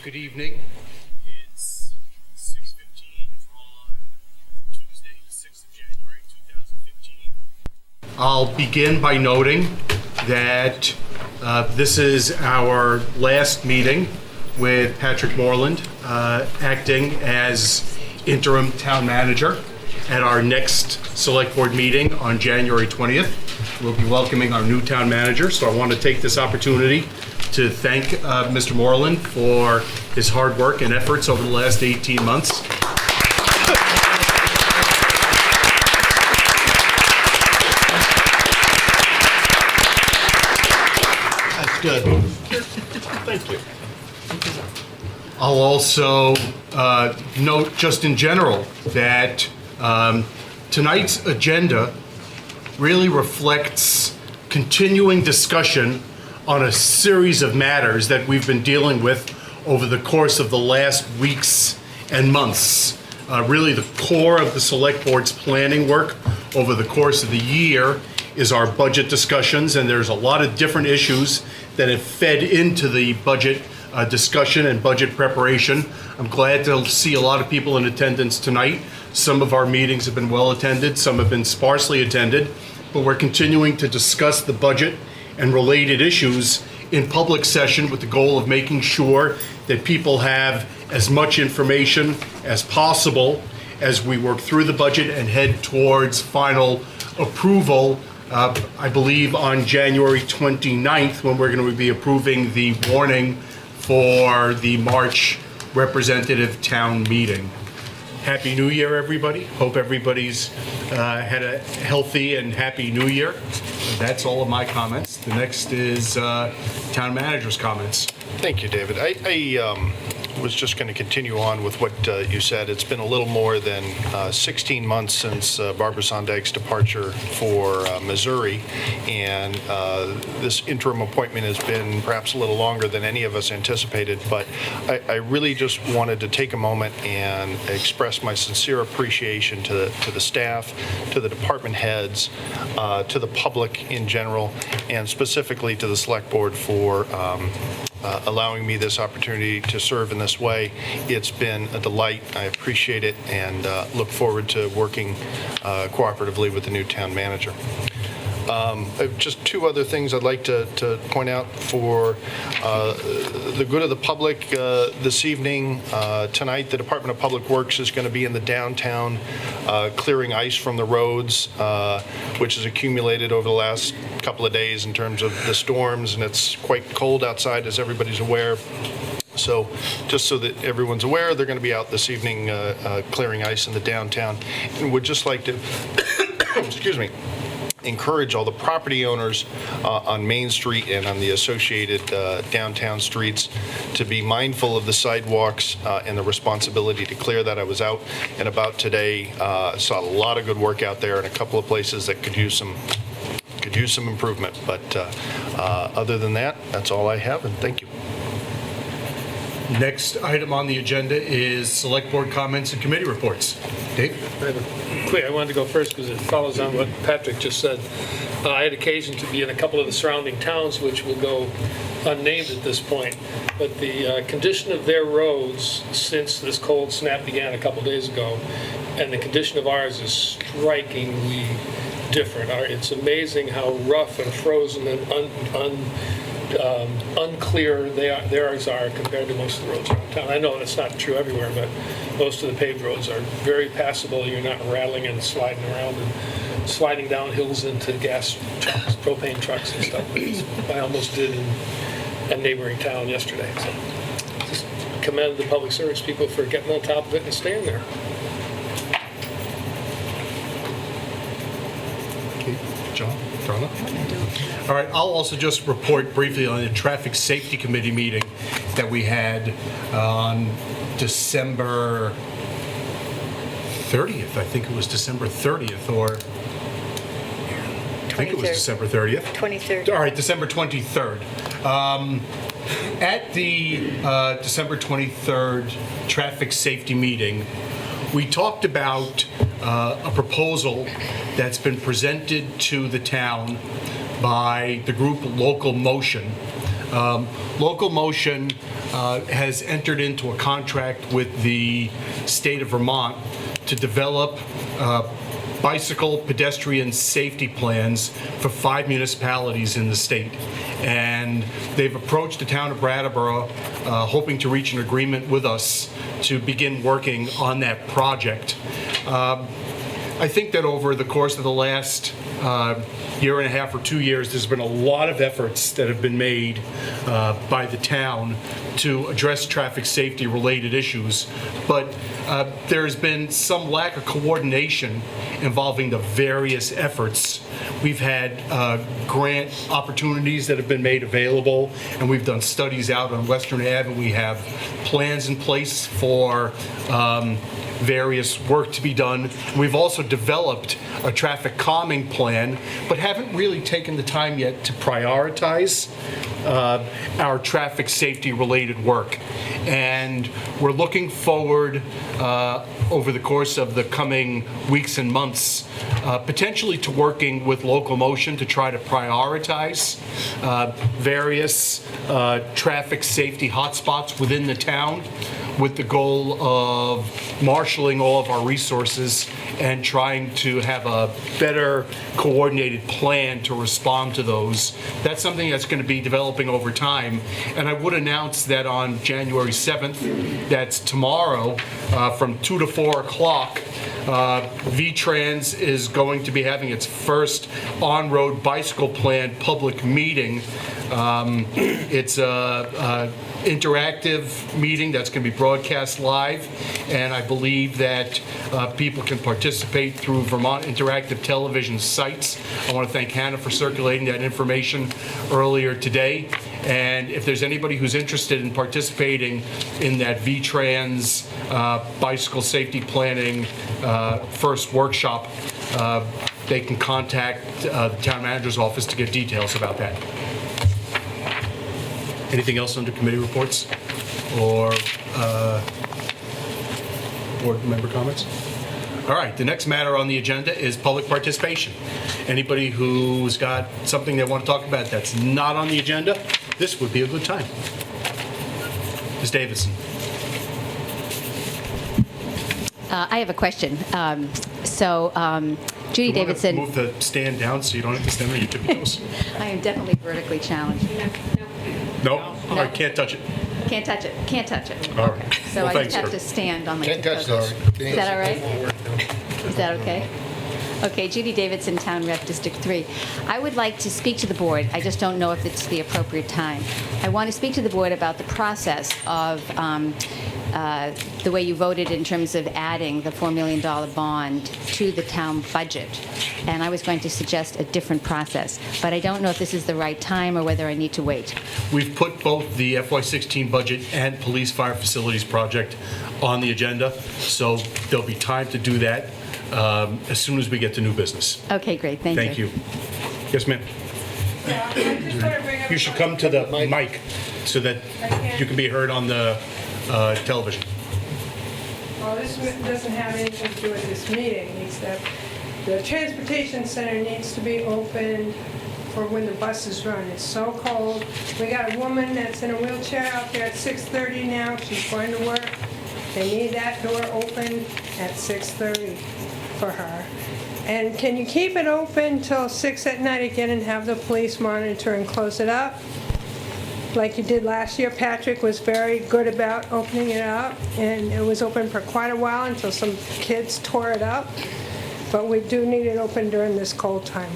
Good evening. It's 6:15 on Tuesday, the 6th of January, 2015. I'll begin by noting that this is our last meeting with Patrick Moreland acting as interim town manager. At our next select board meeting on January 20th, we'll be welcoming our new town manager. So I want to take this opportunity to thank Mr. Moreland for his hard work and efforts over the last 18 months. That's good. Thank you. I'll also note just in general that tonight's agenda really reflects continuing discussion on a series of matters that we've been dealing with over the course of the last weeks and months. Really the core of the select board's planning work over the course of the year is our budget discussions, and there's a lot of different issues that have fed into the budget discussion and budget preparation. I'm glad to see a lot of people in attendance tonight. Some of our meetings have been well attended, some have been sparsely attended, but we're continuing to discuss the budget and related issues in public session with the goal of making sure that people have as much information as possible as we work through the budget and head towards final approval, I believe on January 29th, when we're going to be approving the warning for the March representative town meeting. Happy New Year, everybody. Hope everybody's had a healthy and happy New Year. That's all of my comments. The next is town manager's comments. Thank you, David. I was just going to continue on with what you said. It's been a little more than 16 months since Barbara Sondag's departure for Missouri, and this interim appointment has been perhaps a little longer than any of us anticipated, but I really just wanted to take a moment and express my sincere appreciation to the staff, to the department heads, to the public in general, and specifically to the select board for allowing me this opportunity to serve in this way. It's been a delight. I appreciate it and look forward to working cooperatively with the new town manager. I have just two other things I'd like to point out for the good of the public this evening. Tonight, the Department of Public Works is going to be in the downtown clearing ice from the roads, which has accumulated over the last couple of days in terms of the storms, and it's quite cold outside, as everybody's aware. So just so that everyone's aware, they're going to be out this evening clearing ice in the downtown, and would just like to excuse me, encourage all the property owners on Main Street and on the associated downtown streets to be mindful of the sidewalks and the responsibility to clear that. I was out and about today, saw a lot of good work out there in a couple of places that could use some improvement. But other than that, that's all I have, and thank you. Next item on the agenda is select board comments and committee reports. Dave? Quick, I wanted to go first because it follows on what Patrick just said. I had occasion to be in a couple of the surrounding towns, which will go unnamed at this point, but the condition of their roads since this cold snap began a couple days ago, and the condition of ours is strikingly different. It's amazing how rough and frozen and unclear theirs are compared to most of the roads around town. I know that's not true everywhere, but most of the paved roads are very passable. You're not rattling and sliding around and sliding down hills into gas trucks, propane trucks and stuff. I almost did in a neighboring town yesterday. So just commend the public service people for getting on top of it and staying there. Okay. John? Darla? All right, I'll also just report briefly on the Traffic Safety Committee meeting that we had on December 30th. I think it was December 30th, or I think it was December 30th. 23rd. All right, December 23rd. At the December 23rd Traffic Safety meeting, we talked about a proposal that's been presented to the town by the group Local Motion Local Motion has entered into a contract with the state of Vermont to develop bicycle pedestrian safety plans for 5 municipalities in the state. And they've approached the town of Brattleboro, hoping to reach an agreement with us to begin working on that project. I think that over the course of the last year and a half or 2 years, there's been a lot of efforts that have been made by the town to address traffic safety related issues, but there's been some lack of coordination involving the various efforts. We've had grant opportunities that have been made available, and we've done studies out on Western Ave, and we have plans in place for various work to be done. We've also developed a traffic calming plan, but haven't really taken the time yet to prioritize our traffic safety related work. And we're looking forward over the course of the coming weeks and months potentially to working with Local Motion to try to prioritize various traffic safety hotspots within the town, with the goal of marshaling all of our resources and trying to have a better coordinated plan to respond to those. That's something that's going to be developing over time. And I would announce that on January 7th, that's tomorrow, from 2 to 4 o'clock, VTrans is going to be having its first on-road bicycle plan public meeting. It's a interactive meeting that's going to be broadcast live, and I believe that people can participate through Vermont Interactive Television sites. I want to thank Hannah for circulating that information earlier today. And if there's anybody who's interested in participating in that VTrans bicycle safety planning first workshop, they can contact the town manager's office to get details about that. Anything else under committee reports or board member comments? All right, the next matter on the agenda is public participation. Anybody who's got something they want to talk about that's not on the agenda, this would be a good time. Ms. Davidson. I have a question. Judy You want to Davidson. move the stand down so you don't have to stand on your tippy toes? I am definitely vertically challenged. No? All right, can't touch it. Can't touch it. Can't touch it. All right. Okay. So Well, I thanks, just have sir. to stand on my Can't touch tiptoes. it. Is that all right? Is that okay? Okay, Judy Davidson, Town Rep, District 3. I would like to speak to the board. I just don't know if it's the appropriate time. I want to speak to the board about the process of the way you voted in terms of adding the $4 million bond to the town budget. And I was going to suggest a different process, but I don't know if this is the right time or whether I need to wait. We've put both the FY16 budget and police fire facilities project on the agenda, so there'll be time to do that as soon as we get to new business. Okay, great, thank you. Thank you. Yes, ma'am. Yeah, I just want to bring up. You should come to the mic so that you can be heard on the television. Well, this doesn't have anything to do with this meeting, except the transportation center needs to be opened for when the buses run. It's so cold. We got a woman that's in a wheelchair out there at 6:30 now. She's going to work. They need that door open at 6:30 for her. And can you keep it open till 6 at night again and have the police monitor and close it up? Like you did last year. Patrick was very good about opening it up, and it was open for quite a while until some kids tore it up. But we do need it open during this cold time.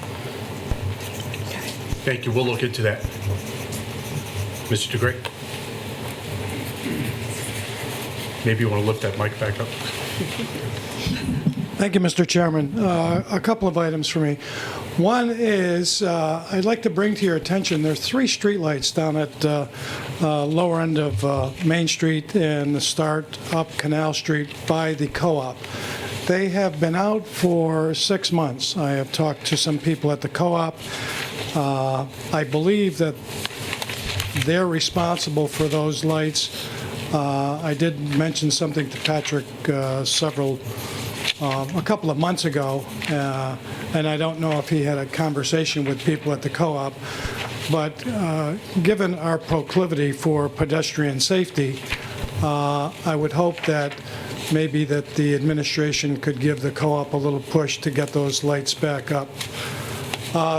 Okay. Thank you. We'll look into that. Mr. DeGray? Maybe you want to lift that mic back up. Thank you, Mr. Chairman. A couple of items for me. One is I'd like to bring to your attention, there's 3 streetlights down at lower end of Main Street and the start up Canal Street by the co-op. They have been out for 6 months. I have talked to some people at the co-op. I believe that they're responsible for those lights. I did mention something to Patrick a couple of months ago, and I don't know if he had a conversation with people at the co-op. But given our proclivity for pedestrian safety, I would hope that maybe that the administration could give the co-op a little push to get those lights back up.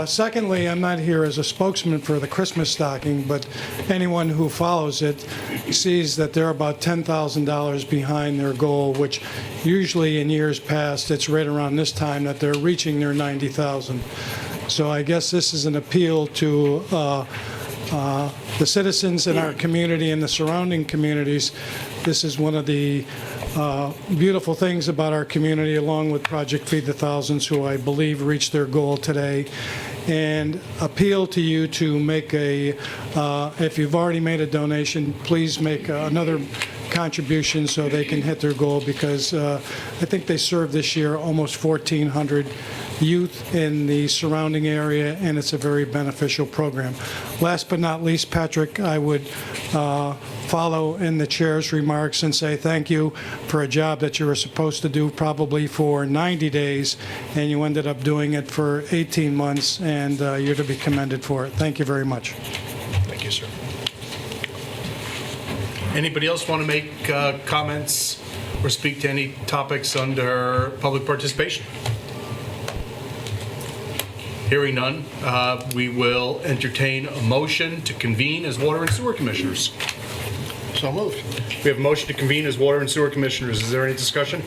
Secondly, I'm not here as a spokesman for the Christmas stocking, but anyone who follows it sees that they're about $10,000 behind their goal, which usually in years past, it's right around this time that they're reaching their $90,000. So I guess this is an appeal to the citizens in our community and the surrounding communities. This is one of the beautiful things about our community, along with Project Feed the Thousands, who I believe reached their goal today, and appeal to you to make a, if you've already made a donation, please make another contribution so they can hit their goal, because I think they served this year almost 1,400 youth in the surrounding area, and it's a very beneficial program. Last but not least, Patrick, I would follow in the chair's remarks and say thank you for a job that you were supposed to do probably for 90 days, and you ended up doing it for 18 months, and you're to be commended for it. Thank you very much. Thank you, sir. Anybody else want to make comments or speak to any topics under public participation? Hearing none, we will entertain a motion to convene as Water and Sewer Commissioners. So moved. We have a motion to convene as Water and Sewer Commissioners. Is there any discussion?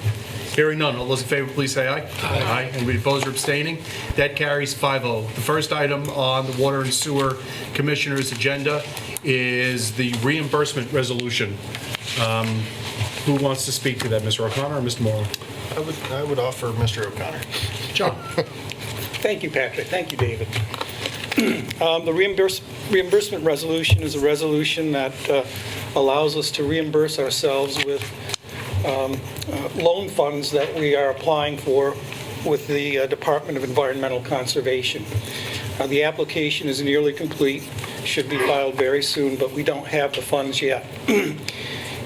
Hearing none. All those in favor, please say aye. Aye. Anybody opposed or abstaining? That carries 5-0. The first item on the Water and Sewer Commissioners' agenda is the reimbursement resolution. Who wants to speak to that, Mr. O'Connor or Mr. Moreland? I would offer Mr. O'Connor. John. Thank you, Patrick. Thank you, David. The reimbursement resolution is a resolution that allows us to reimburse ourselves with loan funds that we are applying for with the Department of Environmental Conservation. The application is nearly complete, should be filed very soon, but we don't have the funds yet.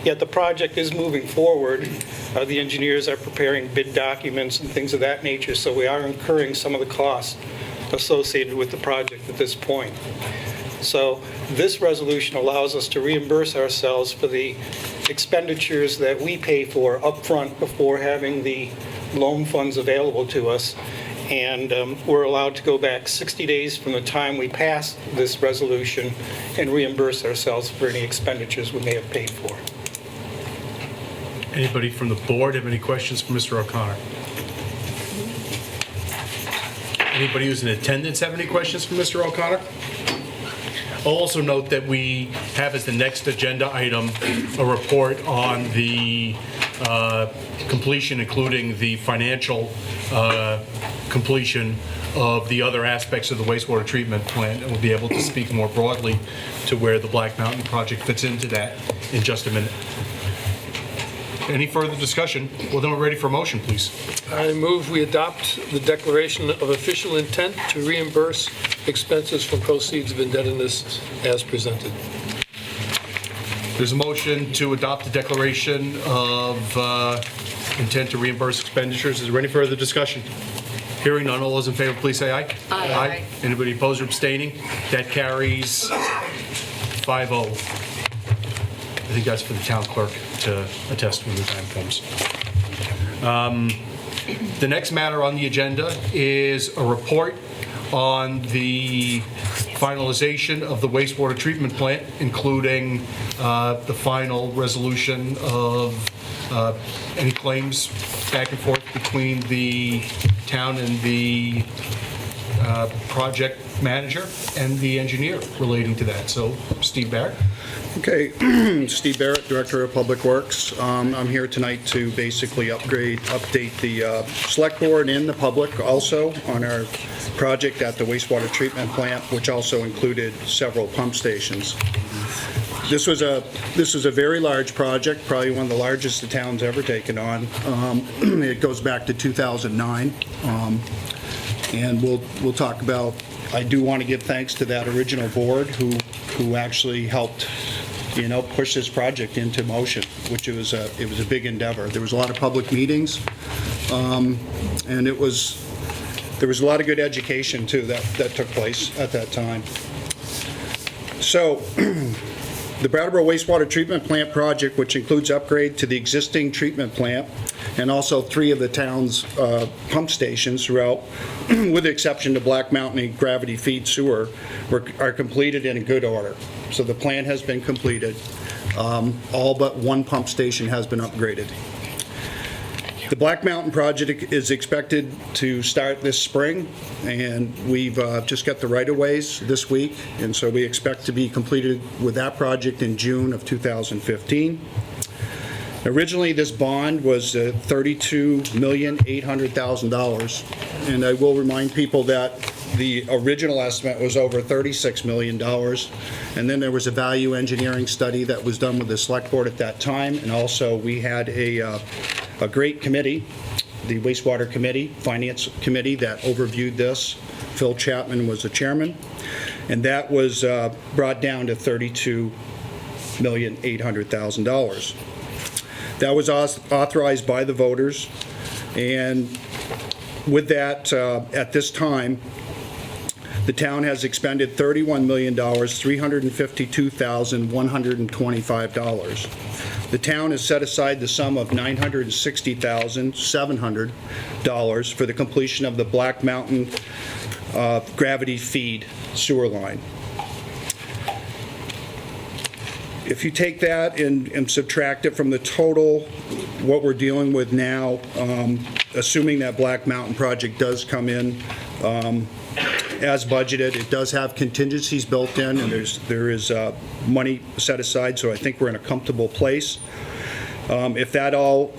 Yet the project is moving forward. The engineers are preparing bid documents and things of that nature, so we are incurring some of the costs associated with the project at this point. So this resolution allows us to reimburse ourselves for the expenditures that we pay for upfront before having the loan funds available to us. And we're allowed to go back 60 days from the time we pass this resolution and reimburse ourselves for any expenditures we may have paid for. Anybody from the board have any questions for Mr. O'Connor? Anybody who's in attendance have any questions for Mr. O'Connor? I'll also note that we have as the next agenda item a report on the completion, including the financial completion of the other aspects of the wastewater treatment plant, and we'll be able to speak more broadly to where the Black Mountain project fits into that in just a minute. Any further discussion? Well, then we're ready for a motion, please. I move we adopt the declaration of official intent to reimburse expenses from proceeds of indebtedness as presented. There's a motion to adopt the declaration of intent to reimburse expenditures. Is there any further discussion? Hearing none, all those in favor, please say aye. Aye. Anybody opposed or abstaining? That carries 5-0. I think that's for the town clerk to attest when the time comes. The next matter on the agenda is a report on the finalization of the wastewater treatment plant, including the final resolution of any claims back and forth between the town and the project manager and the engineer relating to that. So, Steve Barrett. Okay, Steve Barrett, Director of Public Works. I'm here tonight to basically update the Select Board and the public also on our project at the wastewater treatment plant, which also included several pump stations. This is a very large project, probably one of the largest the town's ever taken on. It goes back to 2009, and we'll talk about. I do want to give thanks to that original board who actually helped, push this project into motion, which it was a big endeavor. There was a lot of public meetings, and there was a lot of good education too that took place at that time. So, the Brattleboro wastewater treatment plant project, which includes upgrade to the existing treatment plant and also 3 of the town's pump stations throughout, with the exception of Black Mountain and gravity feed sewer, are completed in a good order. So the plan has been completed. All but 1 pump station has been upgraded. The Black Mountain project is expected to start this spring, and we've just got the right-of-ways this week, and so we expect to be completed with that project in June of 2015. Originally, this bond was $32,800,000, and I will remind people that the original estimate was over $36 million, and then there was a value engineering study that was done with the select board at that time, and also we had a great committee, the wastewater committee, finance committee, that overviewed this. Phil Chapman was the chairman, and that was brought down to $32,800,000. That was authorized by the voters, and with that, at this time, the town has expended $31,352,125. The town has set aside the sum of $960,700 for the completion of the Black Mountain gravity feed sewer line. If you take that and subtract it from the total, what we're dealing with now, assuming that Black Mountain project does come in as budgeted, it does have contingencies built in, and there is money set aside, so I think we're in a comfortable place. If that all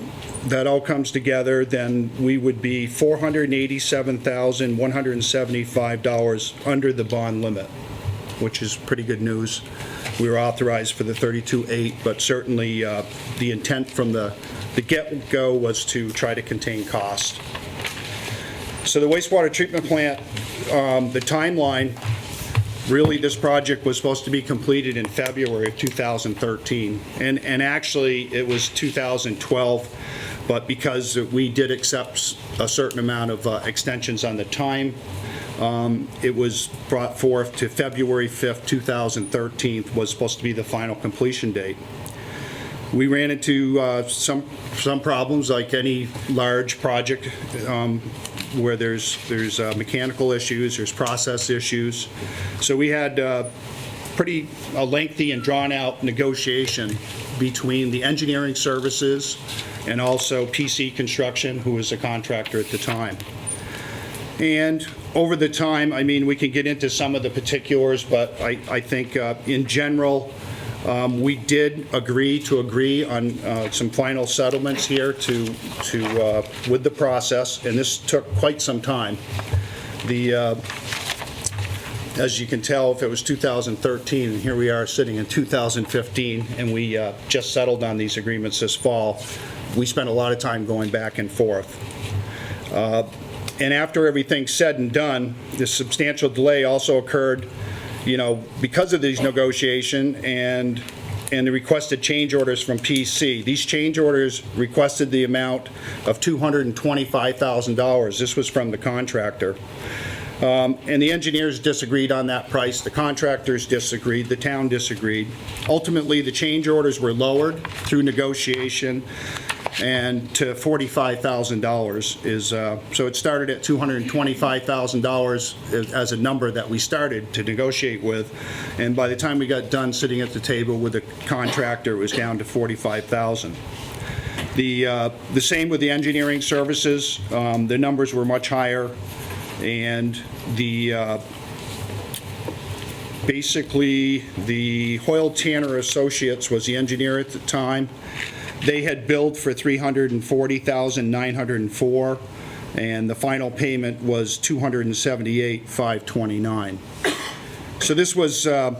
comes together, then we would be $487,175 under the bond limit, which is pretty good news. We were authorized for the 32.8, but certainly the intent from the get-go was to try to contain cost. So the wastewater treatment plant, the timeline, really this project was supposed to be completed in February of 2013, and actually it was 2012, but because we did accept a certain amount of extensions on the time, it was brought forth to February 5th, 2013 was supposed to be the final completion date. We ran into some problems like any large project where there's mechanical issues, there's process issues. So we had a lengthy and drawn-out negotiation between the engineering services and also PC Construction, who was a contractor at the time. And over the time, I mean, we can get into some of the particulars, but I think in general, we did agree on some final settlements here with the process, and this took quite some time. As you can tell, if it was 2013, and here we are sitting in 2015, and we just settled on these agreements this fall, we spent a lot of time going back and forth. And after everything's said and done, this substantial delay also occurred, because of these negotiations and the requested change orders from PC. These change orders requested the amount of $225,000. This was from the contractor. And the engineers disagreed on that price. The contractors disagreed. The town disagreed. Ultimately, the change orders were lowered through negotiation and to $45,000 so it started at $225,000 as a number that we started to negotiate with, and by the time we got done sitting at the table with the contractor, it was down to $45,000. The same with the engineering services. The numbers were much higher, and basically the Hoyle Tanner Associates was the engineer at the time. They had billed for $340,904, and the final payment was $278,529. So this was, there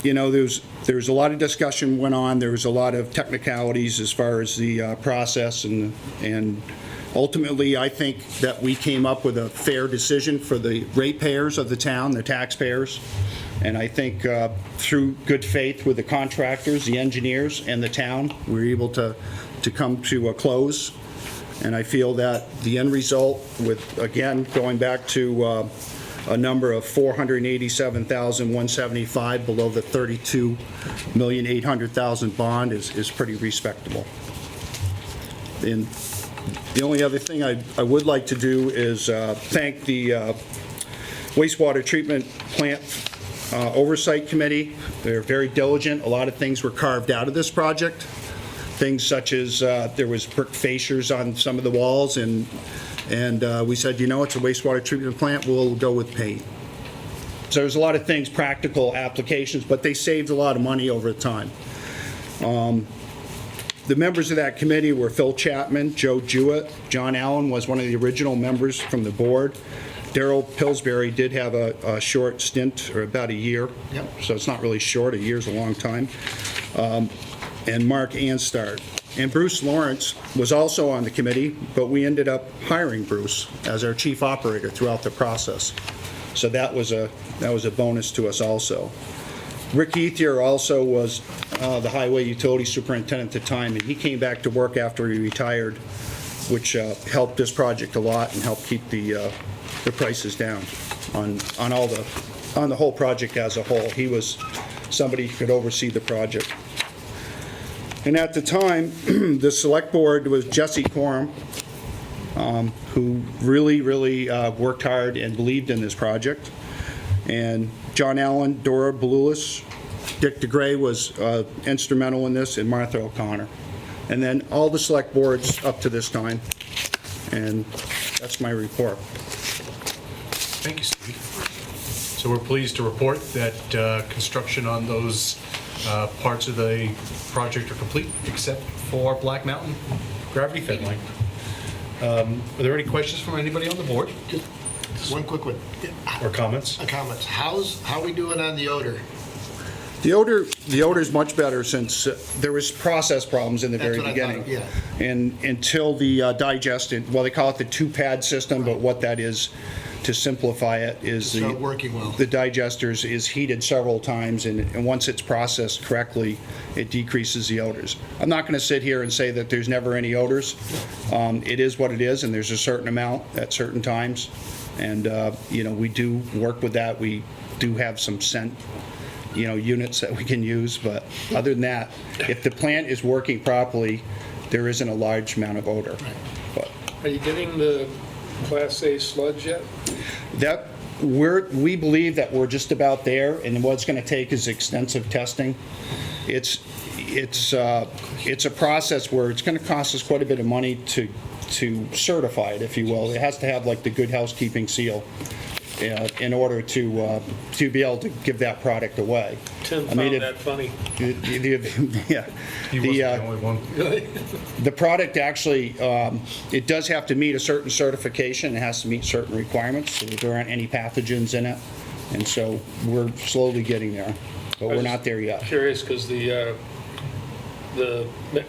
was a lot of discussion went on. There was a lot of technicalities as far as the process, and ultimately, I think that we came up with a fair decision for the ratepayers of the town, the taxpayers. And I think through good faith with the contractors, the engineers, and the town, we were able to come to a close. And I feel that the end result with, again, going back to a number of $487,175 below the $32,800,000 bond is pretty respectable. And the only other thing I would like to do is thank the wastewater treatment plant oversight committee. They're very diligent. A lot of things were carved out of this project. Things such as there was brick fascias on some of the walls, and we said, you know, it's a wastewater treatment plant, we'll go with paint. So there's a lot of things, practical applications, but they saved a lot of money over time. The members of that committee were Phil Chapman, Joe Jewett, John Allen was one of the original members from the board. Darrell Pillsbury did have a short stint, or about a year. Yep. So it's not really short, a year's a long time. And Mark Anstard. And Bruce Lawrence was also on the committee, but we ended up hiring Bruce as our chief operator throughout the process. So that was a bonus to us also. Rick Ethier also was the highway utility superintendent at the time, and he came back to work after he retired, which helped this project a lot and helped keep the prices down on the whole project as a whole. He was somebody who could oversee the project. And at the time, the select board was Jesse Coram, who really worked hard and believed in this project. And John Allen, Dora Belulis, Dick DeGray was instrumental in this, and Martha O'Connor. And then all the select boards up to this time. And that's my report. Thank you, Steve. So we're pleased to report that construction on those parts of the project are complete, except for Black Mountain gravity fed line. Are there any questions from anybody on the board? One quick one. Or comments? Comments. How are we doing on the odor? The odor is much better since there was process problems in the That's very what I beginning. thought, yeah. And until the digested, well, they call it the two-pad system, but what that is, to simplify it, is Start working well. the digesters is heated several times, and once it's processed correctly, it decreases the odors. I'm not going to sit here and say that there's never any odors. It is what it is, and there's a certain amount at certain times. And, you know, we do work with that. We do have some scent, you know, units that we can use. But other than that, if the plant is working properly, there isn't a large amount of odor. But Are you getting the Class A sludge yet? that we believe that we're just about there, and what it's going to take is extensive testing. It's a process where it's going to cost us quite a bit of money to certify it, if you will. It has to have like the Good Housekeeping seal in order to be able to give that product away. Tim found that funny. Yeah. He wasn't the only one. The product actually, it does have to meet a certain certification. It has to meet certain requirements, so that there aren't any pathogens in it. And so we're slowly getting there, but we're not there yet. Curious, because the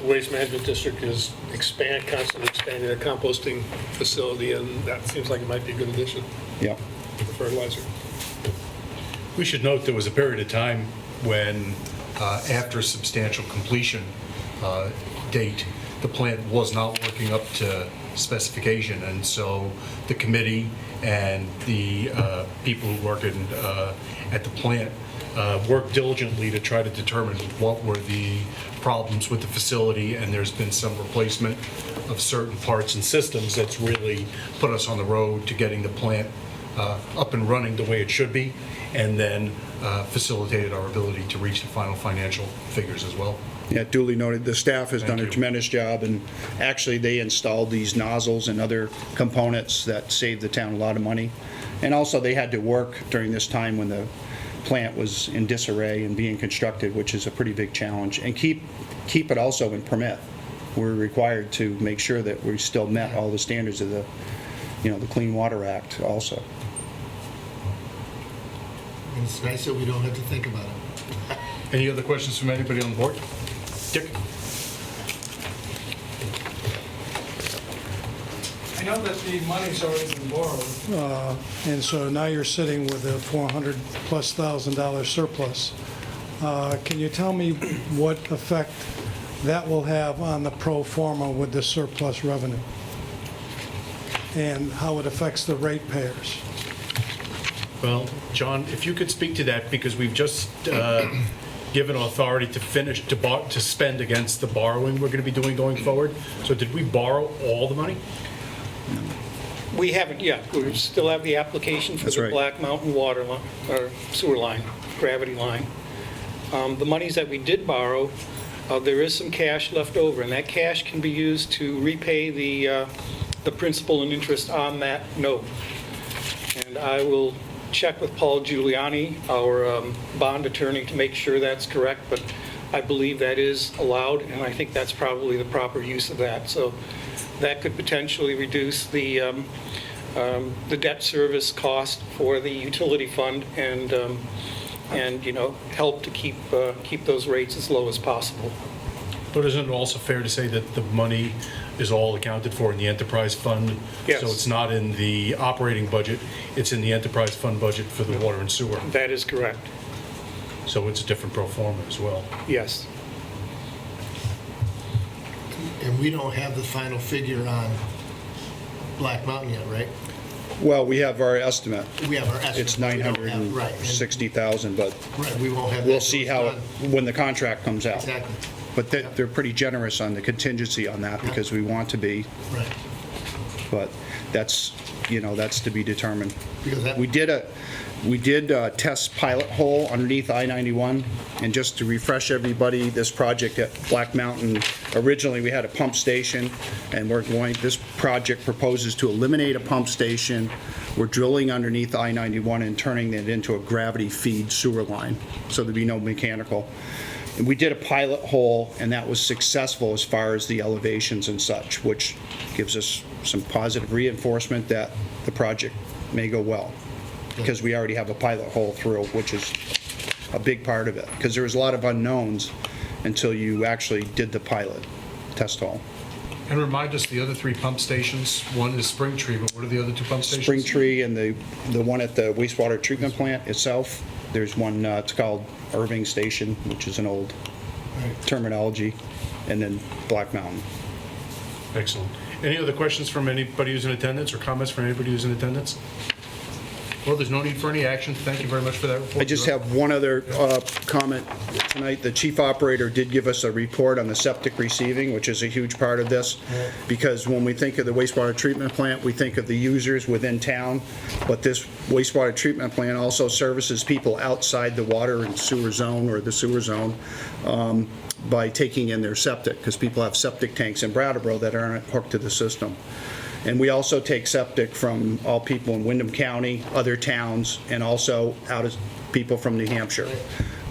Waste Management District is constantly expanding their composting facility, and that seems like it might be a good addition Yeah. to fertilizer. We should note there was a period of time when, after substantial completion date, the plant was not working up to specification, and so the committee and the people who work at the plant worked diligently to try to determine what were the problems with the facility, and there's been some replacement of certain parts and systems that's really put us on the road to getting the plant up and running the way it should be, and then facilitated our ability to reach the final financial figures as well. Yeah, duly noted. The staff has done a you. tremendous job, and actually they installed these nozzles and other components that saved the town a lot of money. And also they had to work during this time when the plant was in disarray and being constructed, which is a pretty big challenge, and keep it also in permit. We're required to make sure that we still met all the standards of the Clean Water Act also. And it's nice that we don't have to think about it. Any other questions from anybody on the board? Dick? I know that the money's already been borrowed, and so now you're sitting with a $400,000+ surplus. Can you tell me what effect that will have on the pro forma with the surplus revenue? And how it affects the ratepayers? Well, John, if you could speak to that, because we've just given authority to finish, to spend against the borrowing we're going to be doing going forward. So did we borrow all the money? We haven't yet. We still have the application for That's the right. Black Mountain water line, or sewer line, gravity line. The monies that we did borrow, there is some cash left over, and that cash can be used to repay the principal and interest on that note. And I will check with Paul Giuliani, our bond attorney, to make sure that's correct, but I believe that is allowed, and I think that's probably the proper use of that. So that could potentially reduce the debt service cost for the utility fund and help to keep those rates as low as possible. But isn't it also fair to say that the money is all accounted for in the enterprise fund? Yes. So it's not in the operating budget, it's in the enterprise fund budget for the water and sewer. That is correct. So it's a different pro forma as well. Yes. And we don't have the final figure on Black Mountain yet, right? Well, we have our estimate. We have our estimate. It's but we don't have- right, and- 960,000, but Right, we won't have that. we'll till see it's how, done. when the contract comes out. Exactly, But they're pretty generous on the contingency on that because we want to be, right. but that's to be determined. Because that, We did a test pilot hole underneath I-91, and just to refresh everybody, this project at Black Mountain, originally we had a pump station, and this project proposes to eliminate a pump station. We're drilling underneath I-91 and turning it into a gravity feed sewer line, so there'd be no mechanical. And we did a pilot hole, and that was successful as far as the elevations and such, which gives us some positive reinforcement that the project may go well, because we already have a pilot hole through, which is a big part of it, because there was a lot of unknowns until you actually did the pilot test hole. And remind us, the other three pump stations, one is Spring Tree, but what are the other two pump stations? Spring Tree and the one at the wastewater treatment plant itself, there's one, it's called Irving Station, which is an old terminology, and then Black Mountain. Excellent. Any other questions from anybody who's in attendance, or comments from anybody who's in attendance? Well, there's no need for any action. Thank you very much for that report. I just have one other comment tonight. The chief operator did give us a report on the septic receiving, which is a huge part of this, because when we think of the wastewater treatment plant, we think of the users within town, but this wastewater treatment plant also services people outside the water and sewer zone or the sewer zone by taking in their septic, because people have septic tanks in Brattleboro that aren't hooked to the system. And we also take septic from all people in Windham County, other towns, and also out of people from New Hampshire.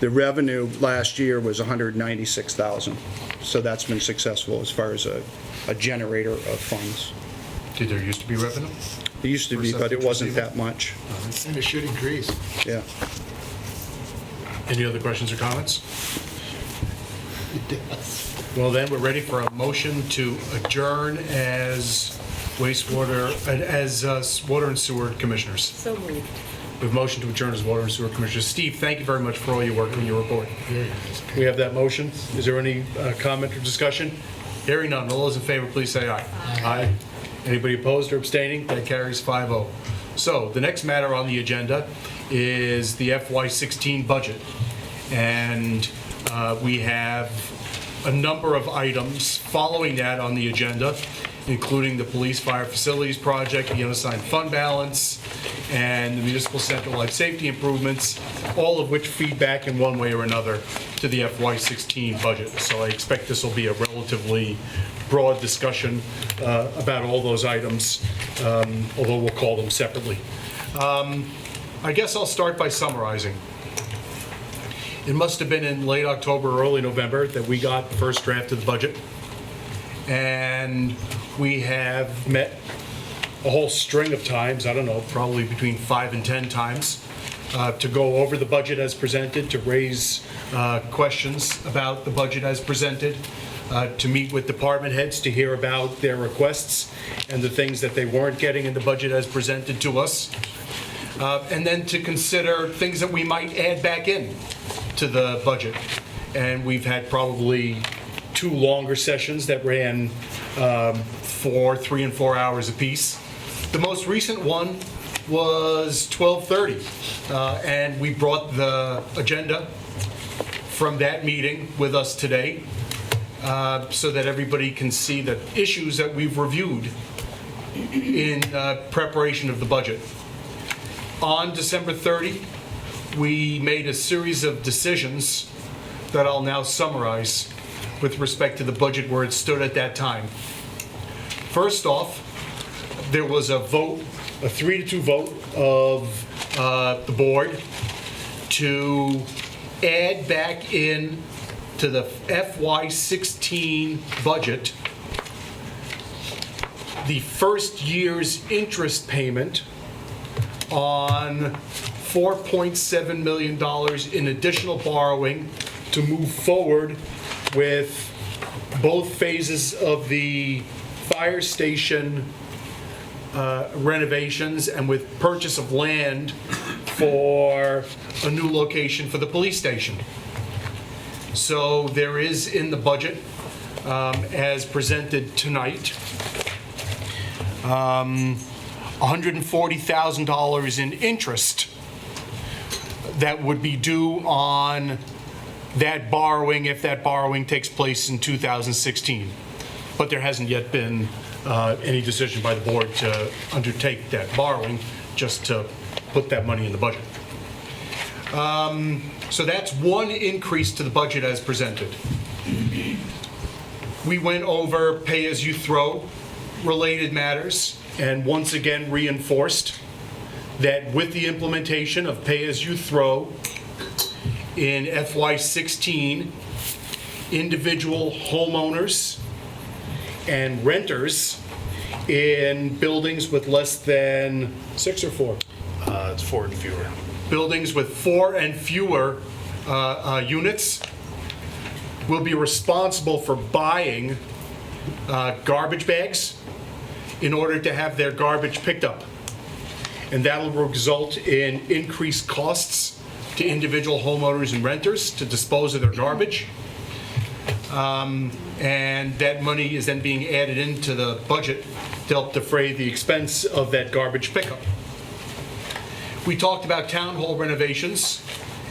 The revenue last year was $196,000, so that's been successful as far as a generator of funds. Did there used to be revenue? It used to be, but it wasn't that much. and it should increase. Yeah. Any other questions or comments? It does. Well, then, we're ready for a motion to adjourn as water and sewer commissioners. So moved. We have motion to adjourn as water and sewer commissioners. Steve, thank you very much for all your work on your report. Very nice. We have that motion. Is there any comment or discussion? Hearing none. All those in favor, please say aye. Aye. Anybody opposed or abstaining? That carries 5-0. So the next matter on the agenda is the FY16 budget. And we have a number of items following that on the agenda, including the police fire facilities project, the unassigned fund balance, and the municipal central life safety improvements, all of which feed back in one way or another to the FY16 budget. So I expect this will be a relatively broad discussion about all those items, although we'll call them separately. I guess I'll start by summarizing. It must have been in late October, early November that we got the first draft of the budget. And we have met a whole string of times, I don't know, probably between 5 and 10 times, to go over the budget as presented, to raise questions about the budget as presented, to meet with department heads to hear about their requests and the things that they weren't getting in the budget as presented to us, and then to consider things that we might add back in to the budget. And we've had probably 2 longer sessions that ran 3 and 4 hours apiece. The most recent one was 12:30, and we brought the agenda from that meeting with us today so that everybody can see the issues that we've reviewed in preparation of the budget. On December 30, we made a series of decisions that I'll now summarize with respect to the budget where it stood at that time. First off, there was a vote, a 3-2 vote of the board to add back in to the FY16 budget the first year's interest payment on $4.7 million in additional borrowing to move forward with both phases of the fire station renovations and with purchase of land for a new location for the police station. So there is in the budget, as presented tonight, $140,000 in interest that would be due on that borrowing if that borrowing takes place in 2016. But there hasn't yet been any decision by the board to undertake that borrowing, just to put that money in the budget. So that's one increase to the budget as presented. We went over pay-as-you-throw related matters and once again reinforced that with the implementation of pay-as-you-throw in FY16, individual homeowners and renters in buildings with less than 6 or 4? It's 4 and fewer. Buildings with 4 and fewer units will be responsible for buying garbage bags in order to have their garbage picked up. And that'll result in increased costs to individual homeowners and renters to dispose of their garbage. And that money is then being added into the budget to help defray the expense of that garbage pickup. We talked about town hall renovations,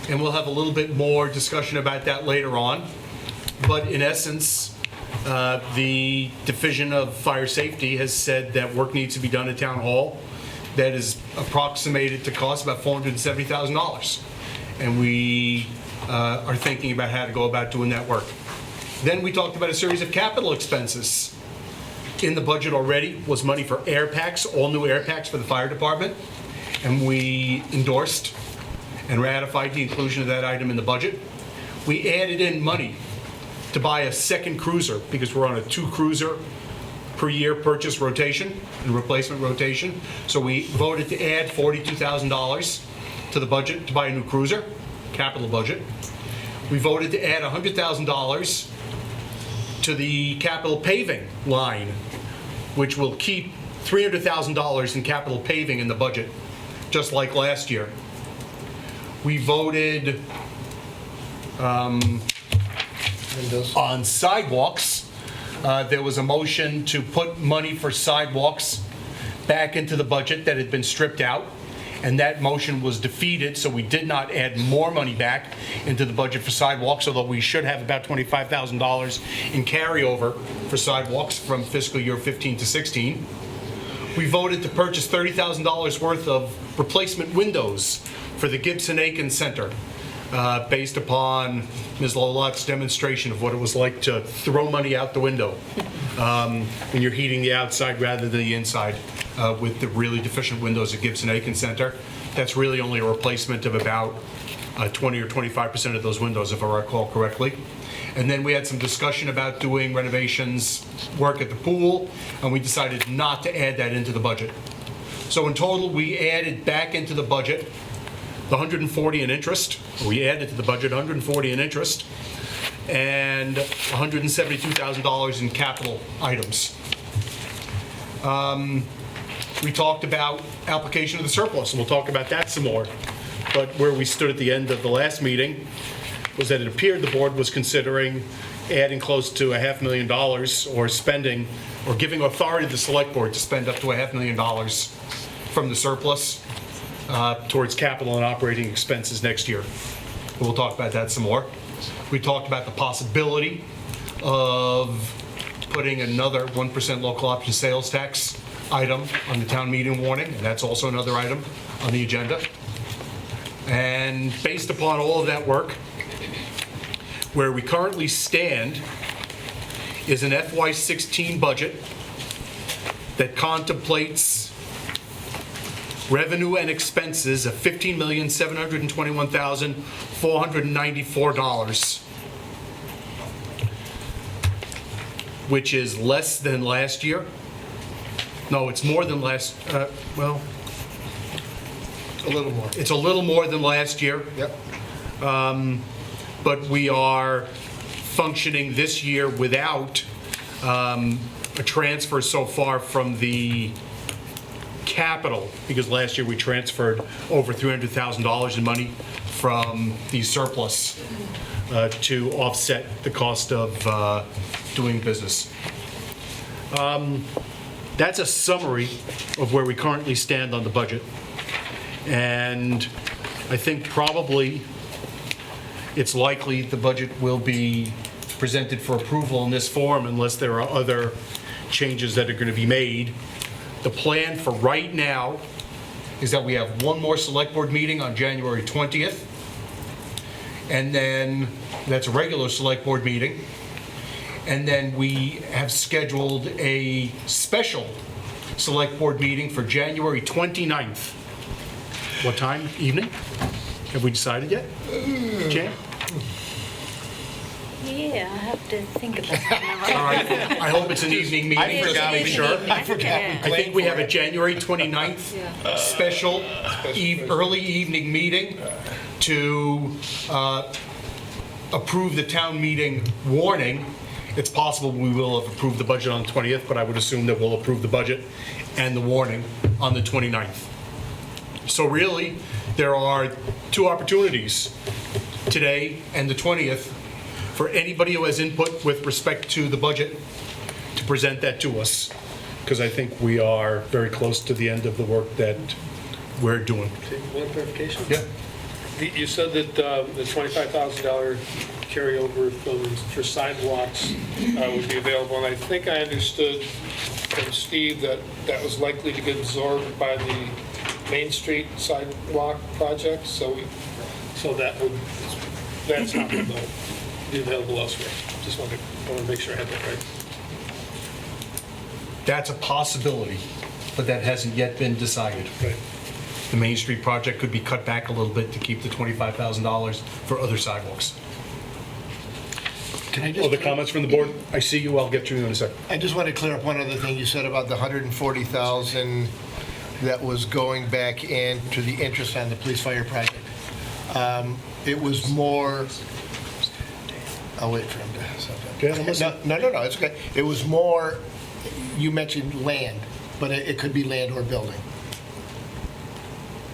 and we'll have a little bit more discussion about that later on. But in essence, the Division of Fire Safety has said that work needs to be done at town hall that is approximated to cost about $470,000. And we are thinking about how to go about doing that work. Then we talked about a series of capital expenses. In the budget already was money for air packs, all new air packs for the fire department. And we endorsed and ratified the inclusion of that item in the budget. We added in money to buy a second cruiser because we're on a 2 cruiser per year purchase rotation and replacement rotation. So we voted to add $42,000 to the budget to buy a new cruiser, capital budget. We voted to add $100,000 to the capital paving line, which will keep $300,000 in capital paving in the budget, just like last year. We voted on sidewalks. There was a motion to put money for sidewalks back into the budget that had been stripped out, and that motion was defeated, so we did not add more money back into the budget for sidewalks, although we should have about $25,000 in carryover for sidewalks from fiscal year 15 to 16. We voted to purchase $30,000 worth of replacement windows for the Gibson-Aiken Center, based upon Ms. Lolot's demonstration of what it was like to throw money out the window when you're heating the outside rather than the inside with the really deficient windows at Gibson-Aiken Center. That's really only a replacement of about 20 or 25% of those windows, if I recall correctly. And then we had some discussion about doing renovations work at the pool, and we decided not to add that into the budget. So in total, we added back into the budget the $140 in interest. We added to the budget $140 in interest and $172,000 in capital items. We talked about application of the surplus, and we'll talk about that some more. But where we stood at the end of the last meeting was that it appeared the board was considering adding close to $500,000 or spending, or giving authority to the select board to spend up to $500,000 from the surplus towards capital and operating expenses next year. We'll talk about that some more. We talked about the possibility of putting another 1% local option sales tax item on the town meeting warning, and that's also another item on the agenda. And based upon all of that work, where we currently stand is an FY16 budget that contemplates revenue and expenses of $15,721,494, which is less than last year. No, it's more than last, well, A little more. it's a little more than last year. Yep. But we are functioning this year without a transfer so far from the capital, because last year we transferred over $300,000 in money from the surplus to offset the cost of doing business. That's a summary of where we currently stand on the budget. And I think probably it's likely the budget will be presented for approval in this form unless there are other changes that are going to be made. The plan for right now is that we have one more select board meeting on January 20th. And then that's a regular select board meeting. And then we have scheduled a special select board meeting for January 29th. What time? Evening? Have we decided yet? Jan? Yeah, I have to think about All that. right, I hope it's an evening meeting, just to be sure. I forgot. I think we have a January 29th special early evening meeting to approve the town meeting warning. It's possible we will have approved the budget on the 20th, but I would assume that we'll approve the budget and the warning on the 29th. So really, there are two opportunities, today and the 20th, for anybody who has input with respect to the budget to present that to us, because I think we are very close to the end of the work that we're doing. One clarification? Yeah. You said that the $25,000 carryover for sidewalks would be available, and I think I understood from Steve that that was likely to get absorbed by the Main Street sidewalk project, so that's not going to be available elsewhere. Just wanted to make sure I had that right. That's a possibility, but that hasn't yet been decided. Right. The Main Street project could be cut back a little bit to keep the $25,000 for other sidewalks. Can I just? Other comments from the board? I see you, I'll get to you in a second. I just want to clear up one other thing you said about the 140,000 that was going back into the interest on the police fire project. It was more, I'll wait for him to say Okay, I'm something. listening. No, it's okay. It was more, you mentioned land, but it could be land or building.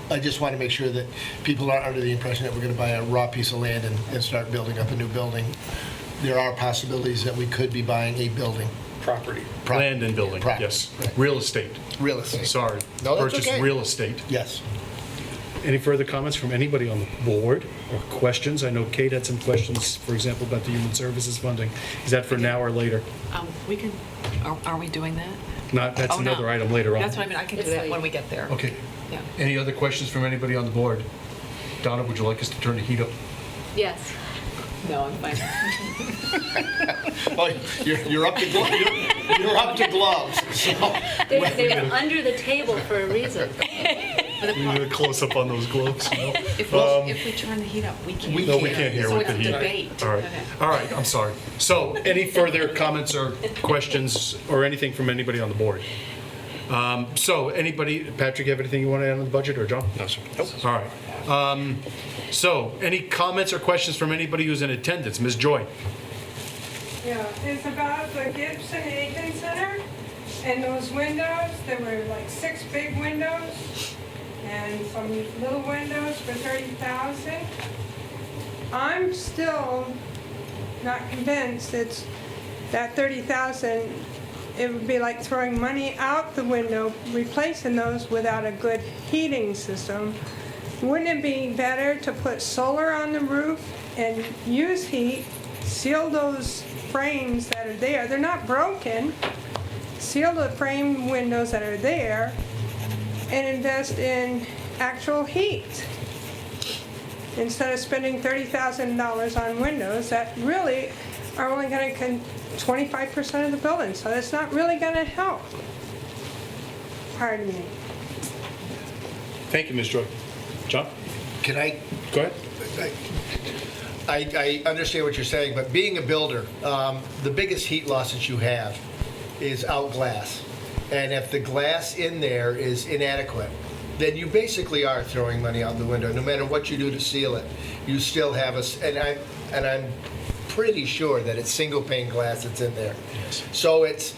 I just want to make sure that people aren't under the impression that we're going to buy a raw piece of land and start building up a new building. There are possibilities that we could be buying a building. Property. Land and building, Property, yes. right. Real estate, Real estate. sorry. No, that's Purchase okay. real estate. Yes. Any further comments from anybody on the board or questions? I know Kate had some questions, for example, about the human services funding. Is that for now or later? We can, are we doing that? That's Oh, no. another item later on. That's what I mean, I can do that when we get there. Okay. Yeah. Any other questions from anybody on the board? Donna, would you like us to turn the heat up? Yes. No, I'm fine. Oh, you're up to you're up to gloves. So. They were under the table for a reason. We need a close up on those gloves. You know? If we turn the heat up, we can't. No, we can't hear So with the it's a heat. debate. All right. Okay. All right, I'm sorry. So any further comments or questions or anything from anybody on the board? So anybody, Patrick, you have anything you want to add on the budget, or John? No, sir. Nope. All right. So any comments or questions from anybody who's in attendance? Ms. Joy? Yeah, it's about the Gibson Aiken Center and those windows. There were like 6 big windows and some little windows for $30,000. I'm still not convinced it's that $30,000 it would be like throwing money out the window, replacing those without a good heating system. Wouldn't it be better to put solar on the roof and use heat, seal those frames that are there? They're not broken. Seal the frame windows that are there and invest in actual heat instead of spending $30,000 on windows that really are only going to 25% of the building, so that's not really going to help. Pardon me. Thank you, Ms. Joy. John? Can I? Go ahead. I understand what you're saying, but being a builder, the biggest heat loss that you have is out glass. And if the glass in there is inadequate, then you basically are throwing money out the window. No matter what you do to seal it, you still have and I'm pretty sure that it's single pane glass that's in there. Yes. So it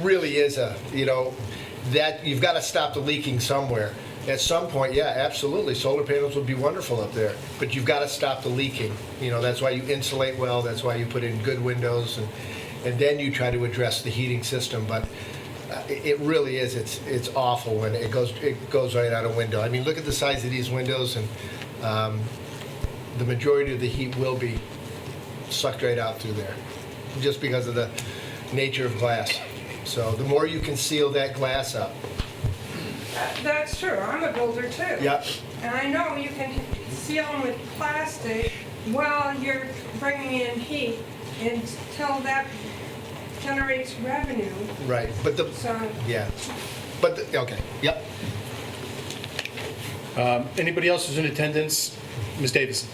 really is that you've got to stop the leaking somewhere. At some point, yeah, absolutely, solar panels would be wonderful up there, but you've got to stop the leaking. That's why you insulate well, that's why you put in good windows, and then you try to address the heating system. But it really is, it's awful when it goes right out a window. I mean, look at the size of these windows, and the majority of the heat will be sucked right out through there, just because of the nature of glass. So the more you can seal that glass up. That's true. I'm a builder too. Yep. And I know you can seal them with plastic while you're bringing in heat until that generates revenue. Right. But okay. Yep. Anybody else who's in attendance? Ms. Davis?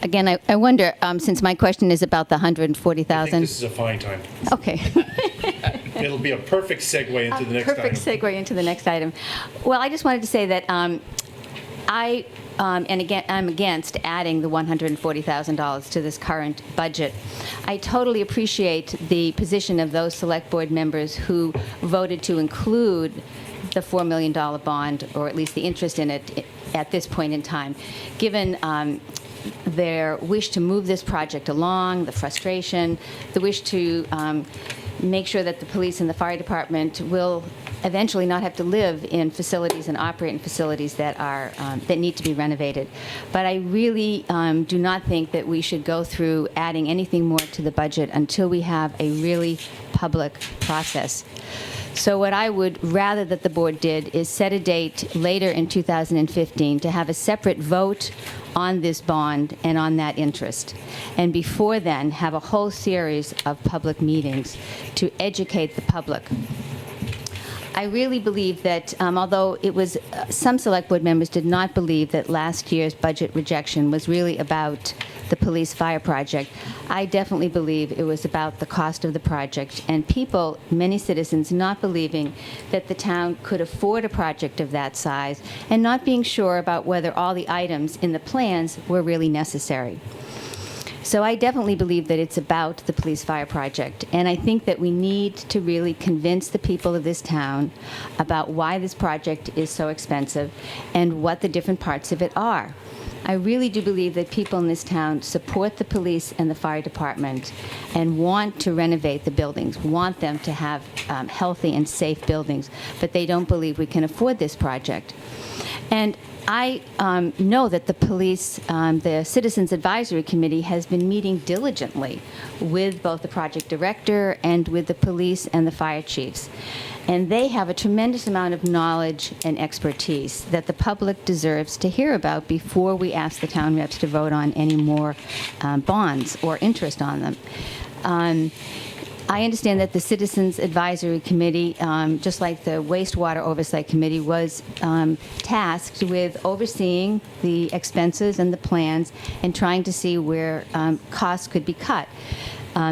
Again, I wonder, since my question is about the I think 140,000. this is a fine time. Okay. It'll be a perfect segue into the next item. Perfect segue into the next item. Well, I just wanted to say that I'm against adding the $140,000 to this current budget. I totally appreciate the position of those select board members who voted to include the $4 million bond, or at least the interest in it at this point in time, given their wish to move this project along, the frustration, the wish to make sure that the police and the fire department will eventually not have to live in facilities and operate in facilities that are that need to be renovated. But I really do not think that we should go through adding anything more to the budget until we have a really public process. So what I would rather that the board did is set a date later in 2015 to have a separate vote on this bond and on that interest. And before then, have a whole series of public meetings to educate the public. I really believe that, although it was, some select board members did not believe that last year's budget rejection was really about the police fire project, I definitely believe it was about the cost of the project and people, many citizens, not believing that the town could afford a project of that size and not being sure about whether all the items in the plans were really necessary. So I definitely believe that it's about the police fire project, and I think that we need to really convince the people of this town about why this project is so expensive and what the different parts of it are. I really do believe that people in this town support the police and the fire department and want to renovate the buildings, want them to have healthy and safe buildings, but they don't believe we can afford this project. And I know that the police, the Citizens Advisory Committee has been meeting diligently with both the project director and with the police and the fire chiefs. And they have a tremendous amount of knowledge and expertise that the public deserves to hear about before we ask the town reps to vote on any more bonds or interest on them. I understand that the Citizens Advisory Committee, just like the Wastewater Oversight Committee, was tasked with overseeing the expenses and the plans and trying to see where costs could be cut.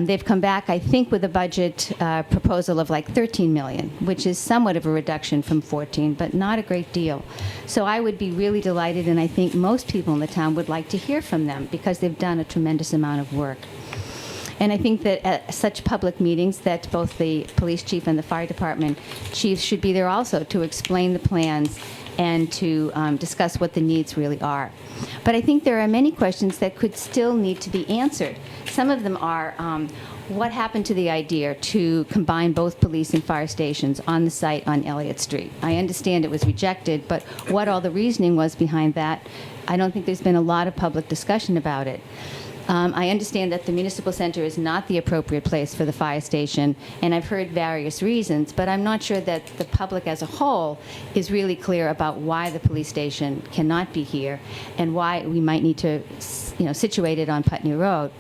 They've come back, I think, with a budget proposal of like $13 million, which is somewhat of a reduction from 14, but not a great deal. So I would be really delighted, and I think most people in the town would like to hear from them because they've done a tremendous amount of work. And I think that at such public meetings that both the police chief and the fire department chiefs should be there also to explain the plans and to discuss what the needs really are. But I think there are many questions that could still need to be answered. Some of them are, what happened to the idea to combine both police and fire stations on the site on Elliott Street? I understand it was rejected, but what all the reasoning was behind that, I don't think there's been a lot of public discussion about it. I understand that the municipal center is not the appropriate place for the fire station, and I've heard various reasons, but I'm not sure that the public as a whole is really clear about why the police station cannot be here and why we might need to, situate it on Putney Road.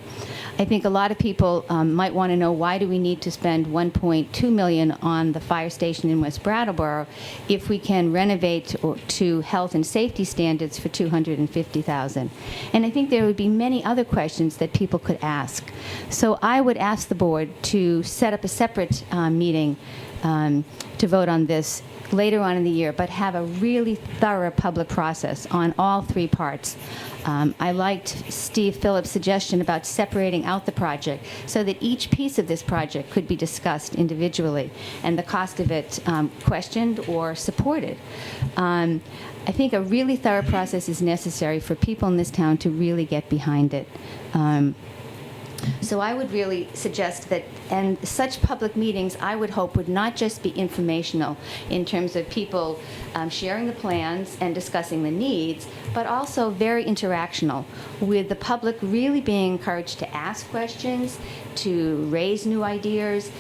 I think a lot of people might want to know, why do we need to spend $1.2 million on the fire station in West Brattleboro if we can renovate to health and safety standards for $250,000? And I think there would be many other questions that people could ask. So I would ask the board to set up a separate meeting to vote on this later on in the year, but have a really thorough public process on all three parts. I liked Steve Phillips' suggestion about separating out the project so that each piece of this project could be discussed individually and the cost of it questioned or supported. I think a really thorough process is necessary for people in this town to really get behind it. So I would really suggest that, and such public meetings, I would hope, would not just be informational in terms of people sharing the plans and discussing the needs, but also very interactional, with the public really being encouraged to ask questions, to raise new ideas,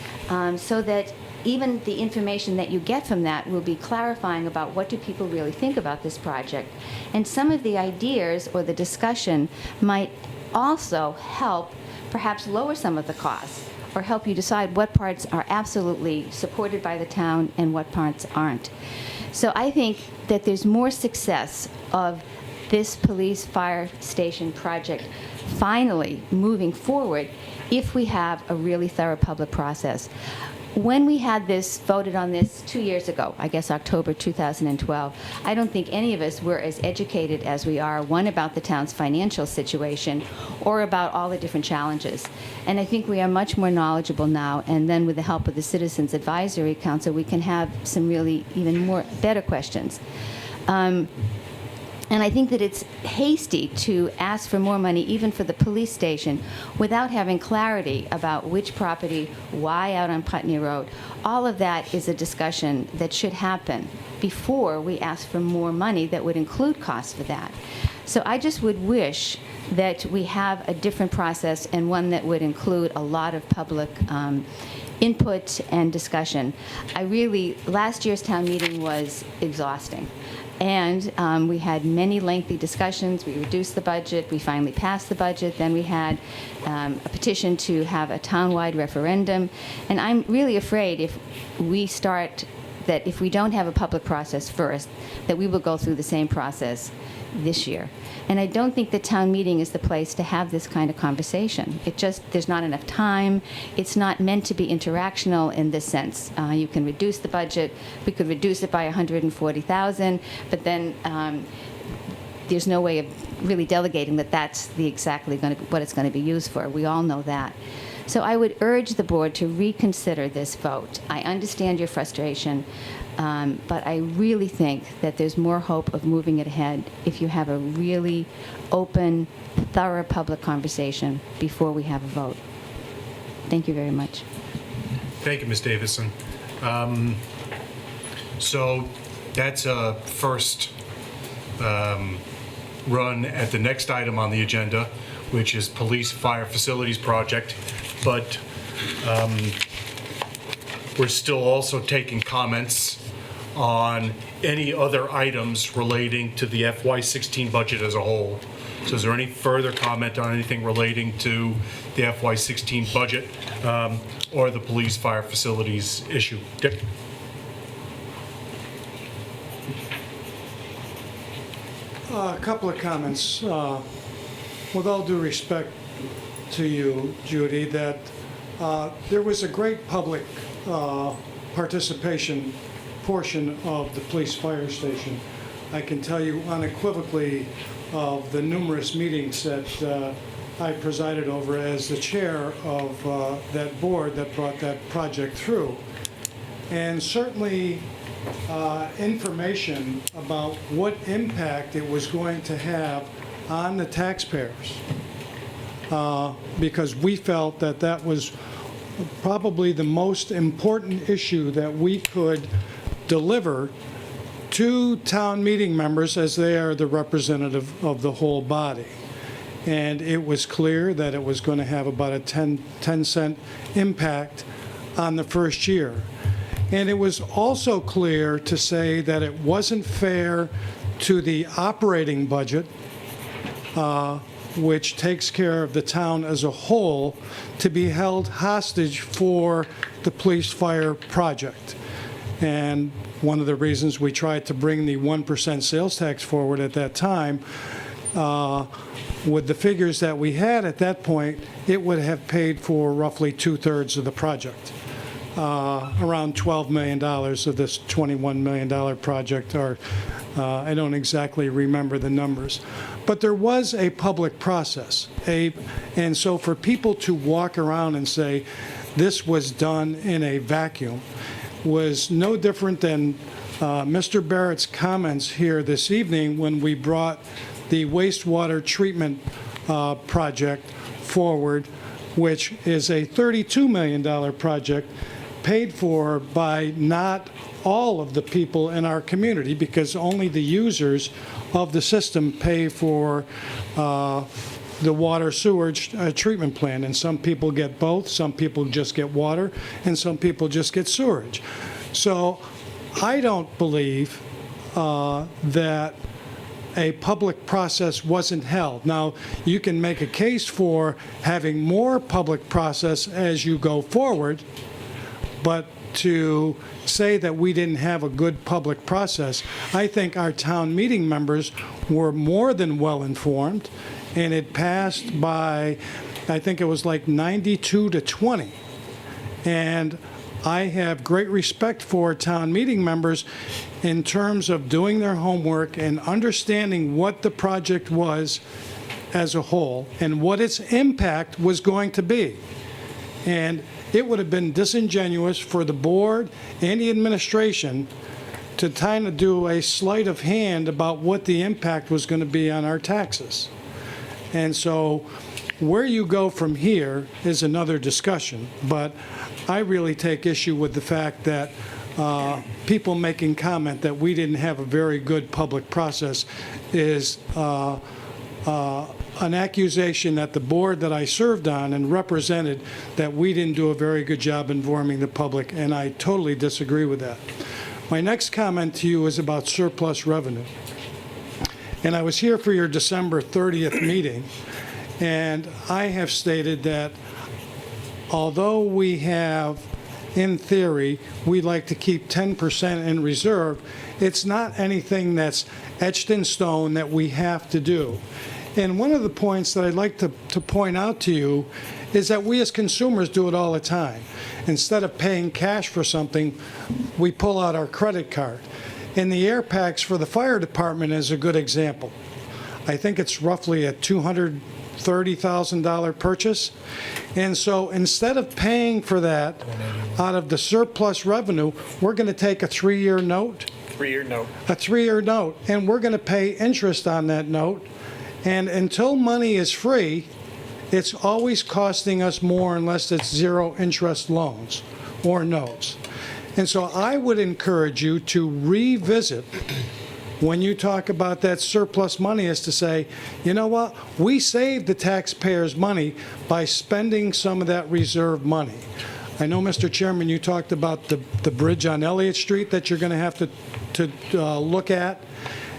so that even the information that you get from that will be clarifying about what do people really think about this project. And some of the ideas or the discussion might also help perhaps lower some of the costs, or help you decide what parts are absolutely supported by the town and what parts aren't. So I think that there's more success of this police fire station project finally moving forward if we have a really thorough public process. When we had this, voted on this 2 years ago, I guess October 2012, I don't think any of us were as educated as we are, one, about the town's financial situation, or about all the different challenges. And I think we are much more knowledgeable now, and then with the help of the Citizens Advisory Council, we can have some really even more better questions. And I think that it's hasty to ask for more money, even for the police station, without having clarity about which property, why out on Putney Road. All of that is a discussion that should happen before we ask for more money that would include costs for that. So I just would wish that we have a different process, and one that would include a lot of public input and discussion. Last year's town meeting was exhausting. And we had many lengthy discussions. We reduced the budget. We finally passed the budget. Then we had a petition to have a town-wide referendum. And I'm really afraid if we don't have a public process first, that we will go through the same process this year. And I don't think the town meeting is the place to have this kind of conversation. There's not enough time. It's not meant to be interactional in this sense. You can reduce the budget. We could reduce it by $140,000, but then there's no way of really delegating that that's exactly what it's going to be used for. We all know that. So I would urge the board to reconsider this vote. I understand your frustration, but I really think that there's more hope of moving it ahead if you have a really open, thorough public conversation before we have a vote. Thank you very much. Thank you, Ms. Davison. So that's a first run at the next item on the agenda, which is Police Fire Facilities Project. But we're still also taking comments on any other items relating to the FY16 budget as a whole. So is there any further comment on anything relating to the FY16 budget or the police fire facilities issue? Dick? A couple of comments. With all due respect to you, Judy, that there was a great public participation portion of the police fire station. I can tell you unequivocally of the numerous meetings that I presided over as the chair of that board that brought that project through. And certainly information about what impact it was going to have on the taxpayers, because we felt that that was probably the most important issue that we could deliver to town meeting members, as they are the representative of the whole body. And it was clear that it was going to have about a 10-cent impact on the first year. And it was also clear to say that it wasn't fair to the operating budget, which takes care of the town as a whole, to be held hostage for the police fire project. And one of the reasons we tried to bring the 1% sales tax forward at that time, with the figures that we had at that point, it would have paid for roughly 2/3 of the project. Around $12 million of this $21 million project, or I don't exactly remember the numbers. But there was a public process. And so for people to walk around and say this was done in a vacuum was no different than Mr. Barrett's comments here this evening when we brought the wastewater treatment project forward, which is a $32 million project paid for by not all of the people in our community, because only the users of the system pay for the water sewage treatment plant. And some people get both, some people just get water, and some people just get sewage. So I don't believe that a public process wasn't held. Now, you can make a case for having more public process as you go forward, but to say that we didn't have a good public process, I think our town meeting members were more than well informed, and it passed by, I think it was like 92-20. And I have great respect for town meeting members in terms of doing their homework and understanding what the project was as a whole and what its impact was going to be. And it would have been disingenuous for the board and the administration to kind of do a sleight of hand about what the impact was going to be on our taxes. And so where you go from here is another discussion, but I really take issue with the fact that people making comment that we didn't have a very good public process is an accusation that the board that I served on and represented, that we didn't do a very good job informing the public, and I totally disagree with that. My next comment to you is about surplus revenue. And I was here for your December 30th meeting, and I have stated that although we have, in theory, we'd like to keep 10% in reserve, it's not anything that's etched in stone that we have to do. And one of the points that I'd like to point out to you is that we as consumers do it all the time. Instead of paying cash for something, we pull out our credit card. And the air packs for the fire department is a good example. I think it's roughly a $230,000 purchase. And so instead of paying for that out of the surplus revenue, we're going to take a 3-year note. 3-year note. A 3-year note. And we're going to pay interest on that note. And until money is free, it's always costing us more unless it's zero interest loans or notes. And so I would encourage you to revisit when you talk about that surplus money, is to say, you know what, we saved the taxpayers money by spending some of that reserve money. I know, Mr. Chairman, you talked about the bridge on Elliott Street that you're going to have to look at.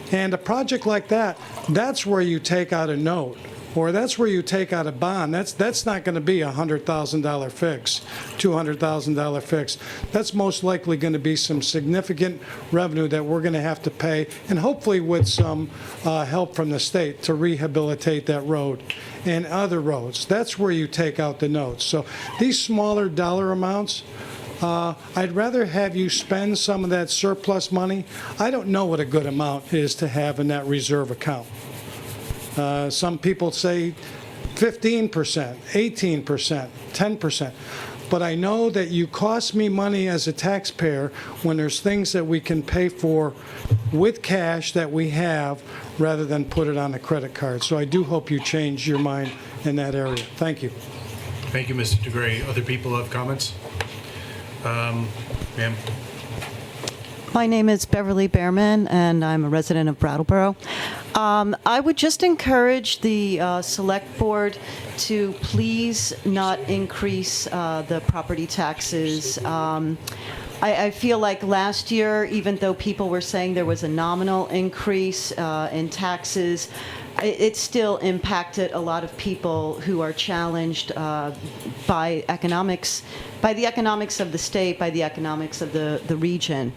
And a project like that, that's where you take out a note, or that's where you take out a bond. That's not going to be a $100,000 fix, $200,000 fix. That's most likely going to be some significant revenue that we're going to have to pay, and hopefully with some help from the state to rehabilitate that road and other roads. That's where you take out the notes. So these smaller dollar amounts, I'd rather have you spend some of that surplus money. I don't know what a good amount is to have in that reserve account. Some people say 15%, 18%, 10%. but I know that you cost me money as a taxpayer when there's things that we can pay for with cash that we have rather than put it on a credit card. So I do hope you change your mind in that area. Thank you. Thank you, Mr. DeGray. Other people have comments? Ma'am? My name is Beverly Behrman, and I'm a resident of Brattleboro. I would just encourage the Select Board to please not increase the property taxes. I feel like last year, even though people were saying there was a nominal increase in taxes, it still impacted a lot of people who are challenged by the economics of the state, by the economics of the region.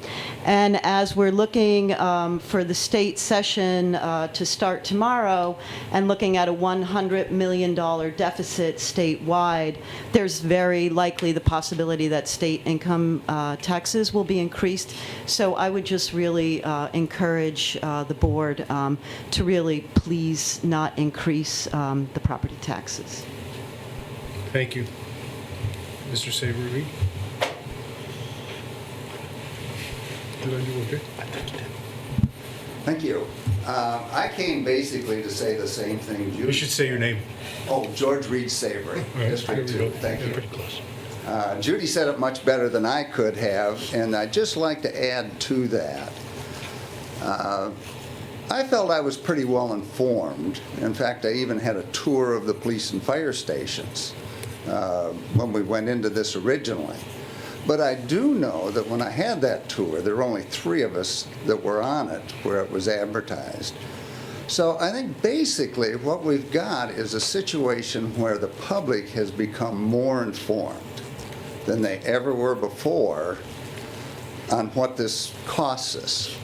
And as we're looking for the state session to start tomorrow and looking at a $100 million deficit statewide, there's very likely the possibility that state income taxes will be increased. So I would just really encourage the board to really please not increase the property taxes. Thank you. Mr. Savory? Did I do okay? I think you did. Thank you. I came basically to say the same thing Judy. You should say your name. Oh, George Reed Savory, All right, District there we 2. go. Thank Yeah, you. pretty close. Judy said it much better than I could have, and I'd just like to add to that. I felt I was pretty well informed. In fact, I even had a tour of the police and fire stations when we went into this originally. But I do know that when I had that tour, there were only 3 of us that were on it where it was advertised. So I think basically what we've got is a situation where the public has become more informed than they ever were before on what this costs us.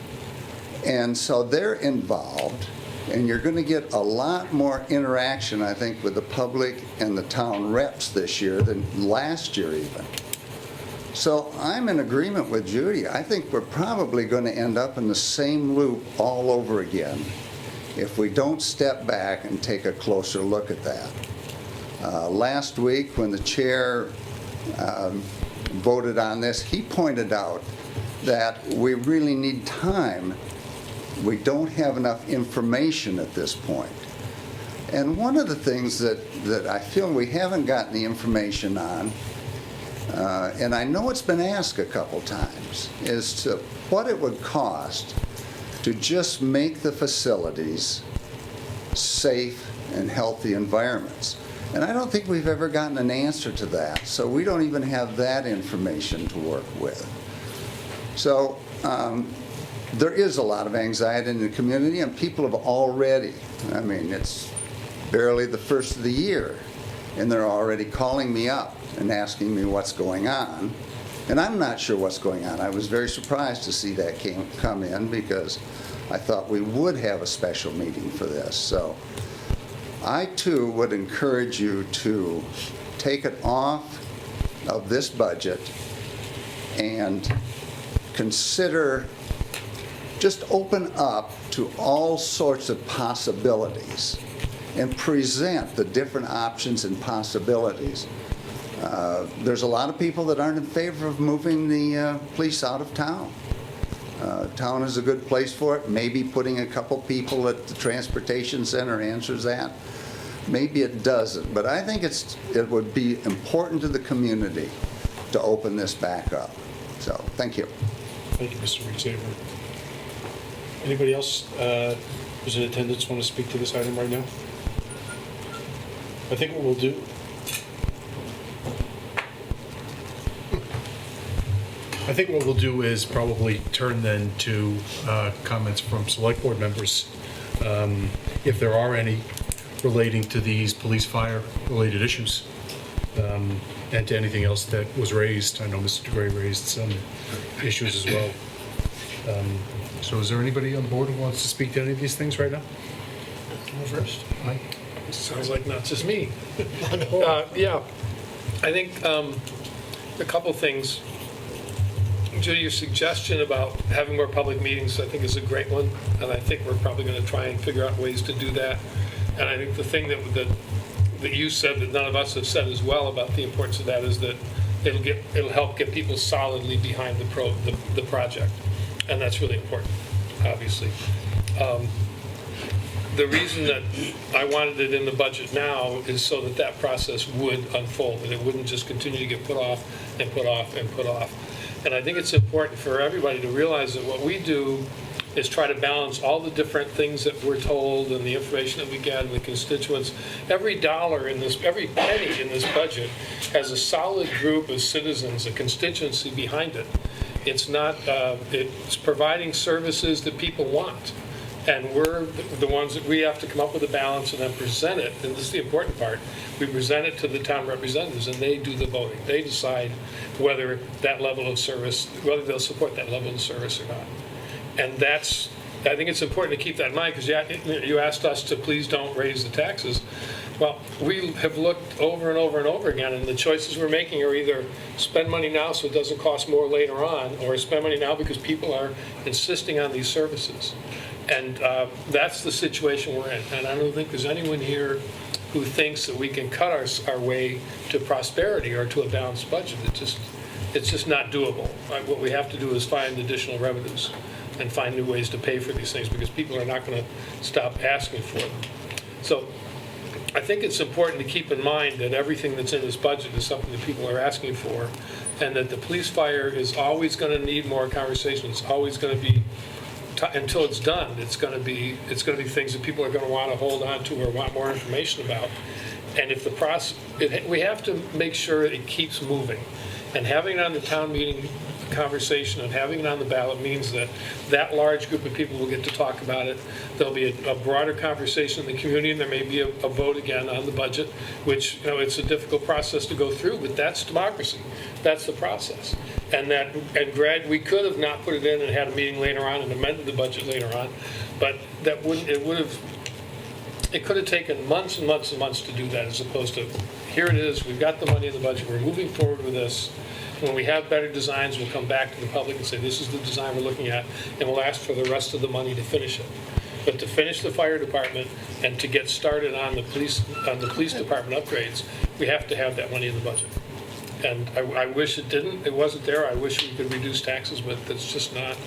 And so they're involved, and you're going to get a lot more interaction, I think, with the public and the town reps this year than last year even. So I'm in agreement with Judy. I think we're probably going to end up in the same loop all over again if we don't step back and take a closer look at that. Last week, when the chair voted on this, he pointed out that we really need time. We don't have enough information at this point. And one of the things that I feel we haven't gotten the information on, and I know it's been asked a couple times, is to what it would cost to just make the facilities safe and healthy environments. And I don't think we've ever gotten an answer to that, so we don't even have that information to work with. So there is a lot of anxiety in the community, and people have already, I mean, it's barely the first of the year, and they're already calling me up and asking me what's going on. And I'm not sure what's going on. I was very surprised to see that come in because I thought we would have a special meeting for this. So I, too, would encourage you to take it off of this budget and consider, just open up to all sorts of possibilities and present the different options and possibilities. There's a lot of people that aren't in favor of moving the police out of town. Town is a good place for it. Maybe putting a couple people at the transportation center answers that. Maybe it doesn't, but I think it would be important to the community to open this back up. So, thank you. Thank you, Mr. Reed-Savory. Anybody else who's in attendance want to speak to this item right now? I think what we'll do... I think what we'll do is probably turn then to comments from select board members, if there are any, relating to these police fire related issues, and to anything else that was raised. I know Mr. DeGray raised some issues as well. So is there anybody on the board who wants to speak to any of these things right now? First, Mike. Sounds like not just me. Yeah, I think a couple things. Judy, your suggestion about having more public meetings, I think, is a great one, and I think we're probably going to try and figure out ways to do that. And I think the thing that you said that none of us have said as well about the importance of that is that it'll help get people solidly behind the project, and that's really important, obviously. The reason that I wanted it in the budget now is so that that process would unfold, and it wouldn't just continue to get put off and put off and put off. And I think it's important for everybody to realize that what we do is try to balance all the different things that we're told and the information that we get and the constituents. Every dollar in this, every penny in this budget has a solid group of citizens, a constituency behind it. It's not, it's providing services that people want. And we're the ones that we have to come up with a balance and then present it. And this is the important part. We present it to the town representatives, and they do the voting. They decide whether that level of service, whether they'll support that level of service or not. And that's, I think it's important to keep that in mind, because you asked us to please don't raise the taxes. Well, we have looked over and over and over again, and the choices we're making are either spend money now so it doesn't cost more later on, or spend money now because people are insisting on these services. And that's the situation we're in. And I don't think there's anyone here who thinks that we can cut our way to prosperity or to a balanced budget. It's just not doable. What we have to do is find additional revenues and find new ways to pay for these things, because people are not going to stop asking for them. So I think it's important to keep in mind that everything that's in this budget is something that people are asking for, and that the police fire is always going to need more conversation. It's always going to be, until it's done, it's going to be things that people are going to want to hold on to or want more information about. And if the process, we have to make sure it keeps moving. And having it on the town meeting conversation and having it on the ballot means that that large group of people will get to talk about it. There'll be a broader conversation in the community, and there may be a vote again on the budget, which, it's a difficult process to go through, but that's democracy. That's the process. And we could have not put it in and had a meeting later on and amended the budget later on, but it could have taken months and months and months to do that, as opposed to, here it is, we've got the money in the budget, we're moving forward with this. When we have better designs, we'll come back to the public and say, this is the design we're looking at, and we'll ask for the rest of the money to finish it. But to finish the fire department and to get started on the police department upgrades, we have to have that money in the budget. And I wish it wasn't there. I wish we could reduce taxes, but that's just not,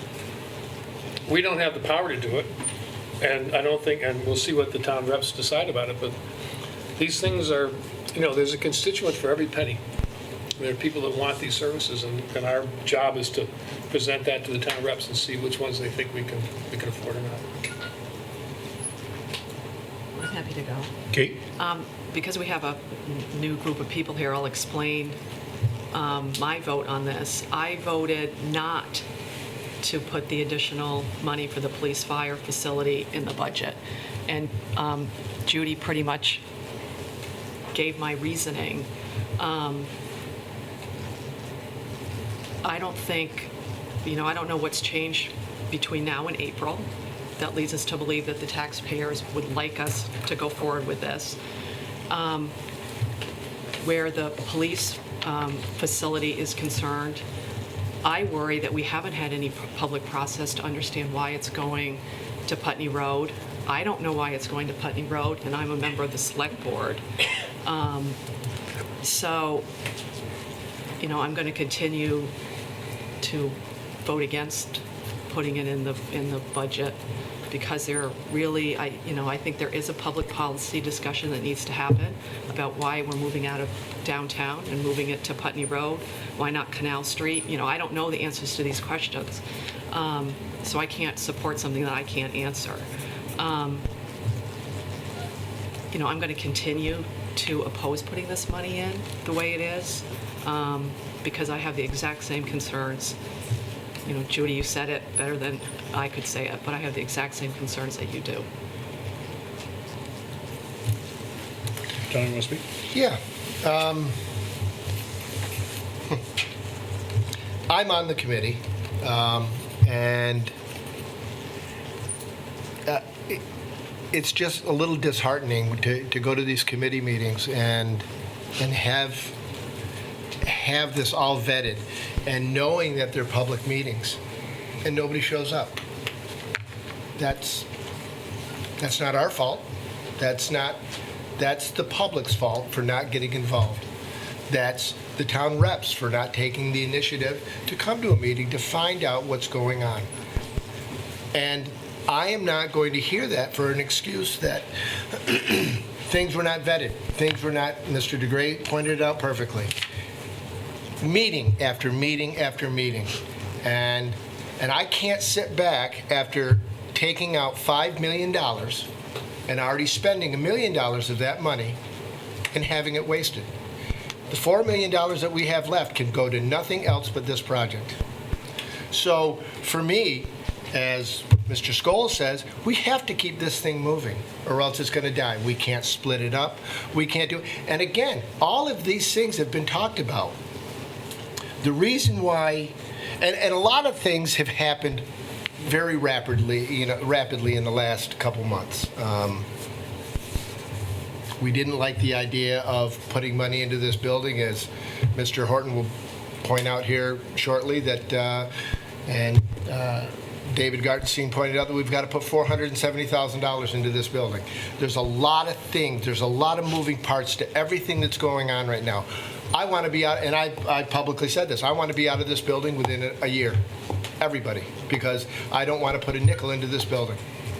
we don't have the power to do it. And I don't think, and we'll see what the town reps decide about it, but these things are, there's a constituent for every penny. There are people that want these services, and our job is to present that to the town reps and see which ones they think we can afford or not. I'm happy to go. Kate? Because we have a new group of people here, I'll explain my vote on this. I voted not to put the additional money for the police fire facility in the budget. And Judy pretty much gave my reasoning. I don't think, I don't know what's changed between now and April that leads us to believe that the taxpayers would like us to go forward with this. Where the police facility is concerned, I worry that we haven't had any public process to understand why it's going to Putney Road. I don't know why it's going to Putney Road, and I'm a member of the select board. So, I'm going to continue to vote against putting it in the budget, because there really, I think there is a public policy discussion that needs to happen about why we're moving out of downtown and moving it to Putney Road. Why not Canal Street? I don't know the answers to these questions, so I can't support something that I can't answer. I'm going to continue to oppose putting this money in the way it is, because I have the exact same concerns. Judy, you said it better than I could say it, but I have the exact same concerns that you do. John, you want to speak? Yeah. I'm on the committee, and it's just a little disheartening to go to these committee meetings and have this all vetted, and knowing that they're public meetings and nobody shows up. That's not our fault. That's the public's fault for not getting involved. That's the town reps for not taking the initiative to come to a meeting to find out what's going on. And I am not going to hear that for an excuse that things were not vetted. Things were not, Mr. DeGray pointed it out perfectly. Meeting after meeting after meeting. And I can't sit back after taking out $5 million and already spending $1 million of that money and having it wasted. The $4 million that we have left can go to nothing else but this project. So for me, as Mr. Scholes says, we have to keep this thing moving or else it's going to die. We can't split it up. We can't do it. And again, all of these things have been talked about. The reason why, and a lot of things have happened very rapidly in the last couple months. We didn't like the idea of putting money into this building, as Mr. Horton will point out here shortly, that David Gartenstein pointed out that we've got to put $470,000 into this building. There's a lot of things, there's a lot of moving parts to everything that's going on right now. I want to be out, and I publicly said this, I want to be out of this building within a year. Everybody, because I don't want to put a nickel into this building.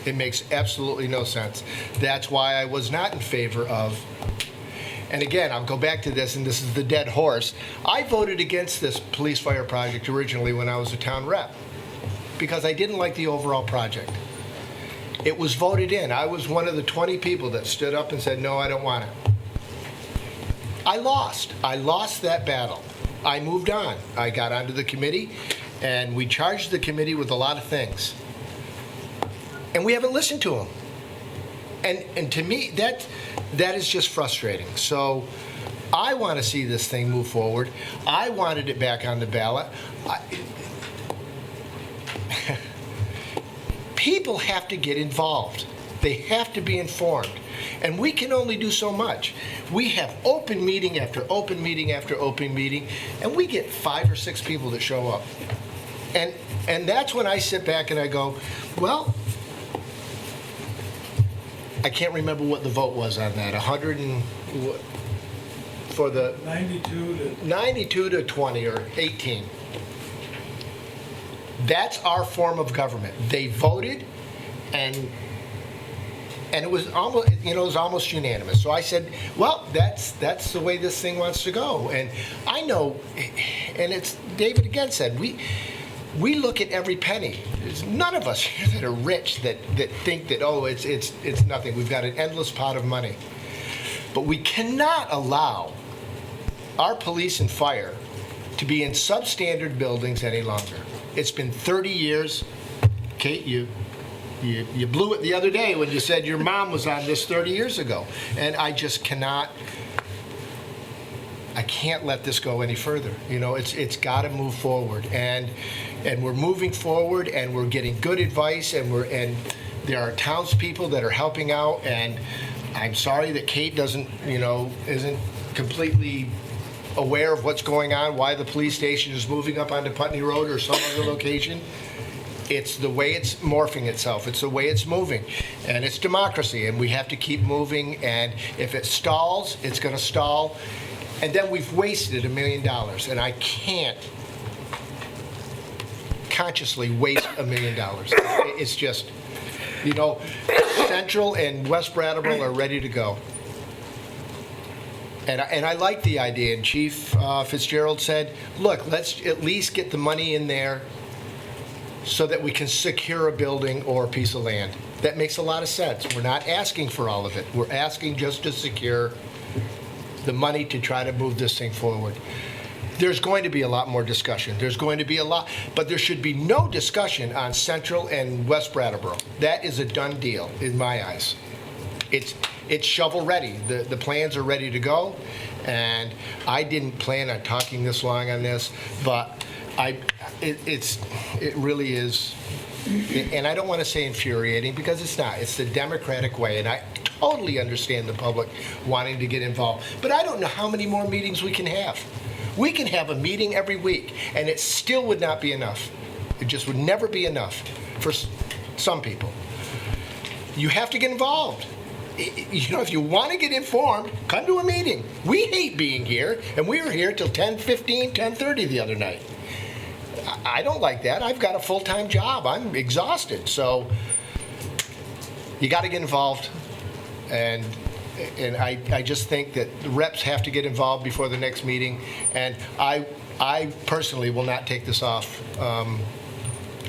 It makes absolutely no sense. That's why I was not in favor of, and again, I'll go back to this, and this is the dead horse. I voted against this police fire project originally when I was a town rep, because I didn't like the overall project. It was voted in. I was one of the 20 people that stood up and said, no, I don't want it. I lost. I lost that battle. I moved on. I got onto the committee, and we charged the committee with a lot of things. And we haven't listened to them. And to me, that is just frustrating. So I want to see this thing move forward. I wanted it back on the ballot. People have to get involved. They have to be informed. And we can only do so much. We have open meeting after open meeting after open meeting, and we get 5 or 6 people that show up. And that's when I sit back and I go, well, I can't remember what the vote was on that. 100 and for the 92 to 20 or 18. That's our form of government. They voted, and it was almost unanimous. So I said, well, that's the way this thing wants to go. And I know, and it's David again said, we look at every penny. There's none of us here that are rich that think that, oh, it's nothing. We've got an endless pot of money. But we cannot allow our police and fire to be in substandard buildings any longer. It's been 30 years. Kate, you blew it the other day when you said your mom was on this 30 years ago. And I just cannot, I can't let this go any further. It's got to move forward. And we're moving forward, and we're getting good advice, and there are townspeople that are helping out. And I'm sorry that Kate isn't completely aware of what's going on, why the police station is moving up onto Putney Road or some other location. It's the way it's morphing itself. It's the way it's moving. And it's democracy, and we have to keep moving. And if it stalls, it's going to stall. And then we've wasted $1 million, and I can't consciously waste $1 million. It's just, Central and West Brattleboro are ready to go. And I like the idea. And Chief Fitzgerald said, look, let's at least get the money in there so that we can secure a building or a piece of land. That makes a lot of sense. We're not asking for all of it. We're asking just to secure the money to try to move this thing forward. There's going to be a lot more discussion. There's going to be a lot, but there should be no discussion on Central and West Brattleboro. That is a done deal in my eyes. It's shovel ready. The plans are ready to go, and I didn't plan on talking this long on this, but it really is, and I don't want to say infuriating because it's not. It's the democratic way, and I totally understand the public wanting to get involved, but I don't know how many more meetings we can have. We can have a meeting every week, and it still would not be enough. It just would never be enough for some people. You have to get involved. if you want to get informed, come to a meeting. We hate being here, and we were here till 10:15, 10:30 the other night. I don't like that. I've got a full-time job. I'm exhausted. So you got to get involved. And I just think that the reps have to get involved before the next meeting. And I personally will not take this off,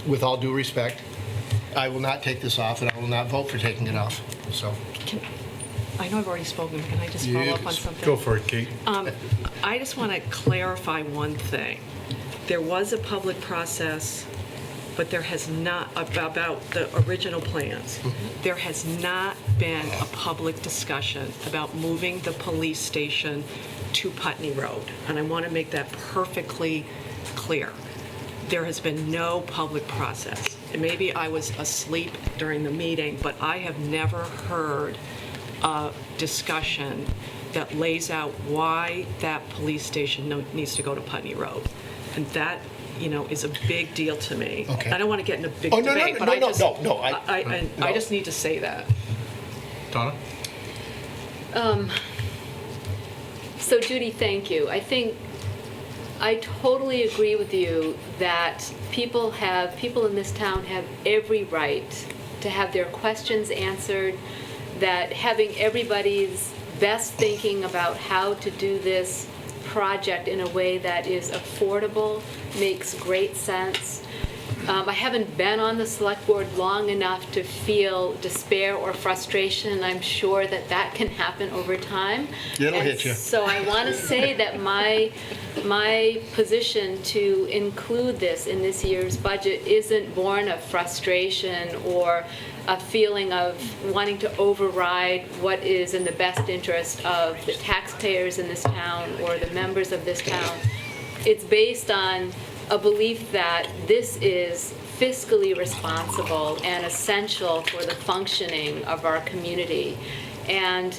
with all due respect. I will not take this off, and I will not vote for taking it off. So. I know I've already spoken. Can I just follow up on something? Go for it, Kate. I just want to clarify one thing. There was a public process, but there has not, about the original plans, there has not been a public discussion about moving the police station to Putney Road. And I want to make that perfectly clear. There has been no public process. And maybe I was asleep during the meeting, but I have never heard a discussion that lays out why that police station needs to go to Putney Road. And that, is a big deal to me. Okay. I don't want to get in a big No, debate, but no. I just need to say that. Donna? So Judy, thank you. I think I totally agree with you that people in this town have every right to have their questions answered, that having everybody's best thinking about how to do this project in a way that is affordable makes great sense. I haven't been on the select board long enough to feel despair or frustration. I'm sure that can happen over time. It'll hit you. So I want to say that my position to include this in this year's budget isn't born of frustration or a feeling of wanting to override what is in the best interest of the taxpayers in this town or the members of this town. It's based on a belief that this is fiscally responsible and essential for the functioning of our community. And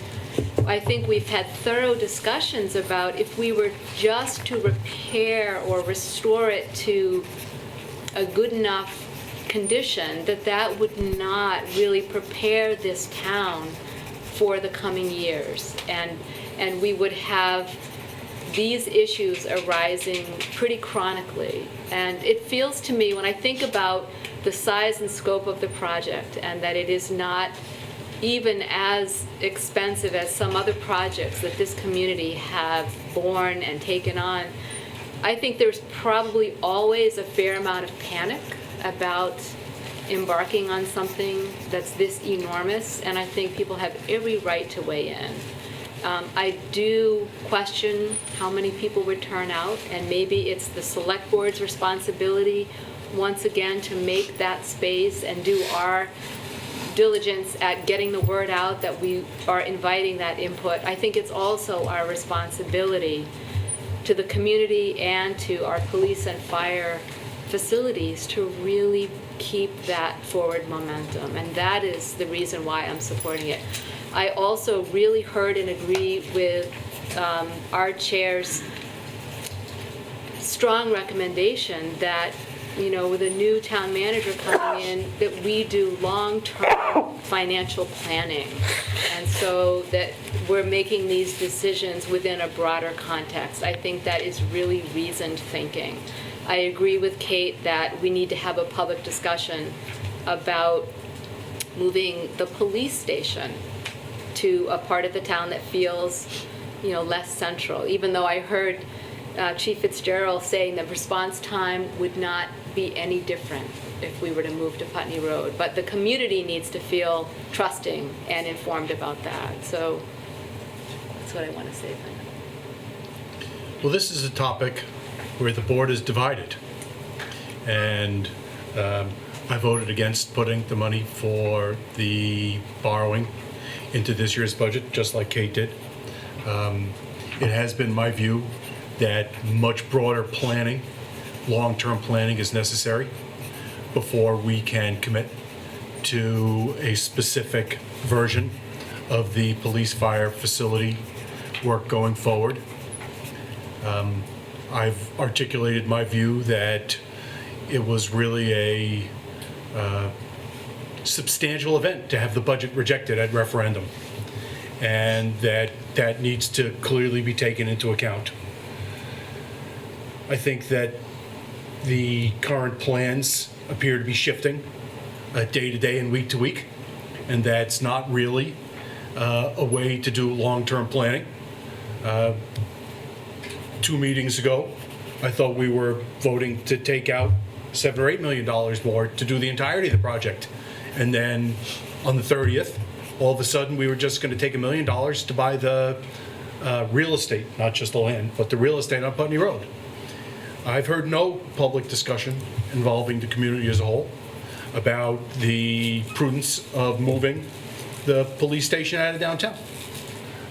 I think we've had thorough discussions about if we were just to repair or restore it to a good enough condition, that would not really prepare this town for the coming years. And we would have these issues arising pretty chronically. And it feels to me, when I think about the size and scope of the project, and that it is not even as expensive as some other projects that this community have borne and taken on, I think there's probably always a fair amount of panic about embarking on something that's this enormous, and I think people have every right to weigh in. I do question how many people would turn out, and maybe it's the select board's responsibility once again to make that space and do our diligence at getting the word out that we are inviting that input. I think it's also our responsibility to the community and to our police and fire facilities to really keep that forward momentum, and that is the reason why I'm supporting it. I also really heard and agree with our chair's strong recommendation that, with a new town manager coming in, that we do long-term financial planning, and so that we're making these decisions within a broader context. I think that is really reasoned thinking. I agree with Kate that we need to have a public discussion about moving the police station to a part of the town that feels, less central. Even though I heard Chief Fitzgerald saying that response time would not be any different if we were to move to Putney Road. But the community needs to feel trusting and informed about that. So that's what I want to say. Well, this is a topic where the board is divided. And I voted against putting the money for the borrowing into this year's budget, just like Kate did. It has been my view that much broader planning, long-term planning is necessary before we can commit to a specific version of the police fire facility work going forward. I've articulated my view that it was really a substantial event to have the budget rejected at referendum. and that needs to clearly be taken into account. I think that the current plans appear to be shifting day to day and week to week, and that's not really a way to do long-term planning. 2 meetings ago, I thought we were voting to take out $7 or $8 million more to do the entirety of the project. And then on the 30th, all of a sudden, we were just going to take $1 million to buy the real estate, not just the land, but the real estate on Putney Road. I've heard no public discussion involving the community as a whole about the prudence of moving the police station out of downtown.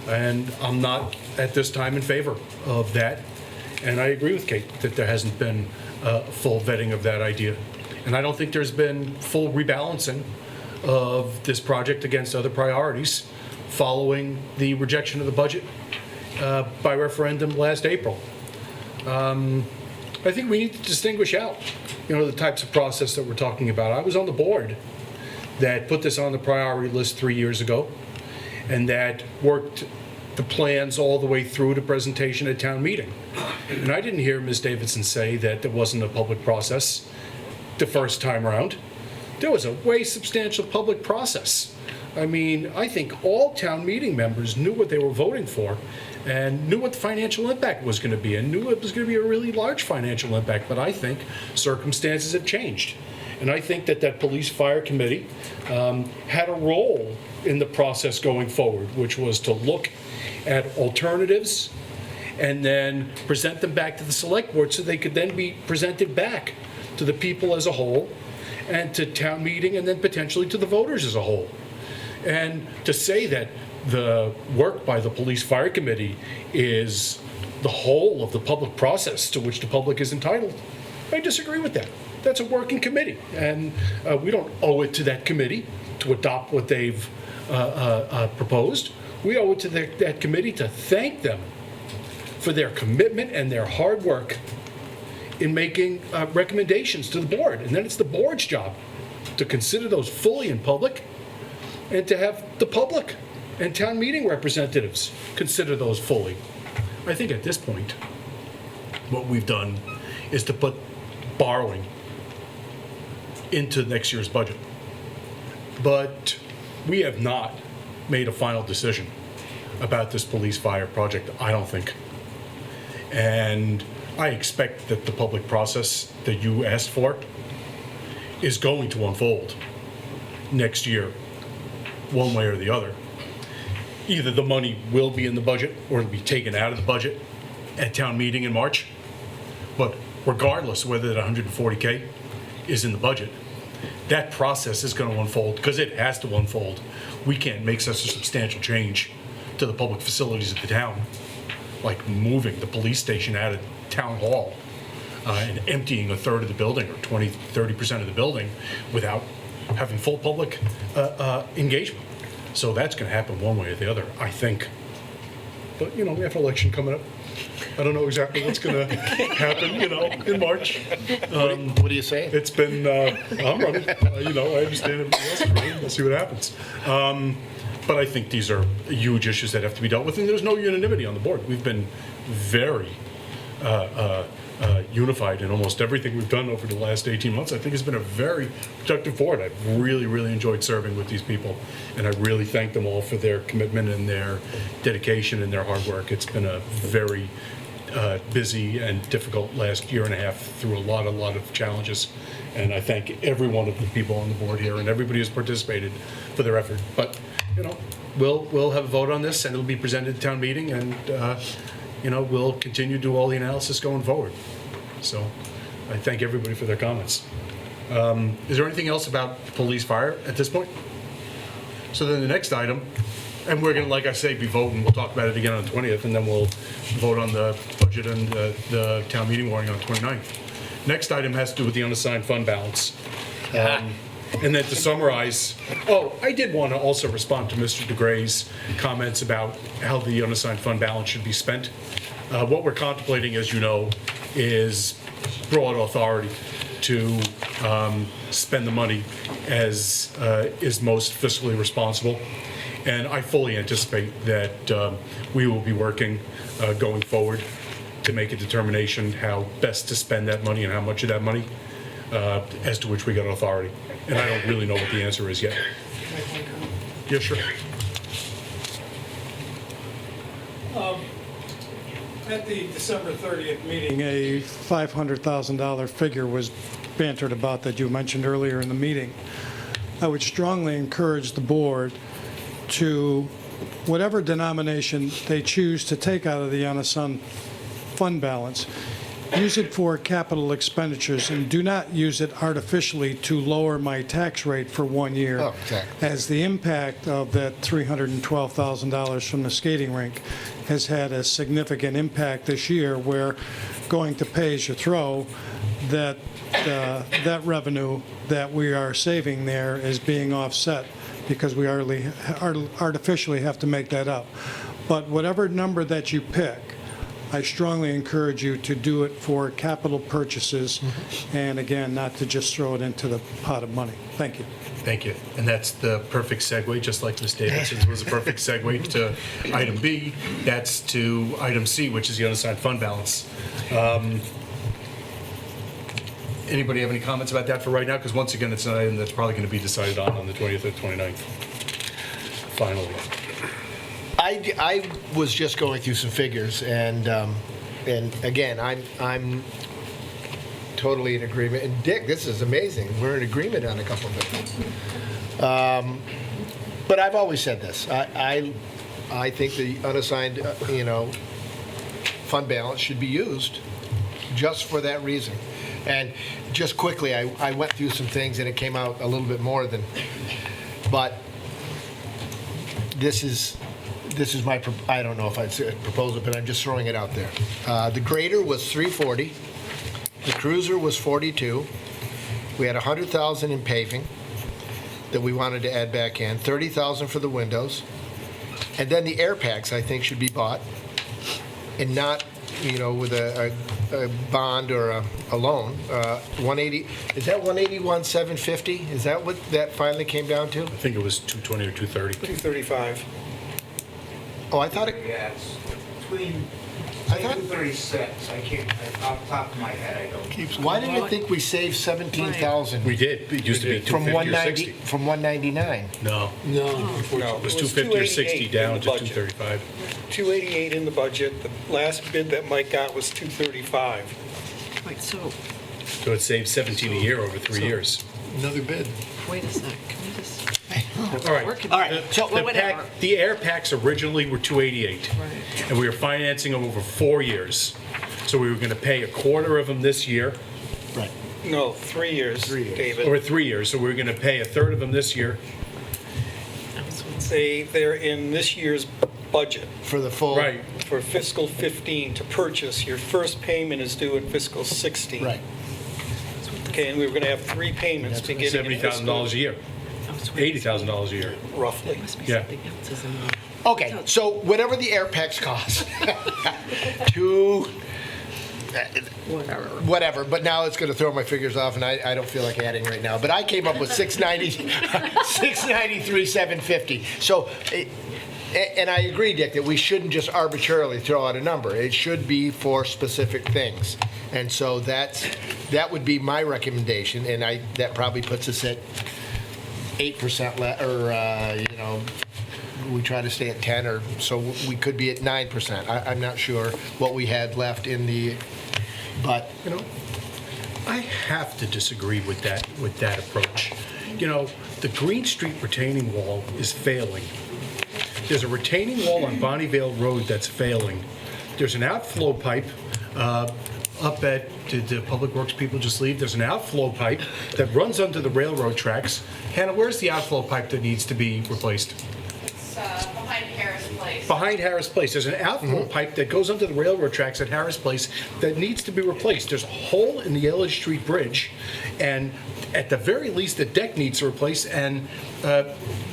And I'm not at this time in favor of that. And I agree with Kate that there hasn't been full vetting of that idea. And I don't think there's been full rebalancing of this project against other priorities following the rejection of the budget by referendum last April. I think we need to distinguish out, the types of process that we're talking about. I was on the board that put this on the priority list 3 years ago, and that worked the plans all the way through to presentation at town meeting. And I didn't hear Ms. Davidson say that there wasn't a public process the first time around. There was a way substantial public process. I mean, I think all town meeting members knew what they were voting for and knew what the financial impact was going to be and knew it was going to be a really large financial impact. But I think circumstances have changed. And I think that police fire committee had a role in the process going forward, which was to look at alternatives and then present them back to the select board so they could then be presented back to the people as a whole and to town meeting and then potentially to the voters as a whole. And to say that the work by the police fire committee is the whole of the public process to which the public is entitled, I disagree with that. That's a working committee, and we don't owe it to that committee to adopt what they've proposed. We owe it to that committee to thank them for their commitment and their hard work in making recommendations to the board. And then it's the board's job to consider those fully in public and to have the public and town meeting representatives consider those fully. I think at this point, what we've done is to put borrowing into next year's budget. But we have not made a final decision about this police fire project, I don't think. And I expect that the public process that you asked for is going to unfold next year, one way or the other. Either the money will be in the budget or it'll be taken out of the budget at town meeting in March. But regardless of whether that 140K is in the budget, that process is going to unfold because it has to unfold. We can't make such a substantial change to the public facilities of the town, like moving the police station out of town hall and emptying a third of the building or 20-30% of the building without having full public engagement. So that's going to happen one way or the other, I think. But, we have an election coming up. I don't know exactly what's going to happen, in March. What do you say? It's been, I'm running. I understand everybody else is running. We'll see what happens. But I think these are huge issues that have to be dealt with, and there's no unanimity on the board. We've been very unified in almost everything we've done over the last 18 months. I think it's been a very productive board. I've really, really enjoyed serving with these people, and I really thank them all for their commitment and their dedication and their hard work. It's been a very busy and difficult last year and a half through a lot of challenges, and I thank every one of the people on the board here and everybody who's participated for their effort. But, we'll have a vote on this, and it'll be presented at town meeting, and we'll continue to do all the analysis going forward. So I thank everybody for their comments. Is there anything else about police fire at this point? So then the next item, and we're going to, like I say, be voting. We'll talk about it again on the 20th, and then we'll vote on the budget and the town meeting warning on the 29th. Next item has to do with the unassigned fund balance. And then to summarize, I did want to also respond to Mr. DeGray's comments about how the unassigned fund balance should be spent. What we're contemplating, as you know, is broad authority to spend the money as is most fiscally responsible. And I fully anticipate that we will be working going forward to make a determination how best to spend that money and how much of that money, as to which we got authority. And I don't really know what the answer is yet. Yeah, sure. At the December 30th meeting, a $500,000 figure was bantered about that you mentioned earlier in the meeting. I would strongly encourage the board to, whatever denomination they choose to take out of the unassigned fund balance, use it for capital expenditures and do not use it artificially to lower my tax rate for 1 year. Oh, exactly. As the impact of that $312,000 from the skating rink has had a significant impact this year, where going to pay as you throw, that revenue that we are saving there is being offset because we artificially have to make that up. But whatever number that you pick, I strongly encourage you to do it for capital purchases, and again, not to just throw it into the pot of money. Thank you. Thank you. And that's the perfect segue, just like Ms. Davidson's was a perfect segue to item B. That's to item C, which is the unassigned fund balance. Anybody have any comments about that for right now? Because once again, it's an item that's probably going to be decided on the 20th or 29th, finally. I was just going through some figures, and again, I'm totally in agreement. And Dick, this is amazing. We're in agreement on a couple of things. But I've always said this. I think the unassigned, fund balance should be used just for that reason. And just quickly, I went through some things, and it came out a little bit more than. But this is my, I don't know if I'd propose it, but I'm just throwing it out there. The grader was $340. The cruiser was $42. We had $100,000 in paving that we wanted to add back in. $30,000 for the windows, and then the air packs I think should be bought, and not, with a bond or a loan. 180. Is that 181,750? Is that what that finally came down to? I think it was 220 or 230. 235. Oh, I thought it. Yeah, it's between 236. I can't, off the top of my head, I don't. Why did I think we saved 17,000? We did. It used to be 250 or 60. From 199. No. No. It was 250 or 60 down to 235. 288 in the budget. The last bid that Mike got was 235. Wait, so, So it saved 17 a year over 3 years. Another bid. wait a sec, can we just? All right. Working. All right. So Whatever. The air packs originally were 288, Right. and we were financing them over 4 years. So we were going to pay a quarter of them this year, Right. No, 3 years, David. or 3 years. So we were going to pay a third of them this year. They're in this year's budget For the full. Right. for fiscal 15 to purchase. Your first payment is due in fiscal 16. Right. Okay, and we were going to have 3 payments beginning in fiscal. $70,000 a year, $80,000 a year. Roughly. Must be Yeah. something else, isn't it? Okay, so whatever the air packs cost, to Whatever. whatever, but now it's going to throw my figures off, and I don't feel like adding right now. But I came up with 693, 750. So, and I agree, Dick, that we shouldn't just arbitrarily throw out a number. It should be for specific things. And so that would be my recommendation, and that probably puts us at 8% we try to stay at 10, or so we could be at 9%. I'm not sure what we had left in the, but I have to disagree with that approach. The Green Street retaining wall is failing. There's a retaining wall on Bonnievale Road that's failing. There's an outflow pipe up at, did the Public Works people just leave? There's an outflow pipe that runs under the railroad tracks. Hannah, where's the outflow pipe that needs to be replaced? It's behind Harris Place. Behind Harris Place. There's an outflow pipe that goes under the railroad tracks at Harris Place that needs to be replaced. There's a hole in the Elledge Street Bridge, and at the very least, the deck needs to replace, and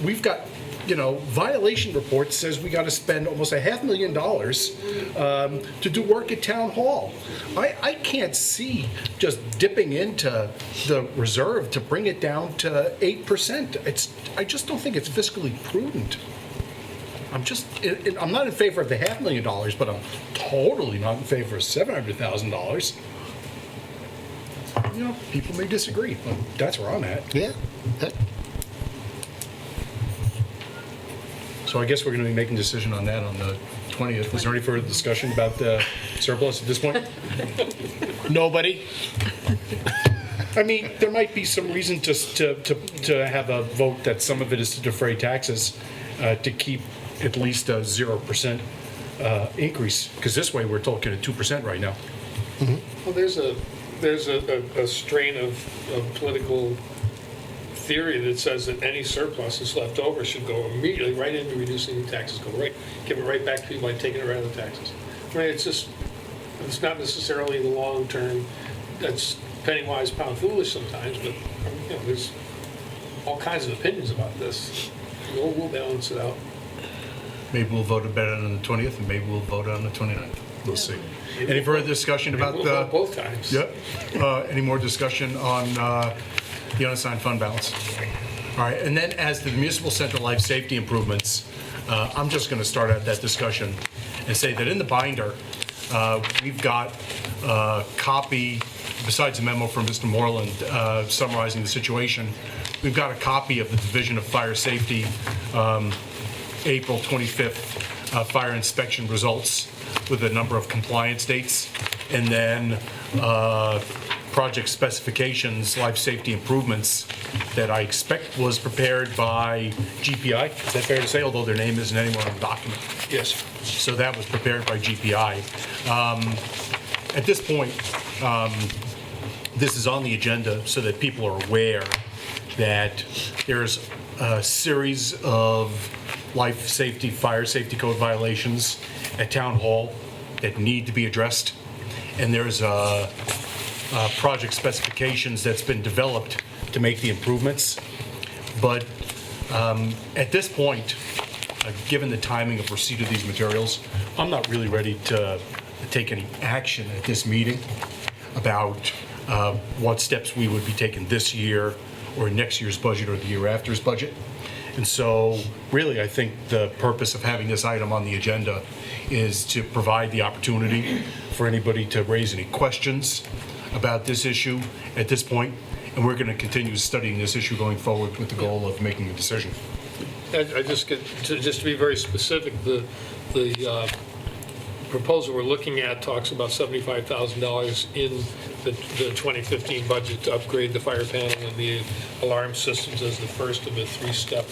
we've got violation report says we got to spend almost $500,000 to do work at Town Hall. I can't see just dipping into the reserve to bring it down to 8%. I just don't think it's fiscally prudent. I'm not in favor of the $500,000, but I'm totally not in favor of $700,000. You know, people may disagree, but that's where I'm at. Yeah. So I guess we're going to be making a decision on that on the 20th. Was there any further discussion about the surplus at this point? Nobody? I mean, there might be some reason to have a vote that some of it is to defray taxes to keep at least a 0% increase, because this way we're talking at 2% right now. Well, there's a strain of political theory that says that any surplus that's left over should go immediately right into reducing the taxes, give it right back to people by taking it right out of the taxes. I mean, it's not necessarily the long term. That's penny wise, pound foolish sometimes, but you know, there's all kinds of opinions about this. We'll balance it out. Maybe we'll vote about it on the 20th, and maybe we'll vote on the 29th. We'll see. Any further discussion about we'll vote both times? Yep. Any more discussion on the unassigned fund balance? All right. And then as to the municipal center life safety improvements, I'm just going to start out that discussion and say that in the binder, we've got a copy, besides a memo from Mr. Moreland summarizing the situation, we've got a copy of the Division of Fire Safety April 25th fire inspection results with a number of compliance dates, and then project specifications, life safety improvements that I expect was prepared by GPI. Is that fair to say, although their name isn't anywhere on the document? Yes. So that was prepared by GPI. At this point, this is on the agenda so that people are aware that there's a series of life safety, fire safety code violations at Town Hall that need to be addressed. And there's project specifications that's been developed to make the improvements. But at this point, given the timing of receipt of these materials, I'm not really ready to take any action at this meeting about what steps we would be taking this year or next year's budget or the year after's budget. And so really, I think the purpose of having this item on the agenda is to provide the opportunity for anybody to raise any questions about this issue at this point. And we're going to continue studying this issue going forward with the goal of making a decision. I just to be very specific, the proposal we're looking at talks about $75,000 in the 2015 budget to upgrade the fire panel and the alarm systems as the first of a three-step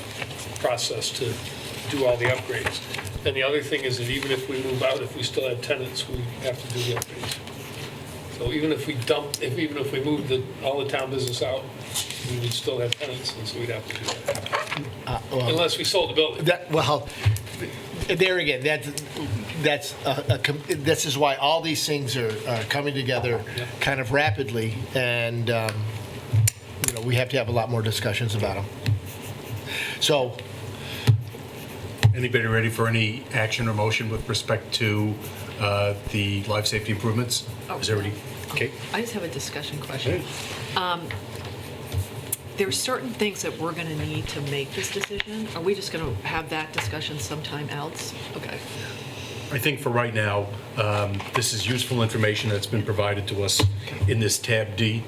process to do all the upgrades. And the other thing is that even if we move out, if we still have tenants, we have to do the upgrades. So even if we moved all the town business out, we would still have tenants, and so we'd have to do that. Unless we sold the building. There again, this is why all these things are coming together kind of rapidly, and we have to have a lot more discussions about them. So, anybody ready for any action or motion with respect to the life safety improvements? Is everybody okay? I just have a discussion question. There are certain things that we're going to need to make this decision. Are we just going to have that discussion sometime else? Okay. I think for right now, this is useful information that's been provided to us in this tab D,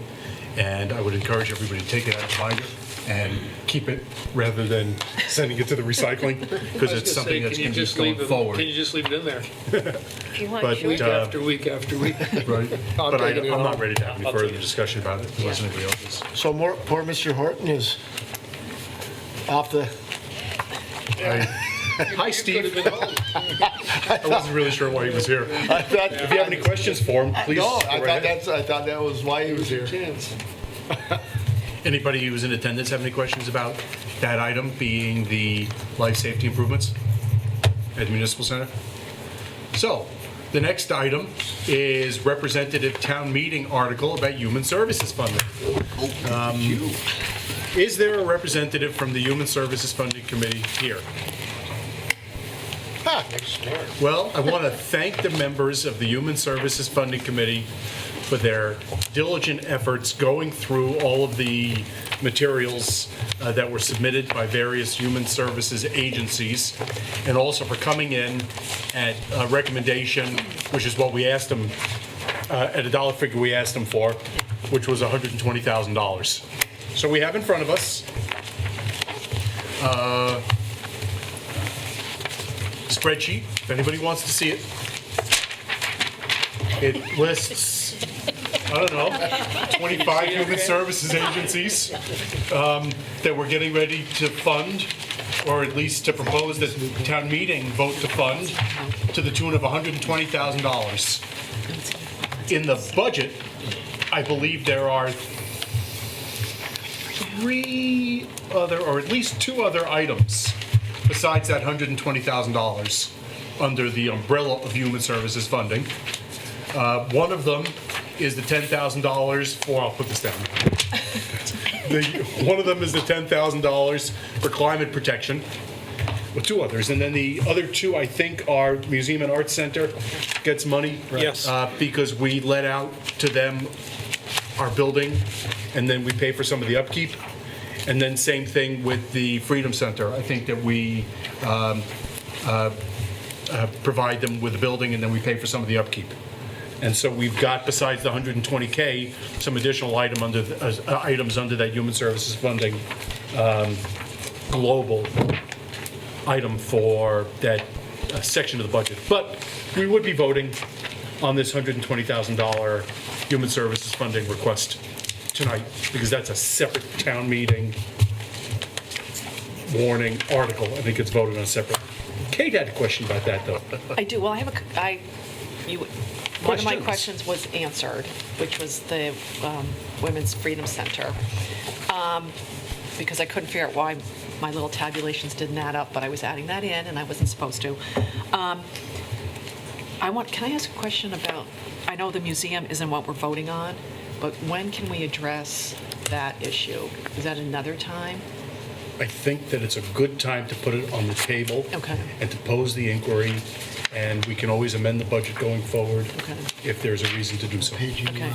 and I would encourage everybody to take it out of the binder and keep it rather than sending it to the recycling, because it's something that's going to be going forward. Can you just leave it in there? But, week after week after week. Right. But I'm not ready to have any further discussion about it unless anybody else is. So poor Mr. Horton is off the... Hi, Steve. I wasn't really sure why he was here. If you have any questions for him, please. No, I thought that was why he was here. Anybody who's in attendance have any questions about that item being the life safety improvements at the municipal center? So, the next item is representative town meeting article about human services funding. Is there a representative from the Human Services Funding Committee here? Well, I want to thank the members of the Human Services Funding Committee for their diligent efforts going through all of the materials that were submitted by various human services agencies, and also for coming in at a recommendation, which is what we asked them, at a dollar figure we asked them for, which was $120,000. So we have in front of us spreadsheet, if anybody wants to see it. It lists, I don't know, 25 human services agencies that we're getting ready to fund, or at least to propose that the town meeting vote to fund, to the tune of $120,000. In the budget, I believe there are three other, or at least two other items besides that $120,000 under the umbrella of human services funding. One of them is the $10,000 for, I'll put this down. One of them is the $10,000 for climate protection, with two others. And then the other two, I think, are Museum and Arts Center gets money. Yes. Because we let out to them our building, and then we pay for some of the upkeep. And then same thing with the Freedom Center. I think that we provide them with the building, and then we pay for some of the upkeep. And so we've got, besides the $120K, some additional items under that human services funding global item for that section of the budget. But we would be voting on this $120,000 human services funding request tonight, because that's a separate town meeting warning article. I think it's voted on separate. Kate had a question about that, though. I do. Well, one of my questions was answered, which was the Women's Freedom Center, because I couldn't figure out why my little tabulations didn't add up, but I was adding that in, and I wasn't supposed to. Can I ask a question about, I know the museum isn't what we're voting on, but when can we address that issue? Is that another time? I think that it's a good time to put it on the table. Okay. And to pose the inquiry, and we can always amend the budget going forward. Okay. If there's a reason to do so. Okay.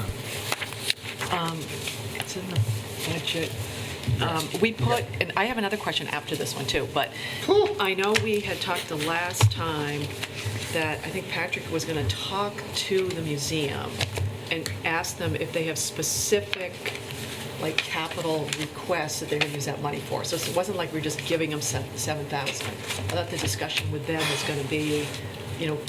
It's in the budget. We put, and I have another question after this one too, but I know we had talked the last time that I think Patrick was going to talk to the museum and ask them if they have specific like capital requests that they're going to use that money for. So it wasn't like we're just giving them $7,000. I thought the discussion with them was going to be,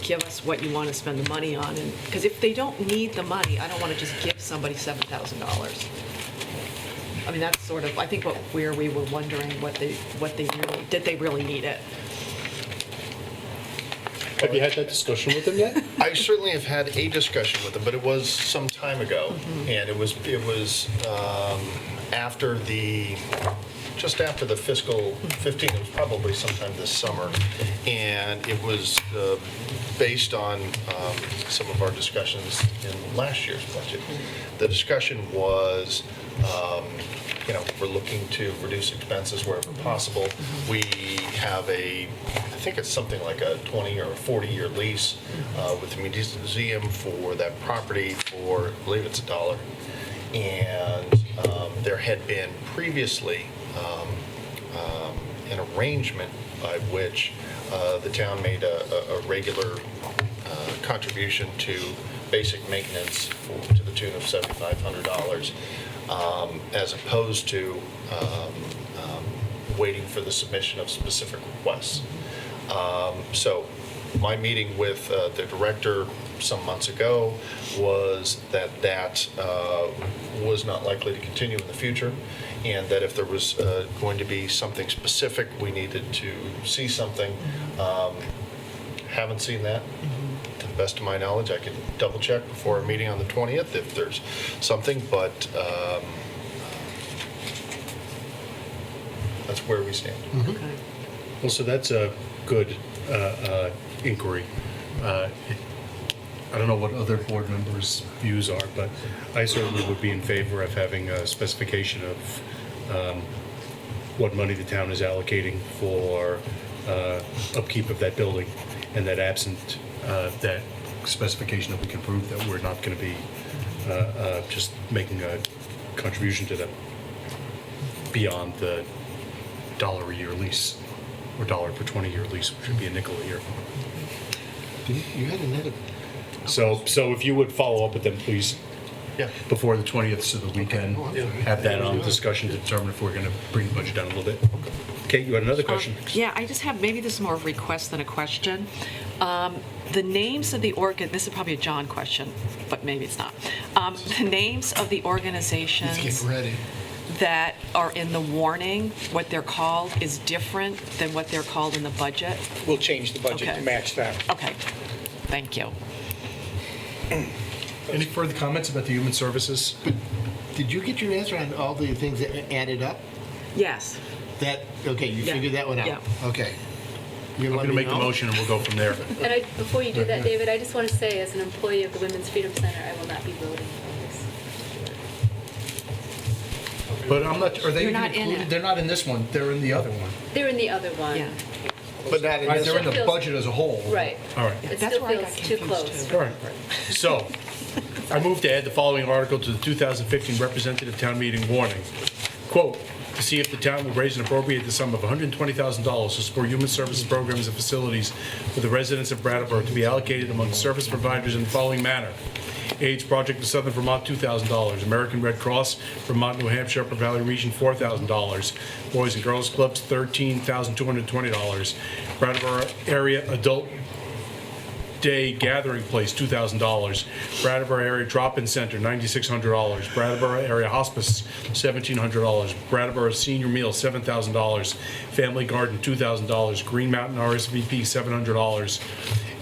give us what you want to spend the money on. And because if they don't need the money, I don't want to just give somebody $7,000. I mean, that's sort of, I think where we were wondering what they really, did they really need it? Have you had that discussion with them yet? I certainly have had a discussion with them, but it was some time ago, and it was just after the fiscal 15. It was probably sometime this summer, and it was based on some of our discussions in last year's budget. The discussion was, we're looking to reduce expenses wherever possible. We have I think it's something like a 20 or a 40-year lease with the museum for that property for, I believe it's $1. And there had been previously an arrangement by which the town made a regular contribution to basic maintenance to the tune of $7,500, as opposed to waiting for the submission of specific requests. So my meeting with the director some months ago was that was not likely to continue in the future, and that if there was going to be something specific, we needed to see something. Haven't seen that. To the best of my knowledge, I can double check before our meeting on the 20th if there's something, but that's where we stand. Okay. Well, so that's a good inquiry. I don't know what other board members' views are, but I certainly would be in favor of having a specification of what money the town is allocating for upkeep of that building, and that absent that specification, that we can prove that we're not going to be just making a contribution to them beyond the $1 a year lease, or $1 per 20-year lease, which would be a nickel a year. You had another. So if you would follow up with them, please, Yeah. before the 20th, so that we can have that on discussion to determine if we're going to bring the budget down a little bit. Okay, you had another question? Yeah, I just have, maybe this is more of a request than a question. The names of the this is probably a John question, but maybe it's not. The names of the organizations Let's get ready. that are in the warning, what they're called, is different than what they're called in the budget? We'll change the budget Okay. to match that. Okay, thank you. Any further comments about the human services? Did you get your answer on all the things that added up? Yes. Okay, you Yeah. figured that one out? Yeah. Okay. I'm going to make the motion and we'll go from there. And before you do that, David, I just want to say, as an employee of the Women's Freedom Center, I will not be voting for this. But I'm not, are they You're even not in included? it. They're not in this one, they're in the other one. They're in the other one. Yeah. But not in Right, this they're in one. the budget as a whole. Right. All right. It That's still where I got feels too confused, close. too. All right. So, I move to add the following article to the 2015 Representative Town Meeting warning. Quote, to see if the town will raise and appropriate the sum of $120,000 to support human services programs and facilities for the residents of Brattleboro to be allocated among service providers in the following manner. AIDS Project of Southern Vermont, $2,000. American Red Cross, Vermont, New Hampshire, Upper Valley Region, $4,000. Boys and Girls Clubs, $13,220. Brattleboro Area Adult Day Gathering Place, $2,000. Brattleboro Area Drop-In Center, $9,600. Brattleboro Area Hospice, $1,700. Brattleboro Senior Meal, $7,000. Family Garden, $2,000. Green Mountain RSVP, $700.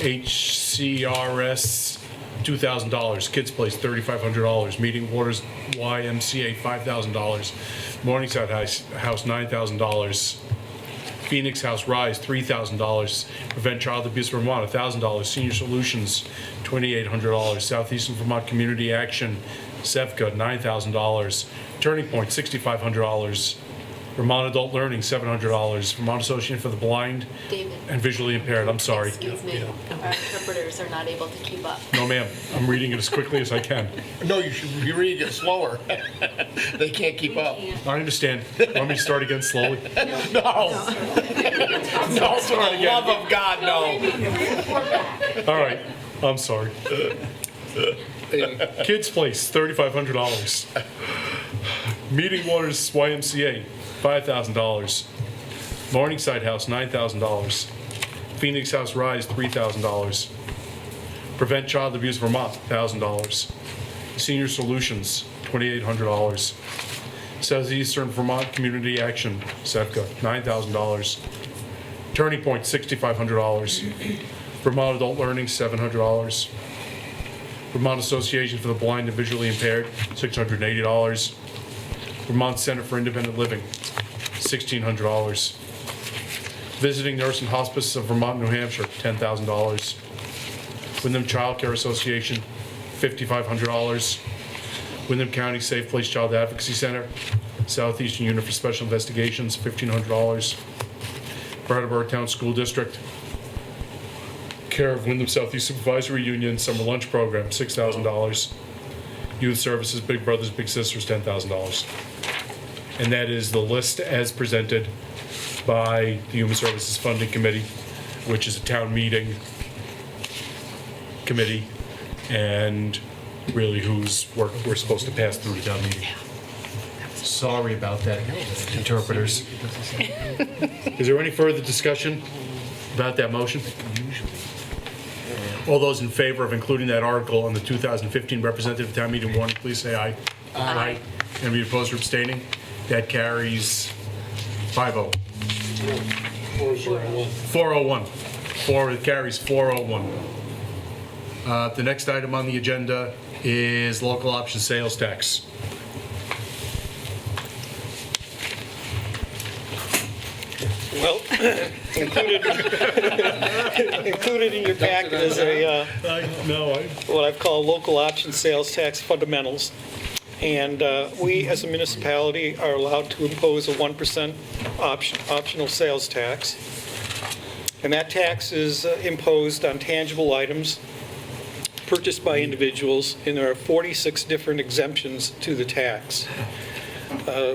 HCRS, $2,000. Kids Place, $3,500. Meeting Waters YMCA, $5,000. Morningside House, $9,000. Phoenix House Rise, $3,000. Prevent Child Abuse Vermont, $1,000. Senior Solutions, $2,800. Southeastern Vermont Community Action, SEVCA, $9,000. Turning Point, $6,500. Vermont Adult Learning, $700. Vermont Association for the Blind David. and Visually Impaired, I'm sorry. Excuse me, our interpreters are not able to keep up. No, ma'am, I'm reading it as quickly as I can. No, you should be reading it slower. They can't keep up. I understand. Want me to start again slowly? No. No, for the love of God, no. All right, I'm sorry. Kids Place, $3,500. Meeting Waters YMCA, $5,000. Morningside House, $9,000. Phoenix House Rise, $3,000. Prevent Child Abuse Vermont, $1,000. Senior Solutions, $2,800. Southeastern Vermont Community Action, SEVCA, $9,000. Turning Point, $6,500. Vermont Adult Learning, $700. Vermont Association for the Blind and Visually Impaired, $680. Vermont Center for Independent Living, $1,600. Visiting Nurse and Hospice of Vermont, New Hampshire, $10,000. Wyndham Child Care Association, $5,500. Wyndham County Safe Place Child Advocacy Center, Southeastern Unit for Special Investigations, $1,500. Brattleboro Town School District, care of Wyndham Southeast Supervisory Union Summer Lunch Program, $6,000. Youth Services, Big Brothers Big Sisters, $10,000. And that is the list as presented by the Human Services Funding Committee, which is a town meeting committee, and really whose work we're supposed to pass through the town meeting. Sorry about that, interpreters. Is there any further discussion about that motion? All those in favor of including that article on the 2015 Representative Town Meeting warning, please say aye. Aye. Any opposed or abstaining? That carries 5-0. 401. It carries 401. The next item on the agenda is local option sales tax. Well, included in your packet is what I've called local option sales tax fundamentals. And we, as a municipality, are allowed to impose a 1% optional sales tax. And that tax is imposed on tangible items purchased by individuals, and there are 46 different exemptions to the tax,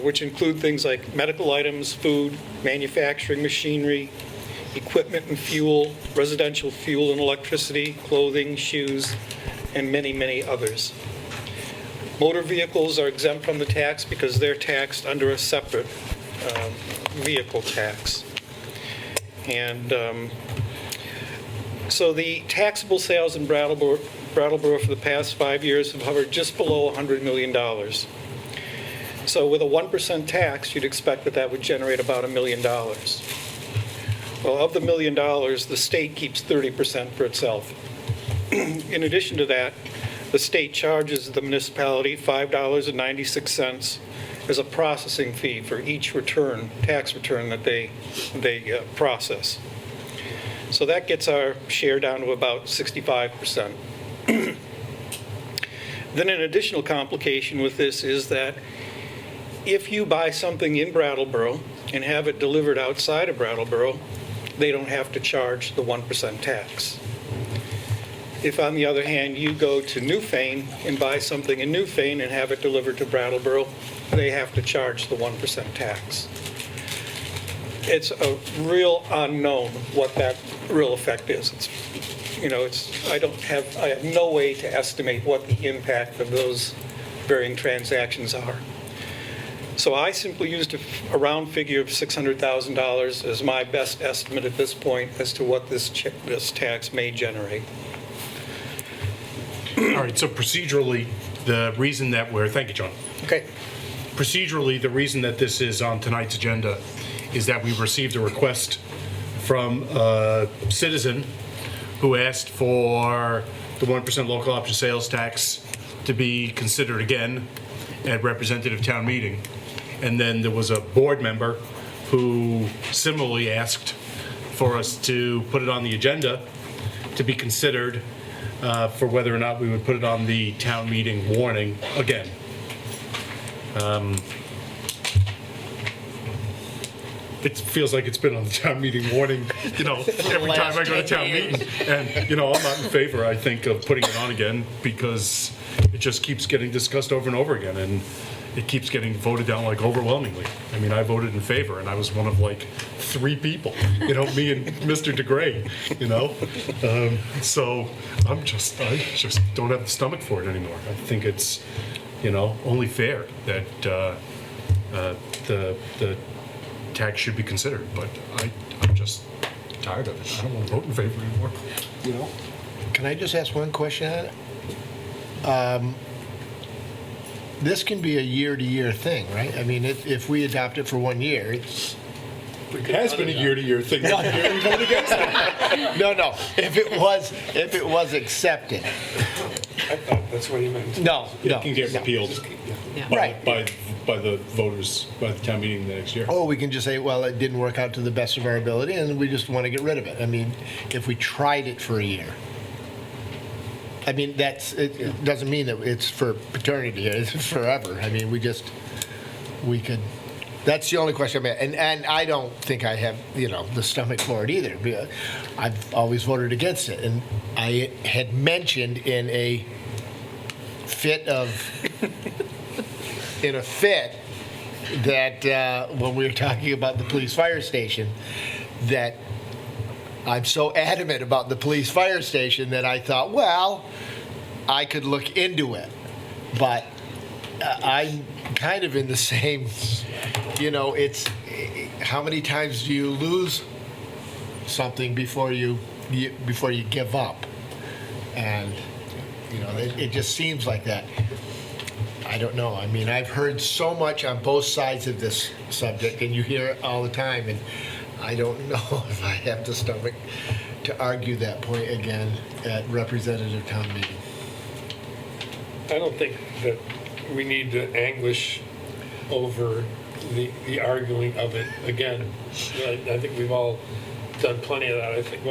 which include things like medical items, food, manufacturing machinery, equipment and fuel, residential fuel and electricity, clothing, shoes, and many, many others. Motor vehicles are exempt from the tax because they're taxed under a separate vehicle tax. And so the taxable sales in Brattleboro for the past 5 years have hovered just below $100 million. So with a 1% tax, you'd expect that that would generate about $1 million. Well, of the $1 million, the state keeps 30% for itself. In addition to that, the state charges the municipality $5.96 as a processing fee for each tax return that they process. So that gets our share down to about 65%. Then an additional complication with this is that if you buy something in Brattleboro and have it delivered outside of Brattleboro, they don't have to charge the 1% tax. If, on the other hand, you go to Newfane and buy something in Newfane and have it delivered to Brattleboro, they have to charge the 1% tax. It's a real unknown what that real effect is. I have no way to estimate what the impact of those varying transactions are. So I simply used a round figure of $600,000 as my best estimate at this point as to what this tax may generate. All right, so procedurally, the reason that thank you, John. Okay. Procedurally, the reason that this is on tonight's agenda is that we received a request from a citizen who asked for the 1% local option sales tax to be considered again at representative town meeting. And then there was a board member who similarly asked for us to put it on the agenda to be considered for whether or not we would put it on the town meeting warning again. It feels like it's been on the town meeting warning, every time I go to town meeting. And, I'm not in favor, I think, of putting it on again because it just keeps getting discussed over and over again. And it keeps getting voted down like overwhelmingly. I mean, I voted in favor and I was one of like 3 people, me and Mr. DeGray, So I just don't have the stomach for it anymore. I think it's, only fair that the tax should be considered, but I'm just tired of it. I don't want to vote in favor anymore, Can I just ask one question on it? This can be a year-to-year thing, right? I mean, if we adopt it for 1 year, it has been a year-to-year thing. No, if it was accepted. I thought that's what he meant. No. It can get repealed by the voters, by the town meeting the next year. Or we can just say, well, it didn't work out to the best of our ability, and we just want to get rid of it. I mean, if we tried it for a year. I mean, it doesn't mean that it's for paternity, it's forever. I mean, we could, that's the only question I have. And I don't think I have, the stomach for it either. I've always voted against it. And I had mentioned in a fit that when we were talking about the police fire station, that I'm so adamant about the police fire station that I thought, well, I could look into it. But I'm kind of in the same, it's how many times do you lose something before you give up? And, it just seems like that. I don't know. I mean, I've heard so much on both sides of this subject, and you hear it all the time, and I don't know if I have the stomach to argue that point again at representative town meeting. I don't think that we need to anguish over the arguing of it again. I think we've all done plenty of that. I think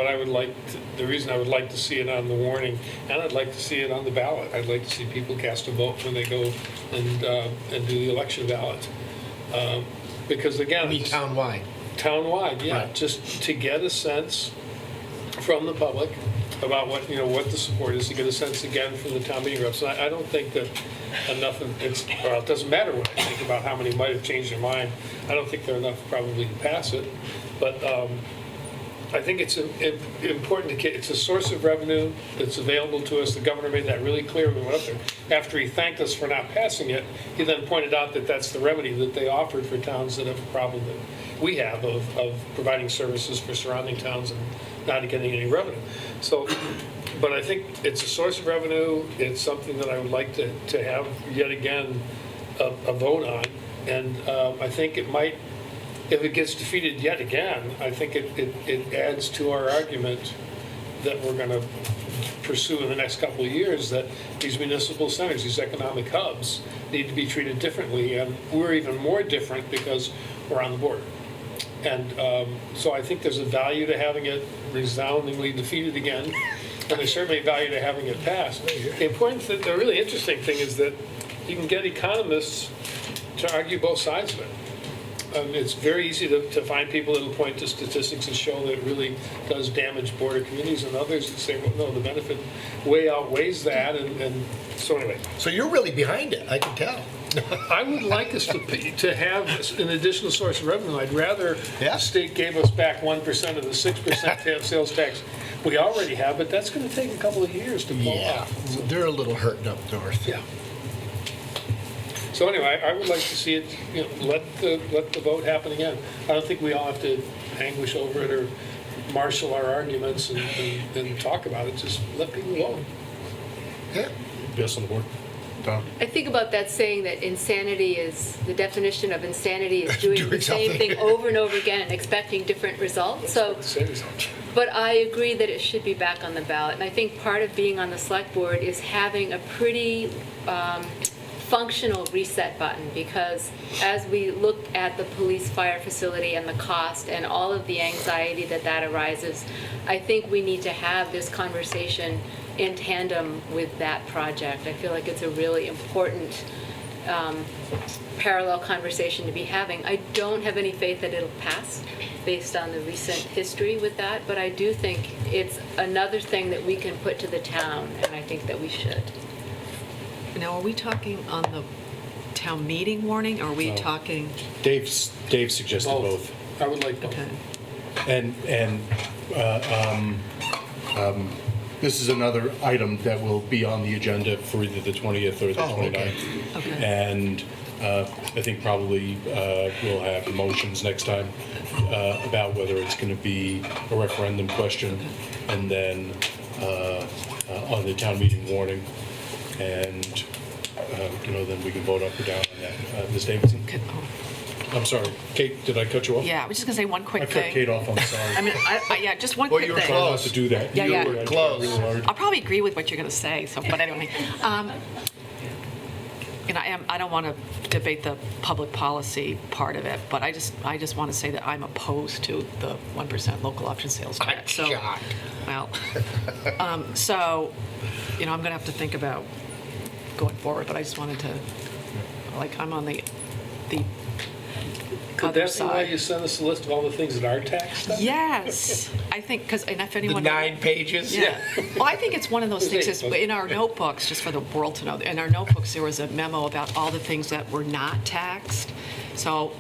the reason I would like to see it on the warning, and I'd like to see it on the ballot. I'd like to see people cast a vote when they go and do the election ballot. Because again, townwide. Townwide, yeah. Right. Just to get a sense from the public about what, what the support is, to get a sense again from the town meeting reps. And I don't think that enough of well, it doesn't matter what I think about how many might have changed their mind. I don't think there are enough probably to pass it. But I think it's important to, it's a source of revenue that's available to us. The governor made that really clear when we went up there. After he thanked us for not passing it, he then pointed out that that's the remedy that they offered for towns that have a problem that we have of providing services for surrounding towns and not getting any revenue. So, but I think it's a source of revenue. It's something that I would like to have yet again a vote on. And I think it might, if it gets defeated yet again, I think it adds to our argument that we're going to pursue in the next couple of years, that these municipal centers, these economic hubs, need to be treated differently. And we're even more different because we're on the border. And so I think there's a value to having it resoundingly defeated again, and there's certainly a value to having it passed. The important thing, the really interesting thing is that you can get economists to argue both sides of it. It's very easy to find people that will point to statistics and show that it really does damage border communities, and others that say, well, no, the benefit way outweighs that. And so anyway. So you're really behind it, I can tell. I would like us to have an additional source of revenue. I'd rather the state gave us back 1% of the 6% sales tax we already have, but that's going to take a couple of years to pull off. So they're a little hurting up north. Yeah. So anyway, I would like to see it, let the vote happen again. I don't think we all have to anguish over it or marshal our arguments and talk about it. Just let people vote. Yeah. Yes, on the board. Tom? I think about that saying that insanity is, the definition of insanity is doing the same thing over and over again and expecting different results. So, but I agree that it should be back on the ballot. And I think part of being on the select board is having a pretty functional reset button, because as we look at the police fire facility and the cost and all of the anxiety that arises, I think we need to have this conversation in tandem with that project. I feel like it's a really important parallel conversation to be having. I don't have any faith that it'll pass based on the recent history with that, but I do think it's another thing that we can put to the town, and I think that we should. Now, are we talking on the town meeting warning, or are we talking? Dave suggested both. I would like both. Okay. And this is another item that will be on the agenda for either the 20th or the 29th. Okay. And I think probably we'll have motions next time about whether it's going to be a referendum question, and then on the town meeting warning. And, then we can vote up or down on that. Ms. Davidson? I'm sorry. Kate, did I cut you off? Yeah, I was just going to say one quick I thing. cut Kate off, I'm sorry. I mean, yeah, just one quick thing. You were close to do that. Yeah, You yeah. were close. Really hard. I'll probably agree with what you're going to say, but anyway. I don't want to debate the public policy part of it, but I just want to say that I'm opposed to the 1% local option sales tax. So, well, so, I'm going to have to think about going forward, but I just wanted to, I'm on the Could other that be why side. you sent us a list of all the things that are taxed? Yes, I think, because if anyone. The 9 pages? Yeah. Well, I think it's one of those things, in our notebooks, just for the world to know, in our notebooks, there was a memo about all the things that were not taxed. So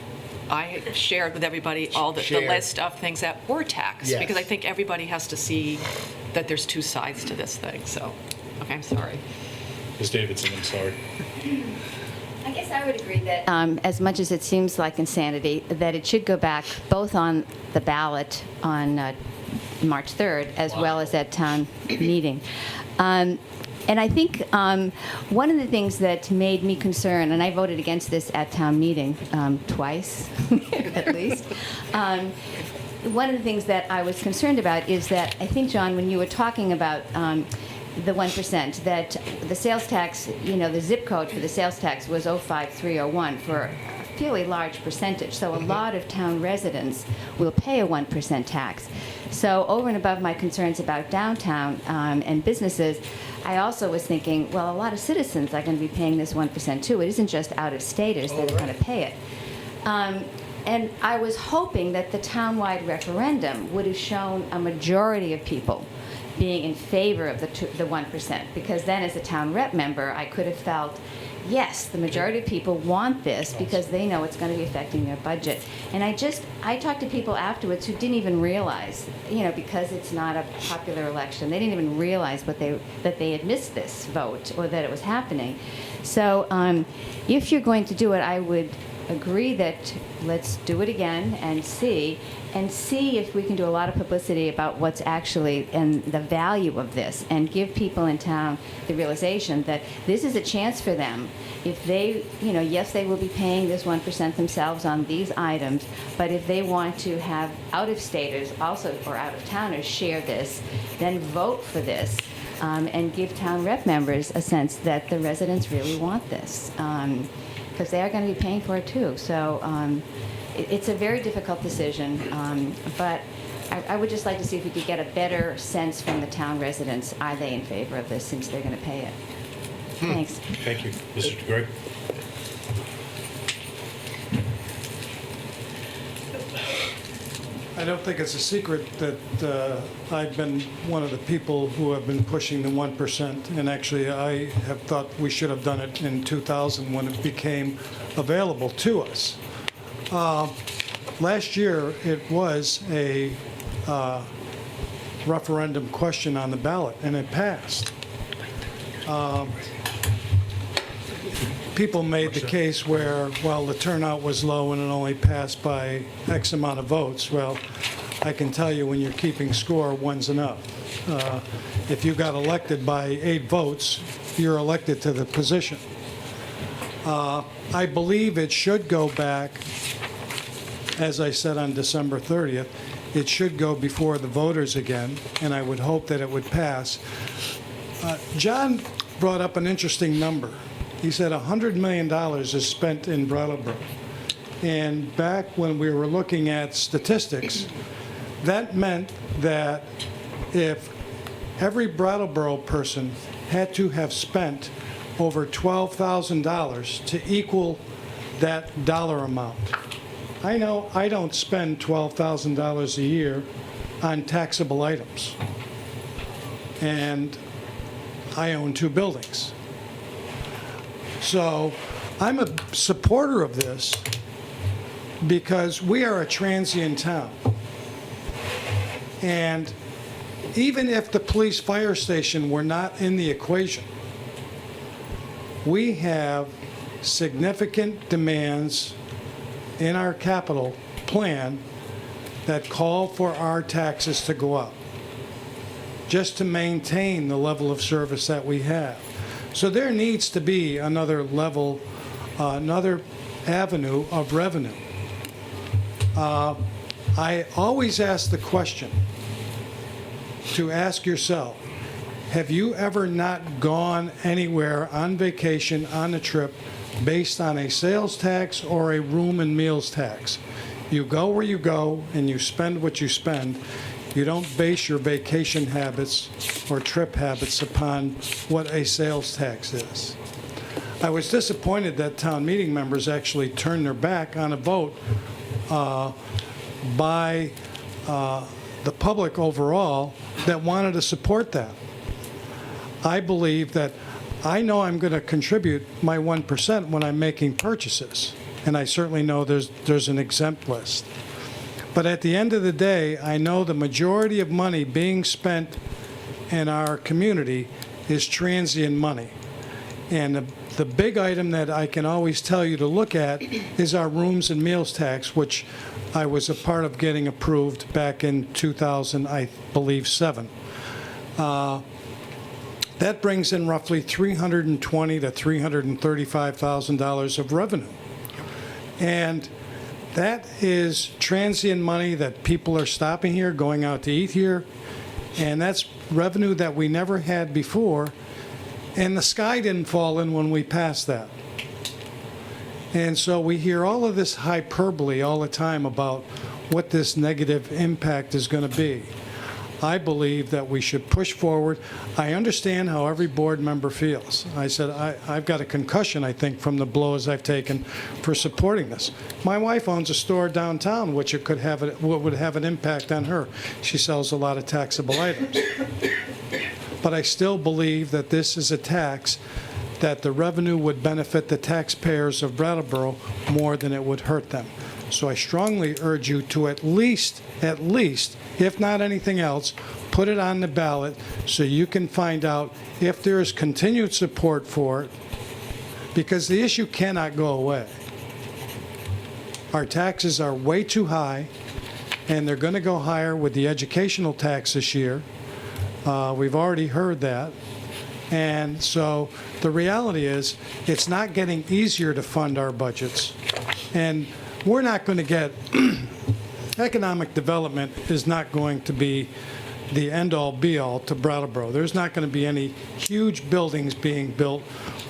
I shared with everybody all the list of things that were taxed, Yes. because I think everybody has to see that there's two sides to this thing. So, okay, I'm sorry. Ms. Davidson, I'm sorry. I guess I would agree that as much as it seems like insanity, that it should go back both on the ballot on March 3rd as well as at town meeting. And I think one of the things that made me concerned, and I voted against this at town meeting twice at least, one of the things that I was concerned about is that I think, John, when you were talking about the 1%, that the sales tax, the zip code for the sales tax was 05301 for a fairly large percentage. So a lot of town residents will pay a 1% tax. So over and above my concerns about downtown and businesses, I also was thinking, well, a lot of citizens are going to be paying this 1% too. It isn't just out-of-staters that are going to pay it. And I was hoping that the townwide referendum would have shown a majority of people being in favor of the 1%, because then as a town rep member, I could have felt, yes, the majority of people want this because they know it's going to be affecting their budget. And I talked to people afterwards who didn't even realize, because it's not a popular election, they didn't even realize that they had missed this vote or that it was happening. So if you're going to do it, I would agree that let's do it again and see if we can do a lot of publicity about what's actually and the value of this, and give people in town the realization that this is a chance for them. If they, yes, they will be paying this 1% themselves on these items, but if they want to have out-of-staters also, or out-of-towners share this, then vote for this. And give town rep members a sense that the residents really want this, because they are going to be paying for it too. So it's a very difficult decision, but I would just like to see if we could get a better sense from the town residents. Are they in favor of this since they're going to pay it? Thanks. Thank you. Mr. DeGray? I don't think it's a secret that I've been one of the people who have been pushing the 1%, and actually I have thought we should have done it in 2000 when it became available to us. Last year, it was a referendum question on the ballot, and it passed. People made the case where, well, the turnout was low and it only passed by X amount of votes. Well, I can tell you when you're keeping score, one's enough. If you got elected by 8 votes, you're elected to the position. I believe it should go back, as I said on December 30th, it should go before the voters again, and I would hope that it would pass. John brought up an interesting number. He said $100 million is spent in Brattleboro. And back when we were looking at statistics, that meant that if every Brattleboro person had to have spent over $12,000 to equal that dollar amount. I know I don't spend $12,000 a year on taxable items. And I own 2 buildings. So I'm a supporter of this because we are a transient town. And even if the police fire station were not in the equation, we have significant demands in our capital plan that call for our taxes to go up just to maintain the level of service that we have. So there needs to be another level, another avenue of revenue. I always ask the question to ask yourself, have you ever not gone anywhere on vacation, on a trip, based on a sales tax or a room and meals tax? You go where you go and you spend what you spend. You don't base your vacation habits or trip habits upon what a sales tax is. I was disappointed that town meeting members actually turned their back on a vote by the public overall that wanted to support that. I believe that I know I'm going to contribute my 1% when I'm making purchases, and I certainly know there's an exempt list. But at the end of the day, I know the majority of money being spent in our community is transient money. And the big item that I can always tell you to look at is our rooms and meals tax, which I was a part of getting approved back in 2000, I believe, 7. That brings in roughly $320,000 to $335,000 of revenue. And that is transient money that people are stopping here, going out to eat here, and that's revenue that we never had before, and the sky didn't fall in when we passed that. And so we hear all of this hyperbole all the time about what this negative impact is going to be. I believe that we should push forward. I understand how every board member feels. I said, I've got a concussion, I think, from the blows I've taken for supporting this. My wife owns a store downtown, which would have an impact on her. She sells a lot of taxable items. but I still believe that this is a tax that the revenue would benefit the taxpayers of Brattleboro more than it would hurt them. So I strongly urge you to at least, if not anything else, put it on the ballot so you can find out if there is continued support for it, because the issue cannot go away. Our taxes are way too high, and they're going to go higher with the educational tax this year. We've already heard that. And so the reality is it's not getting easier to fund our budgets. And we're not going to get, economic development is not going to be the end-all be-all to Brattleboro. There's not going to be any huge buildings being built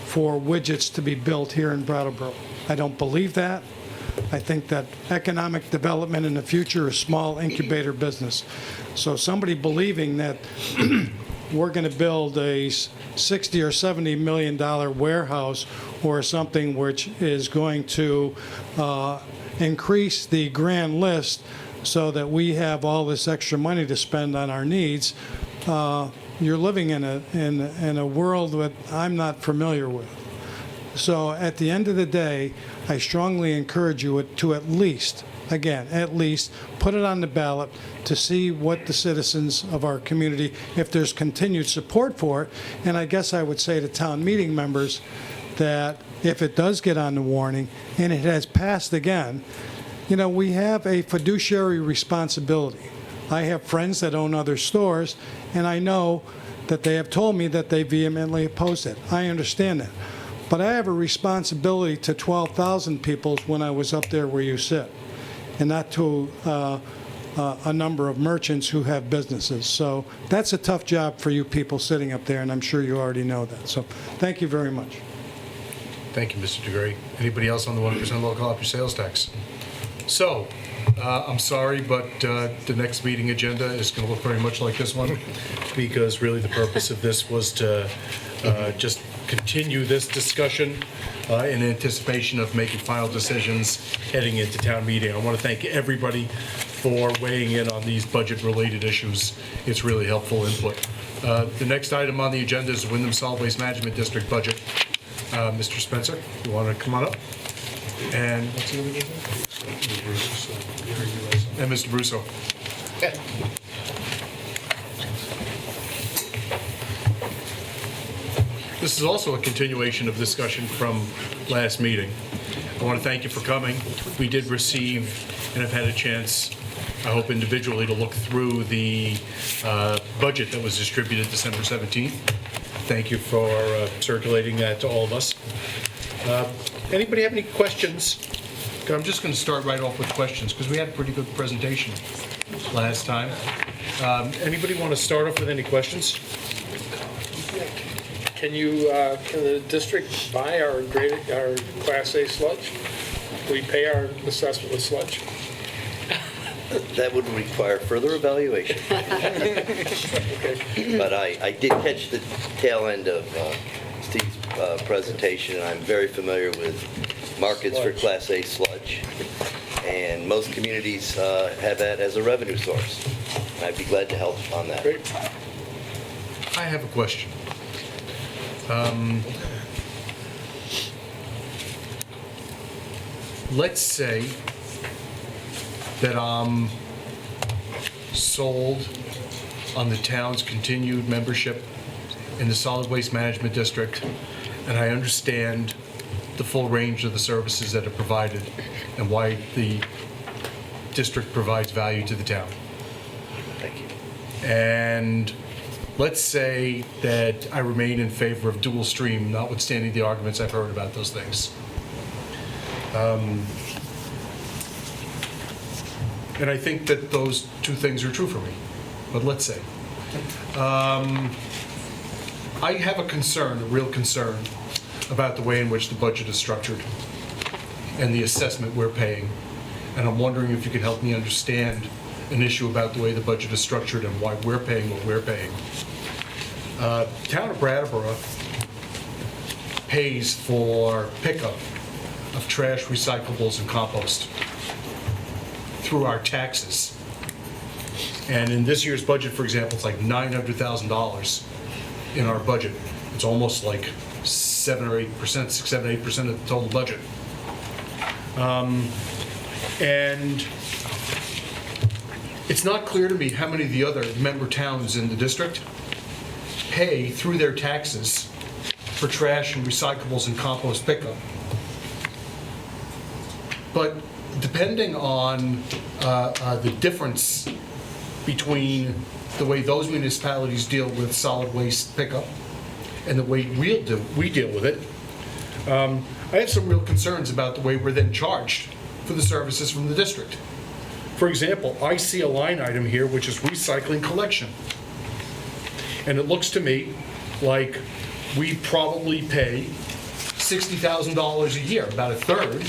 for widgets to be built here in Brattleboro. I don't believe that. I think that economic development in the future is small incubator business. So somebody believing that we're going to build a $60 or $70 million warehouse or something which is going to increase the grand list so that we have all this extra money to spend on our needs, you're living in a world that I'm not familiar with. So at the end of the day, I strongly encourage you to at least, again, at least put it on the ballot to see what the citizens of our community, if there's continued support for it. And I guess I would say to town meeting members that if it does get on the warning and it has passed again, you know, we have a fiduciary responsibility. I have friends that own other stores, and I know that they have told me that they vehemently oppose it. I understand that. But I have a responsibility to 12,000 people when I was up there where you sit, and not to a number of merchants who have businesses. So that's a tough job for you people sitting up there, and I'm sure you already know that. So thank you very much. Thank you, Mr. DeGray. Anybody else on the 1% local option sales tax? So, I'm sorry, but the next meeting agenda is going to look very much like this one, because really the purpose of this was to just continue this discussion in anticipation of making final decisions heading into town meeting. I want to thank everybody for weighing in on these budget-related issues. It's really helpful input. The next item on the agenda is Wyndham Solid Waste Management District budget. Mr. Spencer, you want to come on up? And what's the other name? And Mr. Brusso. This is also a continuation of discussion from last meeting. I want to thank you for coming. We did receive and have had a chance, I hope individually, to look through the budget that was distributed December 17th. Thank you for circulating that to all of us. Anybody have any questions? I'm just going to start right off with questions because we had a pretty good presentation last time. Anybody want to start off with any questions? Can the district buy our Class A sludge? Do we pay our assessment with sludge? That would require further evaluation. Okay. But I did catch the tail end of Steve's presentation, and I'm very familiar with markets for Class A sludge. And most communities have that as a revenue source. I'd be glad to help on that. Great. I have a question. Let's say that I'm sold on the town's continued membership in the Solid Waste Management District, and I understand the full range of the services that are provided and why the district provides value to the town. Thank you. And let's say that I remain in favor of dual stream, notwithstanding the arguments I've heard about those things. And I think that those two things are true for me. But let's say. I have a concern, a real concern, about the way in which the budget is structured and the assessment we're paying. And I'm wondering if you could help me understand an issue about the way the budget is structured and why we're paying what we're paying. Town of Brattleboro pays for pickup of trash, recyclables, and compost through our taxes. And in this year's budget, for example, it's like $900,000 in our budget. It's almost like 7 or 8%, 6, 7, 8% of the total budget. And it's not clear to me how many of the other member towns in the district pay through their taxes for trash and recyclables and compost pickup. But depending on the difference between the way those municipalities deal with solid waste pickup and the way we deal with it, I have some real concerns about the way we're then charged for the services from the district. For example, I see a line item here which is recycling collection. And it looks to me like we probably pay $60,000 a year, about a third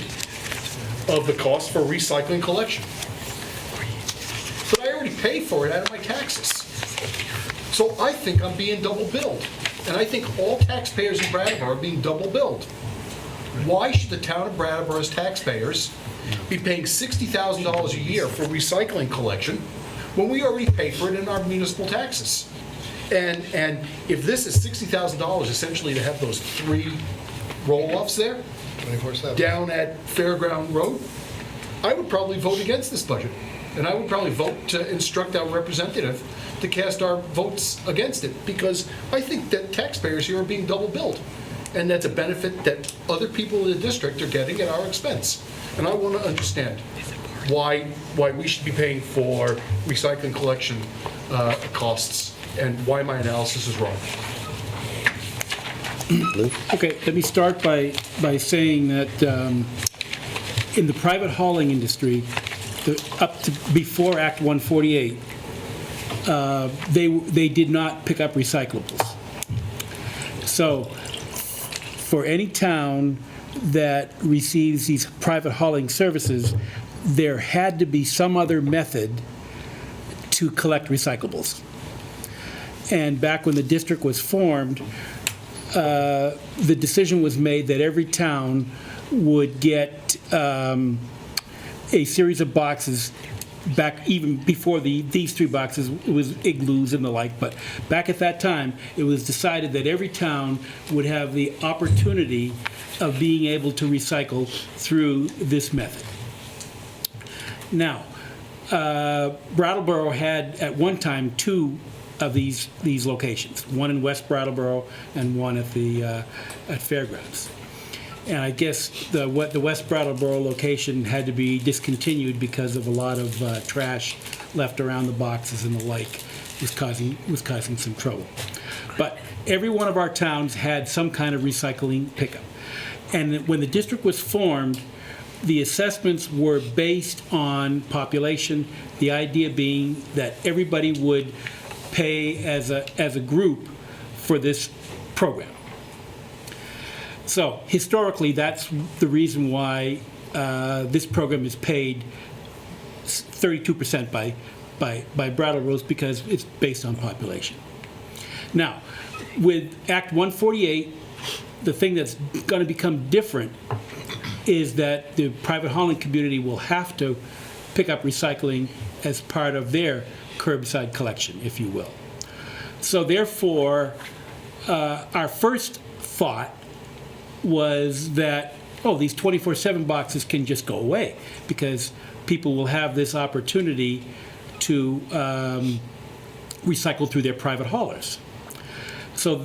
of the cost for recycling collection. But I already pay for it out of my taxes. So I think I'm being double billed. And I think all taxpayers in Brattleboro are being double billed. Why should the town of Brattleboro's taxpayers be paying $60,000 a year for recycling collection when we already pay for it in our municipal taxes? And if this is $60,000 essentially to have those 3 roll-offs there, 24/7. down at Fairground Road, I would probably vote against this budget. And I would probably vote to instruct our representative to cast our votes against it, because I think that taxpayers here are being double billed. And that's a benefit that other people in the district are getting at our expense. And I want to understand why we should be paying for recycling collection costs, and why my analysis is wrong. Okay, let me start by saying that in the private hauling industry, up to before Act 148, they did not pick up recyclables. So for any town that receives these private hauling services, there had to be some other method to collect recyclables. And back when the district was formed, the decision was made that every town would get a series of boxes back even before these 3 boxes. It was igloos and the like, but back at that time, it was decided that every town would have the opportunity of being able to recycle through this method. Now, Brattleboro had at one time 2 of these locations, one in West Brattleboro and one at the at Fairgrounds. And I guess the West Brattleboro location had to be discontinued because of a lot of trash left around the boxes and the like was causing some trouble. But every one of our towns had some kind of recycling pickup. And when the district was formed, the assessments were based on population, the idea being that everybody would pay as a group for this program. So historically, that's the reason why this program is paid 32% by Brattleboro, because it's based on population. Now, with Act 148, the thing that's going to become different is that the private hauling community will have to pick up recycling as part of their curbside collection, if you will. So therefore, our first thought was that, these 24/7 boxes can just go away because people will have this opportunity to recycle through their private haulers. So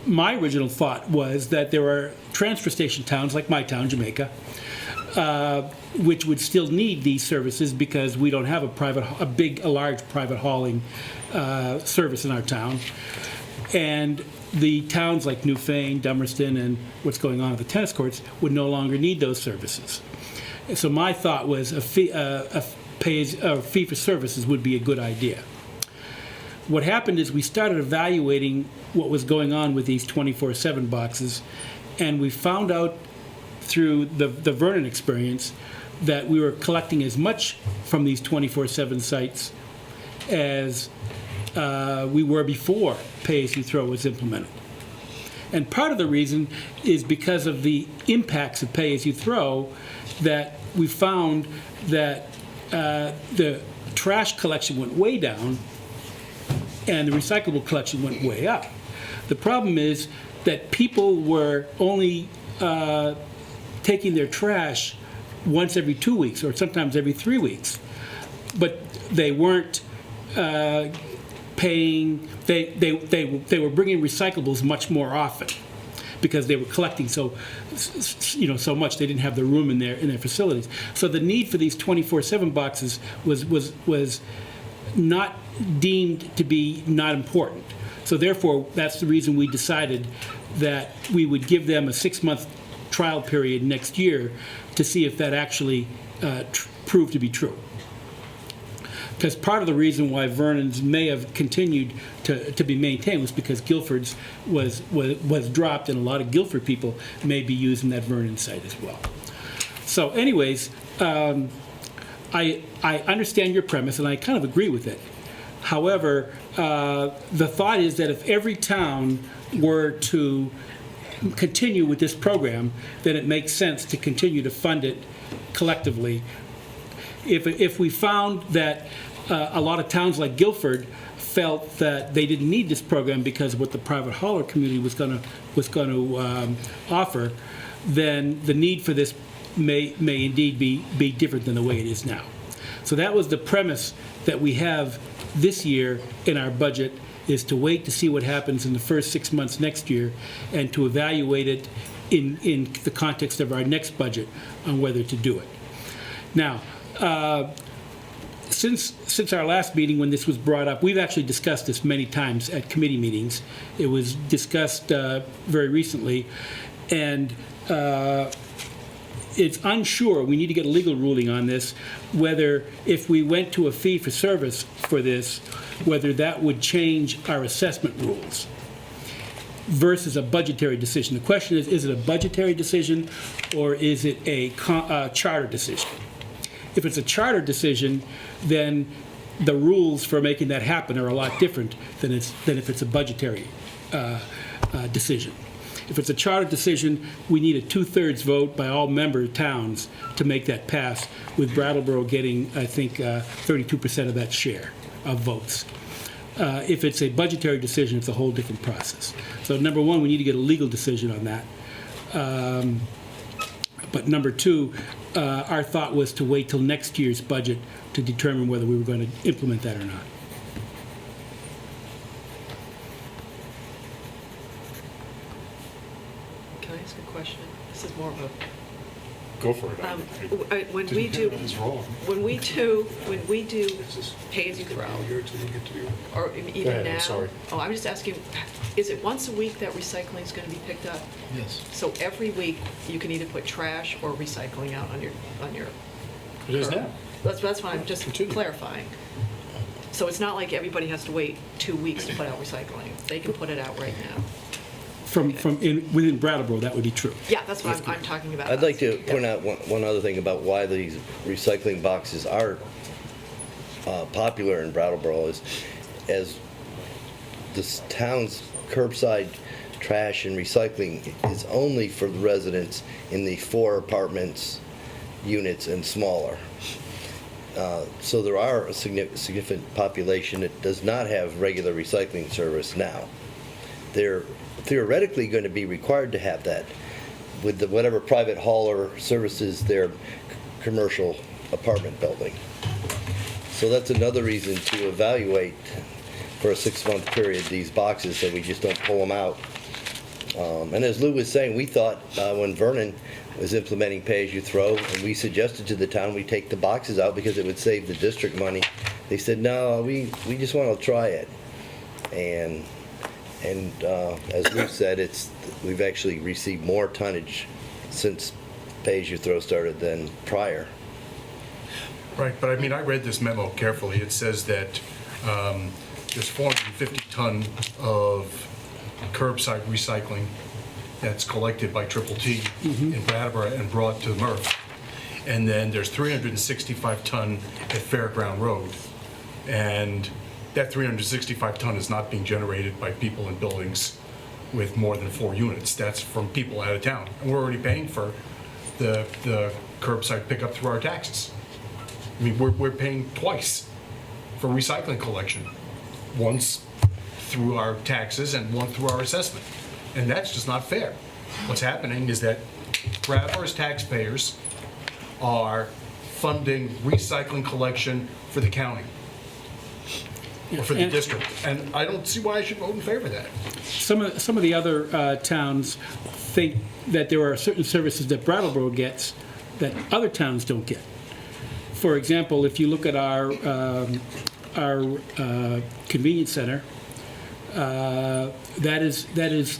my original thought was that there are transfer station towns like my town, Jamaica, which would still need these services because we don't have a large private hauling service in our town. And the towns like Newfane, Dummerston, and what's going on at the tennis courts would no longer need those services. And so my thought was a fee for services would be a good idea. What happened is we started evaluating what was going on with these 24/7 boxes, and we found out through the Vernon experience that we were collecting as much from these 24/7 sites as we were before pay-as-you-throw was implemented. And part of the reason is because of the impacts of pay-as-you-throw, that we found that the trash collection went way down and the recyclable collection went way up. The problem is that people were only taking their trash once every 2 weeks or sometimes every 3 weeks. But they weren't paying, they were bringing recyclables much more often because they were collecting so much, they didn't have the room in their facilities. So the need for these 24/7 boxes was not deemed to be not important. So therefore, that's the reason we decided that we would give them a 6-month trial period next year to see if that actually proved to be true. Because part of the reason why Vernon's may have continued to be maintained was because Guilford's was dropped, and a lot of Guilford people may be using that Vernon site as well. So anyways, I understand your premise, and I kind of agree with it. However, the thought is that if every town were to continue with this program, then it makes sense to continue to fund it collectively. If we found that a lot of towns like Guilford felt that they didn't need this program because of what the private hauler community was going to offer, then the need for this may indeed be different than the way it is now. So that was the premise that we have this year in our budget, is to wait to see what happens in the first 6 months next year and to evaluate it in the context of our next budget on whether to do it. Now, since our last meeting when this was brought up, we've actually discussed this many times at committee meetings. It was discussed very recently, and it's unsure, we need to get a legal ruling on this, whether if we went to a fee for service for this, whether that would change our assessment rules versus a budgetary decision. The question is it a budgetary decision or is it a charter decision? If it's a charter decision, then the rules for making that happen are a lot different than if it's a budgetary decision. If it's a charter decision, we need a 2/3 vote by all member towns to make that pass, with Brattleboro getting, I think, 32% of that share of votes. If it's a budgetary decision, it's a whole different process. So number one, we need to get a legal decision on that. But number two, our thought was to wait till next year's budget to determine whether we were going to implement that or not. Can I ask a question? This is more of a... Go for it. When we do pay as you throw, or even Go ahead, now. I'm sorry. Oh, I'm just asking, is it once a week that recycling is going to be picked up? Yes. So every week you can either put trash or recycling out on your. It is now. That's what I'm just clarifying. So it's not like everybody has to wait 2 weeks to put out recycling. They can put it out right now. Within Brattleboro, that would be true. Yeah, that's what I'm talking about. I'd like to point out one other thing about why these recycling boxes are popular in Brattleboro is, as this town's curbside trash and recycling is only for the residents in the 4 apartments, units, and smaller. So there are a significant population that does not have regular recycling service now. They're theoretically going to be required to have that with whatever private hauler services their commercial apartment building. So that's another reason to evaluate for a 6-month period these boxes so we just don't pull them out. And as Lou was saying, we thought when Vernon was implementing pay-as-you-throw, and we suggested to the town we take the boxes out because it would save the district money. They said, no, we just want to try it. And as Lou said, we've actually received more tonnage since pay-as-you-throw started than prior. Right, but I mean, I read this memo carefully. It says that there's 450 ton of curbside recycling that's collected by Triple T in Brattleboro and brought to MRF. And then there's 365 ton at Fairground Road. And that 365 ton is not being generated by people in buildings with more than 4 units. That's from people out of town. And we're already paying for the curbside pickup through our taxes. I mean, we're paying twice for recycling collection. Once through our taxes and one through our assessment. And that's just not fair. What's happening is that Brattleboro's taxpayers are funding recycling collection for the county, or for the district. And I don't see why I should vote in favor of that. Some of the other towns think that there are certain services that Brattleboro gets that other towns don't get. For example, if you look at our convenience center, that is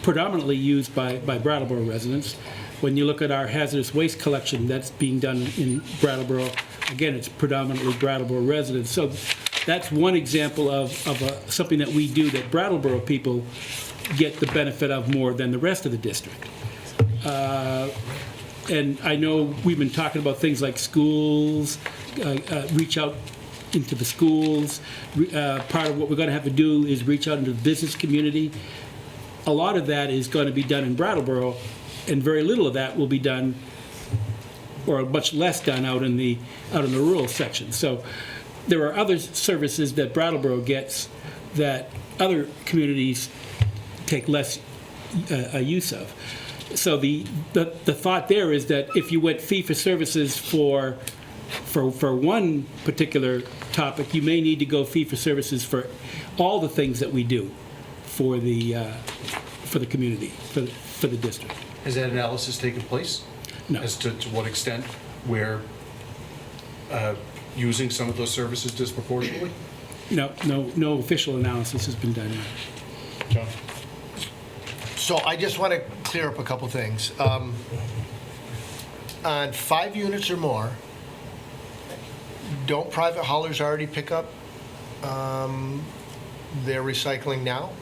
predominantly used by Brattleboro residents. When you look at our hazardous waste collection that's being done in Brattleboro, again, it's predominantly Brattleboro residents. So that's one example of something that we do that Brattleboro people get the benefit of more than the rest of the district. And I know we've been talking about things like schools, reach out into the schools. Part of what we're going to have to do is reach out into the business community. A lot of that is going to be done in Brattleboro, and very little of that will be done, or much less done, out in the rural section. So there are other services that Brattleboro gets that other communities take less use of. So the thought there is that if you went fee for services for one particular topic, you may need to go fee for services for all the things that we do for the community, for the district. Has that analysis taken place? No. As to what extent we're using some of those services disproportionately? No official analysis has been done yet. John? So I just want to clear up a couple things. On 5 units or more, don't private haulers already pick up their recycling now?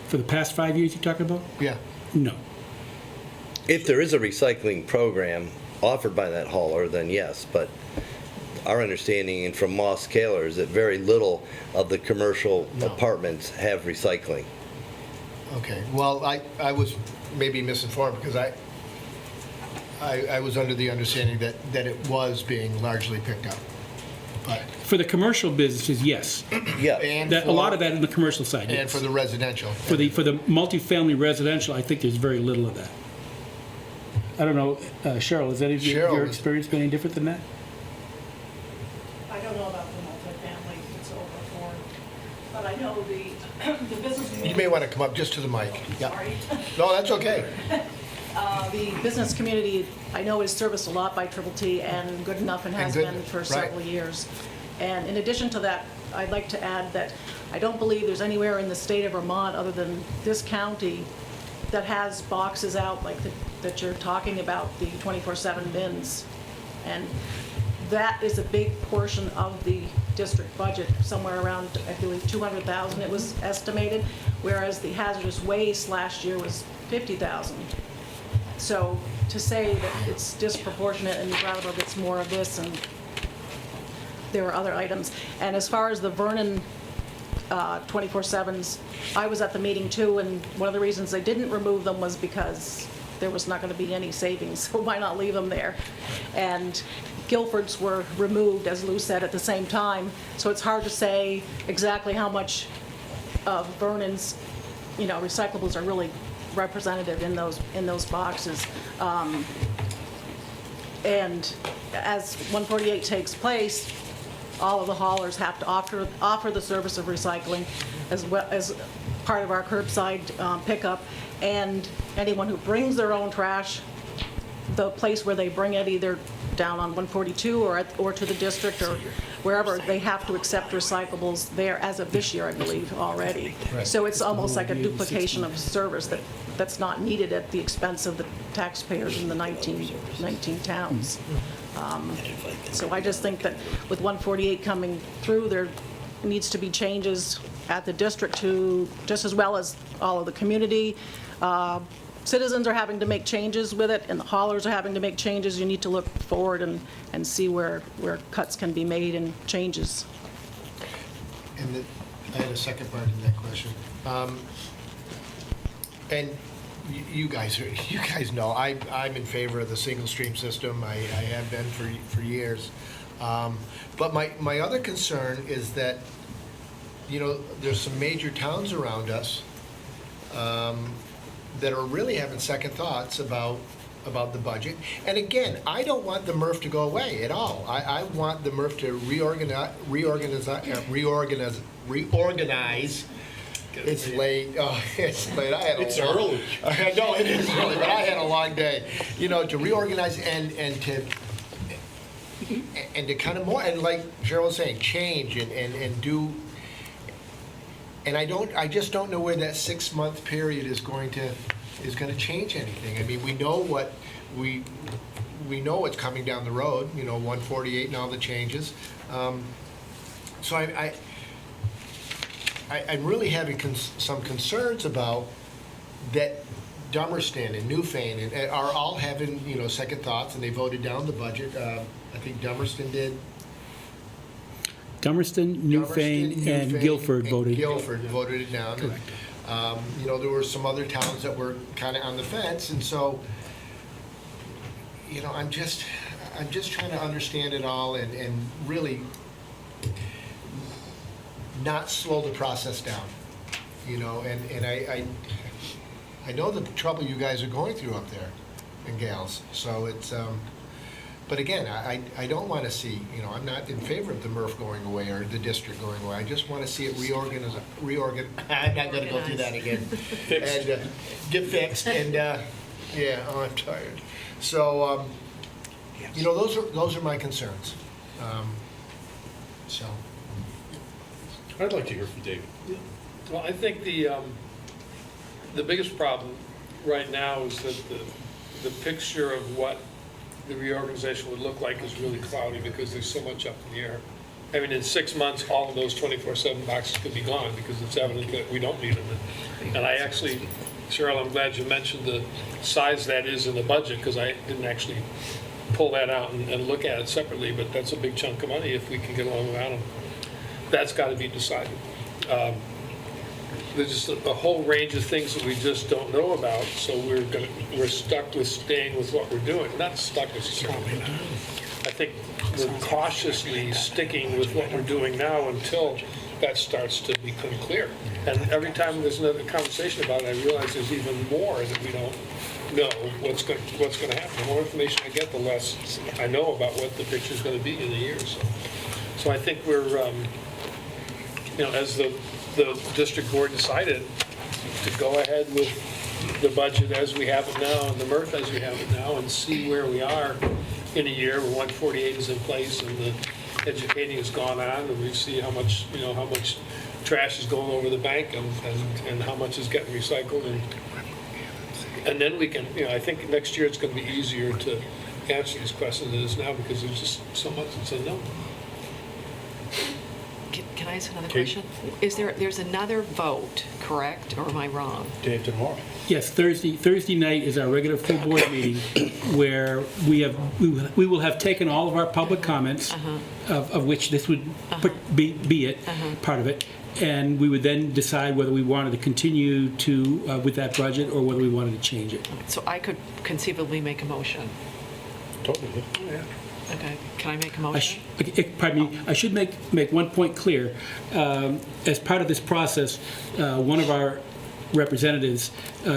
For the past 5 years you're talking about? Yeah. No. If there is a recycling program offered by that hauler, then yes, but our understanding and from Moss Kaler is that very little of the commercial apartments have recycling. Okay, well, I was maybe misinformed because I was under the understanding that it was being largely picked up. But For the commercial businesses, yes. Yeah. And A lot of that in the commercial side, and yes. for the residential. For the multifamily residential, I think there's very little of that. I don't know, Cheryl, has any of your experience been any different than that? I don't know about the multifamily, it's over 4, but I know the business community. You may want to come up just to the mic. Yeah. Sorry. No, that's okay. The business community, I know, is serviced a lot by Triple T and Good Enough and has been for several years. And in addition to that, I'd like to add that I don't believe there's anywhere in the state of Vermont other than this county that has boxes out like that you're talking about, the 24/7 bins. And that is a big portion of the district budget, somewhere around, I believe, 200,000 it was estimated, whereas the hazardous waste last year was 50,000. So to say that it's disproportionate and Brattleboro gets more of this, and there are other items. And as far as the Vernon 24/7s, I was at the meeting too, and one of the reasons they didn't remove them was because there was not going to be any savings, so why not leave them there? And Guilford's were removed, as Lou said, at the same time, so it's hard to say exactly how much of Vernon's, recyclables are really representative in those boxes. And as 148 takes place, all of the haulers have to offer the service of recycling as well as part of our curbside pickup. And anyone who brings their own trash, the place where they bring it, either down on 142 or to the district or wherever, they have to accept recyclables there as of this year, I believe, already. Right. So it's almost like a duplication of service that's not needed at the expense of the taxpayers in the 19 towns. So I just think that with 148 coming through, there needs to be changes at the district to, just as well as all of the community. Citizens are having to make changes with it, and the haulers are having to make changes. You need to look forward and see where cuts can be made and changes. And I had a second part to that question. And you guys know I'm in favor of the single stream system. I have been for years. But my other concern is that you know, there's some major towns around us that are really having second thoughts about the budget. And again, I don't want the MRF to go away at all. I want the MRF to reorganize. It's late. Oh, it's late. It's early. I know it is early, but I had a long day. You know, to reorganize and to kind of more, and like Cheryl was saying, change and do. And I just don't know where that 6-month period is going to change anything. I mean, we know what we know what's coming down the road. You know, 148 and all the changes. So I'm really having some concerns about that. Dummerston and Newfane and are all having, you know, second thoughts, and they voted down the budget. I think Dummerston did. Dummerston, Newfane, and Guilford voted. Guilford voted it down. Correct. You know, there were some other towns that were kind of on the fence, and so, you know, I'm just trying to understand it all and really not slow the process down. You know, and I know the trouble you guys are going through up there, and gals. So it's, but again, I don't want to see, you know, I'm not in favor of the MRF going away or the district going away. I just want to see it reorganize. I'm not going to go through that again. And get fixed. And yeah, oh, I'm tired. So, you know, those are my concerns. So, I'd like to hear from David. Well, I think the biggest problem right now is that the picture of what the reorganization would look like is really cloudy because there's so much up in the air. I mean, in 6 months, all of those 24/7 boxes could be gone because it's evident that we don't need them. And I actually, Cheryl, I'm glad you mentioned the size that is in the budget because I didn't actually pull that out and look at it separately, but that's a big chunk of money if we can get along without them. That's got to be decided. There's just a whole range of things that we just don't know about, so we're stuck with staying with what we're doing. Not stuck necessarily. I think we're cautiously sticking with what we're doing now until that starts to become clear. And every time there's another conversation about it, I realize there's even more that we don't know what's going to happen. The more information I get, the less I know about what the picture's going to be in a year or so. So I think we're, you know, as the district board decided to go ahead with the budget as we have it now and the MRF as we have it now and see where we are in a year where 148 is in place and the educating has gone on and we see how much, you know, how much trash is going over the bank and how much is getting recycled and then we can, you know, I think next year it's going to be easier to answer these questions than it is now because there's just so much that's unknown. Can I ask another question? There's another vote, correct, or am I wrong? Day after tomorrow. Yes, Thursday night is our regular full board meeting where we will have taken all of our public comments, of which this would be it, part of it, and we would then decide whether we wanted to continue to with that budget or whether we wanted to change it. So I could conceivably make a motion. Totally. Yeah. Okay, can I make a motion? Pardon me, I should make one point clear. As part of this process, one of our representatives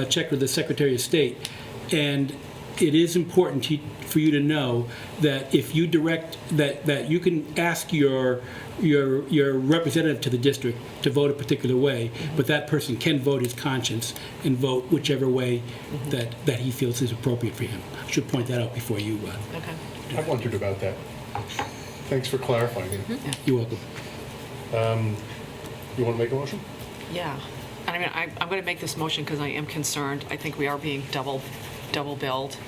checked with the Secretary of State, and it is important for you to know that if you direct, that you can ask your representative to the district to vote a particular way, but that person can vote his conscience and vote whichever way that he feels is appropriate for him. I should point that out before you. Okay. I wondered about that. Thanks for clarifying it. Yeah. You're welcome. You want to make a motion? Yeah. And I mean, I'm going to make this motion because I am concerned. I think we are being double billed.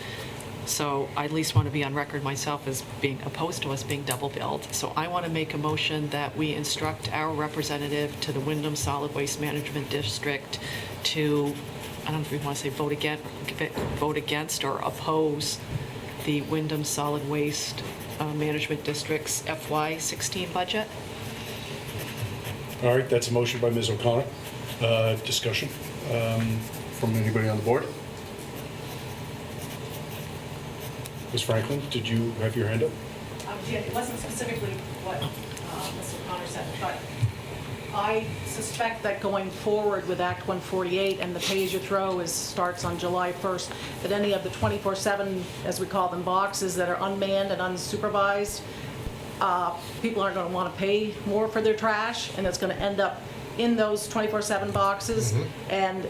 So I at least want to be on record myself as being opposed to us being double billed. So I want to make a motion that we instruct our representative to the Wyndham Solid Waste Management District to, I don't know if we want to say vote against or oppose the Wyndham Solid Waste Management District's FY16 budget. All right, that's a motion by Ms. O'Connor. Discussion from anybody on the board? Ms. Franklin, did you have your hand up? Yeah, it wasn't specifically what Ms. O'Connor said, but I suspect that going forward with Act 148 and the pay-as-you-throw starts on July 1st, that any of the 24/7, as we call them, boxes that are unmanned and unsupervised, people aren't going to want to pay more for their trash, and it's going to end up in those 24/7 boxes. And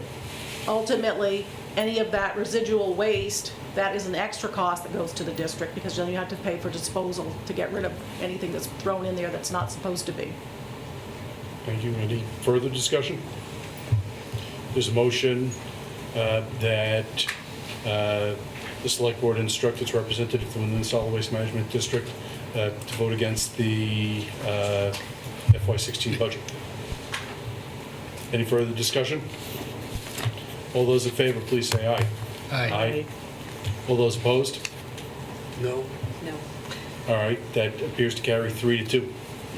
ultimately, any of that residual waste, that is an extra cost that goes to the district, because then you have to pay for disposal to get rid of anything that's thrown in there that's not supposed to be. Thank you. Any further discussion? There's a motion that the select board instruct its representative from the Solid Waste Management District to vote against the FY16 budget. Any further discussion? All those in favor, please say aye. Aye. All those opposed? No. No. All right, that appears to carry 3-2.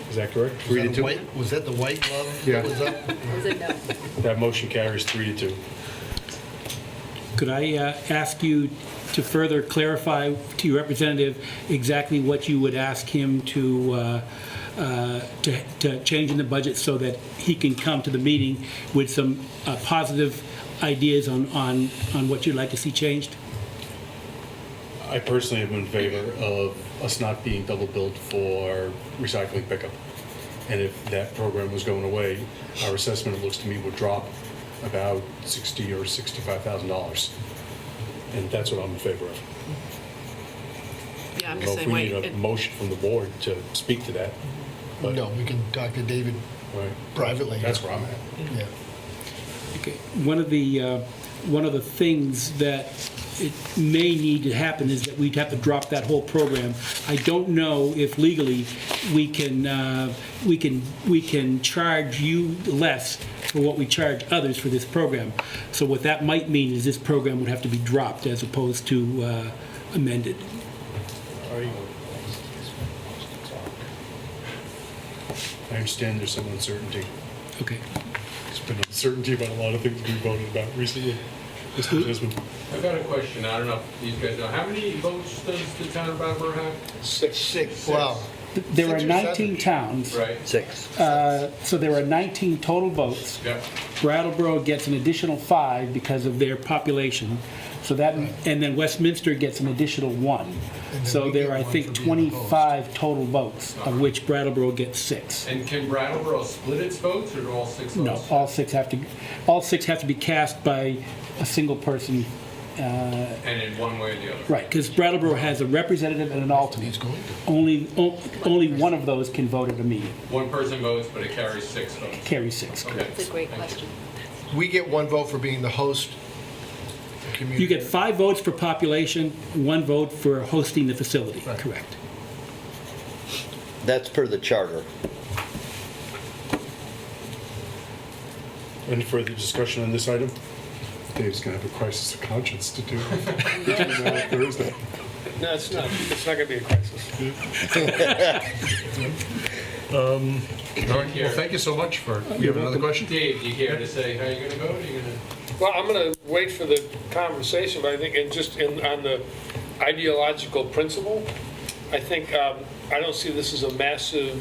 Is that correct? 3-2? Was that the white glove Yeah. that was up? Was it no? That motion carries 3-2. Could I ask you to further clarify to your representative exactly what you would ask him to change in the budget so that he can come to the meeting with some positive ideas on what you'd like to see changed? I personally am in favor of us not being double billed for recycling pickup. And if that program was going away, our assessment, it looks to me, would drop about $60,000 or $65,000. And that's what I'm in favor of. Yeah, I'm I the don't know same if way. we need a motion from the board to speak to that. but- No, we can talk to David Right. privately. That's where I'm at. Yeah. Okay. One of the things that it may need to happen is that we'd have to drop that whole program. I don't know if legally we can charge you less for what we charge others for this program. So what that might mean is this program would have to be dropped as opposed to amended. I understand there's some uncertainty. Okay. There's been uncertainty about a lot of things we voted about recently. Mr. Desmond. I've got a question. I don't know if these guys know. How many votes does the town of Brattleboro have? Six. Wow. There are 19 towns. Right. So there are 19 total votes. Yep. Brattleboro gets an additional 5 because of their population. So that, and then Westminster gets an additional 1. So there are, I think, 25 total votes, of which Brattleboro gets 6. And can Brattleboro split its votes, or do all six No, votes? all six have to be cast by a single person. And in one way or the other? Right, because Brattleboro has a representative and an alternate. Only one of those can vote at a meeting. One person votes, but it carries 6 votes. Carries 6. Okay. That's a great question. We get one vote for being the host community. You get 5 votes for population, 1 vote for hosting the facility. Right. Correct. That's per the charter. Any further discussion on this item? Dave's going to have a crisis of conscience to do Thursday. No, it's not. It's not going to be a crisis. All right. Well, thank you so much for. You have another question? Dave, do you care to say how you're going to vote? Or you're going to? Well, I'm going to wait for the conversation, but I think, on the ideological principle, I think I don't see this as a massive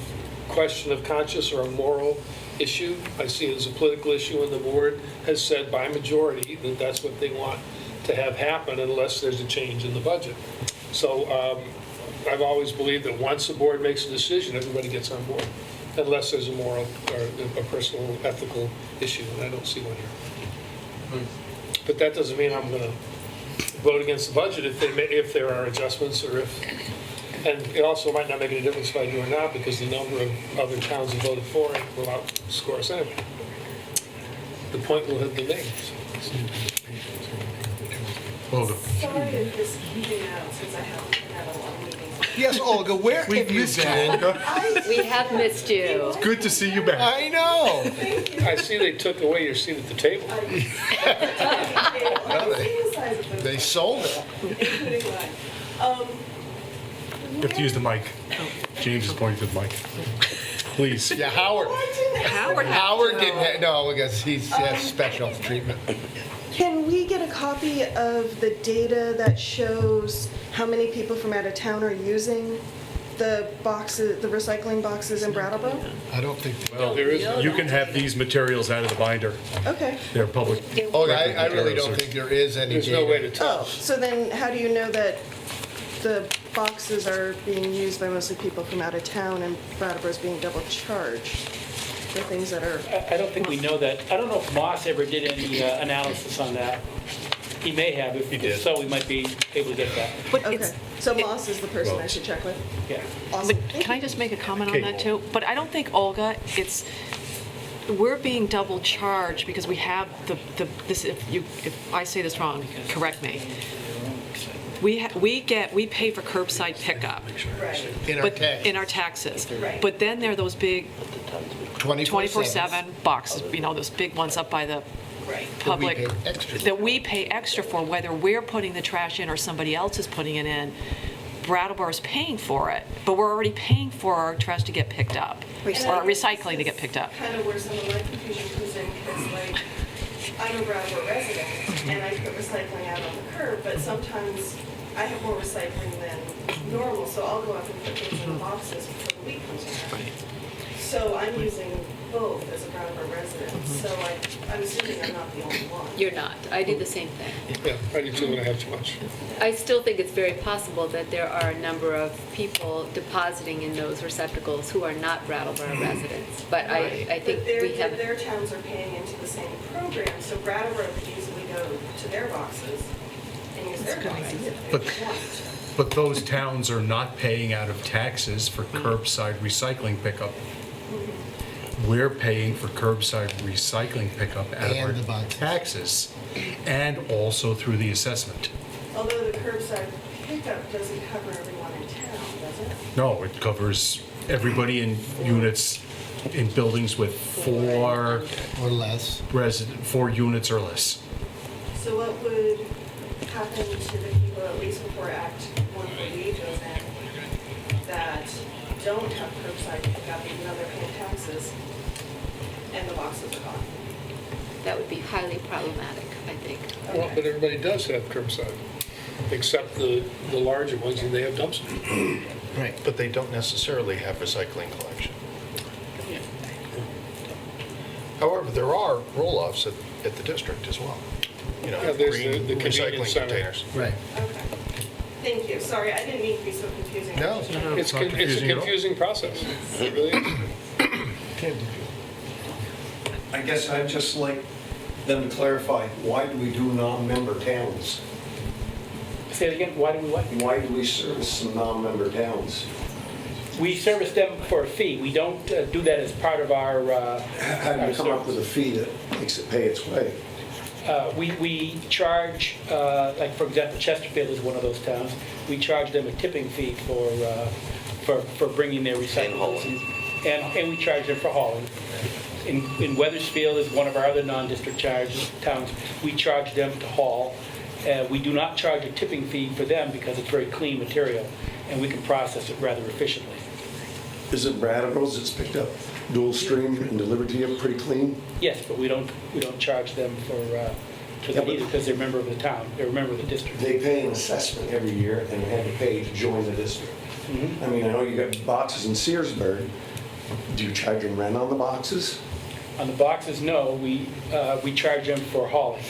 question of conscience or a moral issue. I see it as a political issue, and the board has said by majority that that's what they want to have happen unless there's a change in the budget. So I've always believed that once the board makes a decision, everybody gets on board, unless there's a moral or a personal ethical issue, and I don't see one here. But that doesn't mean I'm going to vote against the budget if there are adjustments or if. And it also might not make any difference if I do or not, because the number of other towns that voted for it will outscore us anyway. The point will have been made. Sorry to just hang out since I haven't had a lot of meetings. Yes, Olga, where have you been? We have missed you. It's good to see you back. I know. I see they took away your seat at the table. They sold it. Including mine. You have to use the mic. James is pointing to the mic. Please. Yeah, Howard. Howard didn't have, no, because he's has special treatment. Can we get a copy of the data that shows how many people from out of town are using the boxes, the recycling boxes in Brattleboro? I don't think. Well, there is, you can have these materials out of the binder. Okay. They're public. Oh, I really don't think there is any There's no way to tell. Oh, so then how do you know that the boxes are being used by mostly people from out of town and Brattleboro's being double charged for things that are? I don't think we know that. I don't know if Moss ever did any analysis on that. He may have. If so, we might be able to get that. But Okay, so Moss is the person I should check with? Yeah. Awesome. But can I just make a comment on that too? But I don't think, Olga, we're being double charged because we have this, if I say this wrong, correct me. We pay for curbside pickup. Right. In our taxes. Right. But then there are those big 24/7 24/7 boxes, those big ones up by the public that we pay extra for, whether we're putting the trash in or somebody else is putting it in. Brattleboro's paying for it, but we're already paying for our trash to get picked up, or recycling to get picked up. Kind of where some of my confusion comes in, because like, I'm a Brattleboro resident, and I put recycling out on the curb, but sometimes I have more recycling than normal, so I'll go out and put things in the boxes before the week comes around. So I'm using both as a Brattleboro resident, so I'm assuming I'm not the only one. You're not. I do the same thing. Yeah, I do too when I have too much. I still think it's very possible that there are a number of people depositing in those receptacles who are not Brattleboro residents. But I think we have. Their towns are paying into the same program, so Brattleboro could easily go to their boxes and use their boxes if they want. But those towns are not paying out of taxes for curbside recycling pickup. We're paying for curbside recycling pickup out of our taxes and also through the assessment. Although the curbside pickup doesn't cover everyone in town, does it? No, it covers everybody in units, in buildings with 4 or less, 4 units or less. So what would happen to the people, at least before Act 148 goes in, that don't have curbside pickup even though they're paying taxes and the boxes are gone? That would be highly problematic, I think. Well, but everybody does have curbside, except the larger ones, and they have dumpsters. Right, but they don't necessarily have recycling collection. However, there are roll-offs at the district as well. You know, Yeah, there's green the convenience recycling center. containers. Right. Okay. Thank you. Sorry, I didn't mean to be so confusing. No. It's a confusing process. It really is. I guess I'd just like them to clarify, why do we do non-member towns? Say it again, why do we what? Why do we service some non-member towns? We service them for a fee. We don't do that as part of our How do you come up with a fee that makes it pay its way? We charge, like for example, Chesterfield is one of those towns. We charge them a tipping fee for bringing their recyclables, and we charge them for hauling. In Weathersfield is one of our other non-district towns. We charge them to haul. We do not charge a tipping fee for them because it's very clean material, and we can process it rather efficiently. Is it Brattleboro's that's picked up dual stream and delivered to you pretty clean? Yes, but we don't charge them for that either because they're a member of the town. They're a member of the district. They pay an assessment every year and have to pay to join the district. Mm-hmm. I mean, I know you got boxes in Searsburg. Do you charge them rent on the boxes? On the boxes, no. We charge them for hauling.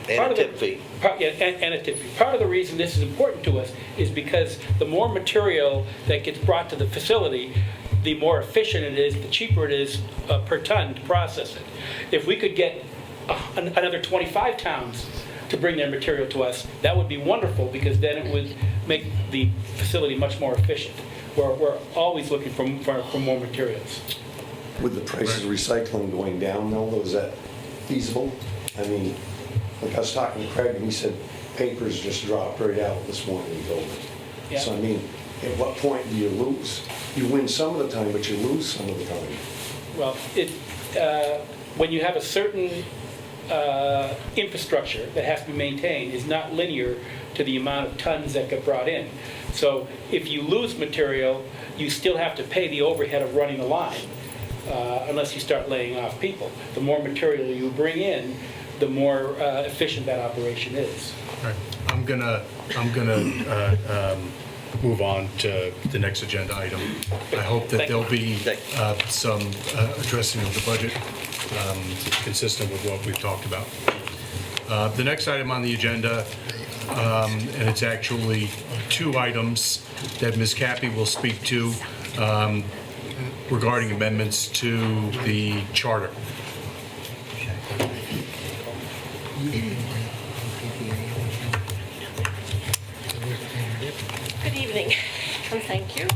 And a tip fee. And a tip fee. Part of the reason this is important to us is because the more material that gets brought to the facility, the more efficient it is, the cheaper it is per ton to process it. If we could get another 25 towns to bring their material to us, that would be wonderful because then it would make the facility much more efficient. We're always looking for more materials. With the prices of recycling going down though, is that feasible? I mean, like I was talking to Craig and he said papers just dropped right out this morning in the building. Yeah. So I mean, at what point do you lose? You win some of the time, but you lose some of the time. Well, when you have a certain infrastructure that has to be maintained is not linear to the amount of tons that get brought in. So if you lose material, you still have to pay the overhead of running the line unless you start laying off people. The more material you bring in, the more efficient that operation is. Right. I'm gonna move on to the next agenda item. I hope that there'll be some addressing of the budget consistent with what we've talked about. The next item on the agenda, and it's actually two items that Ms. Cappy will speak to regarding amendments to the charter. Good evening, and thank you.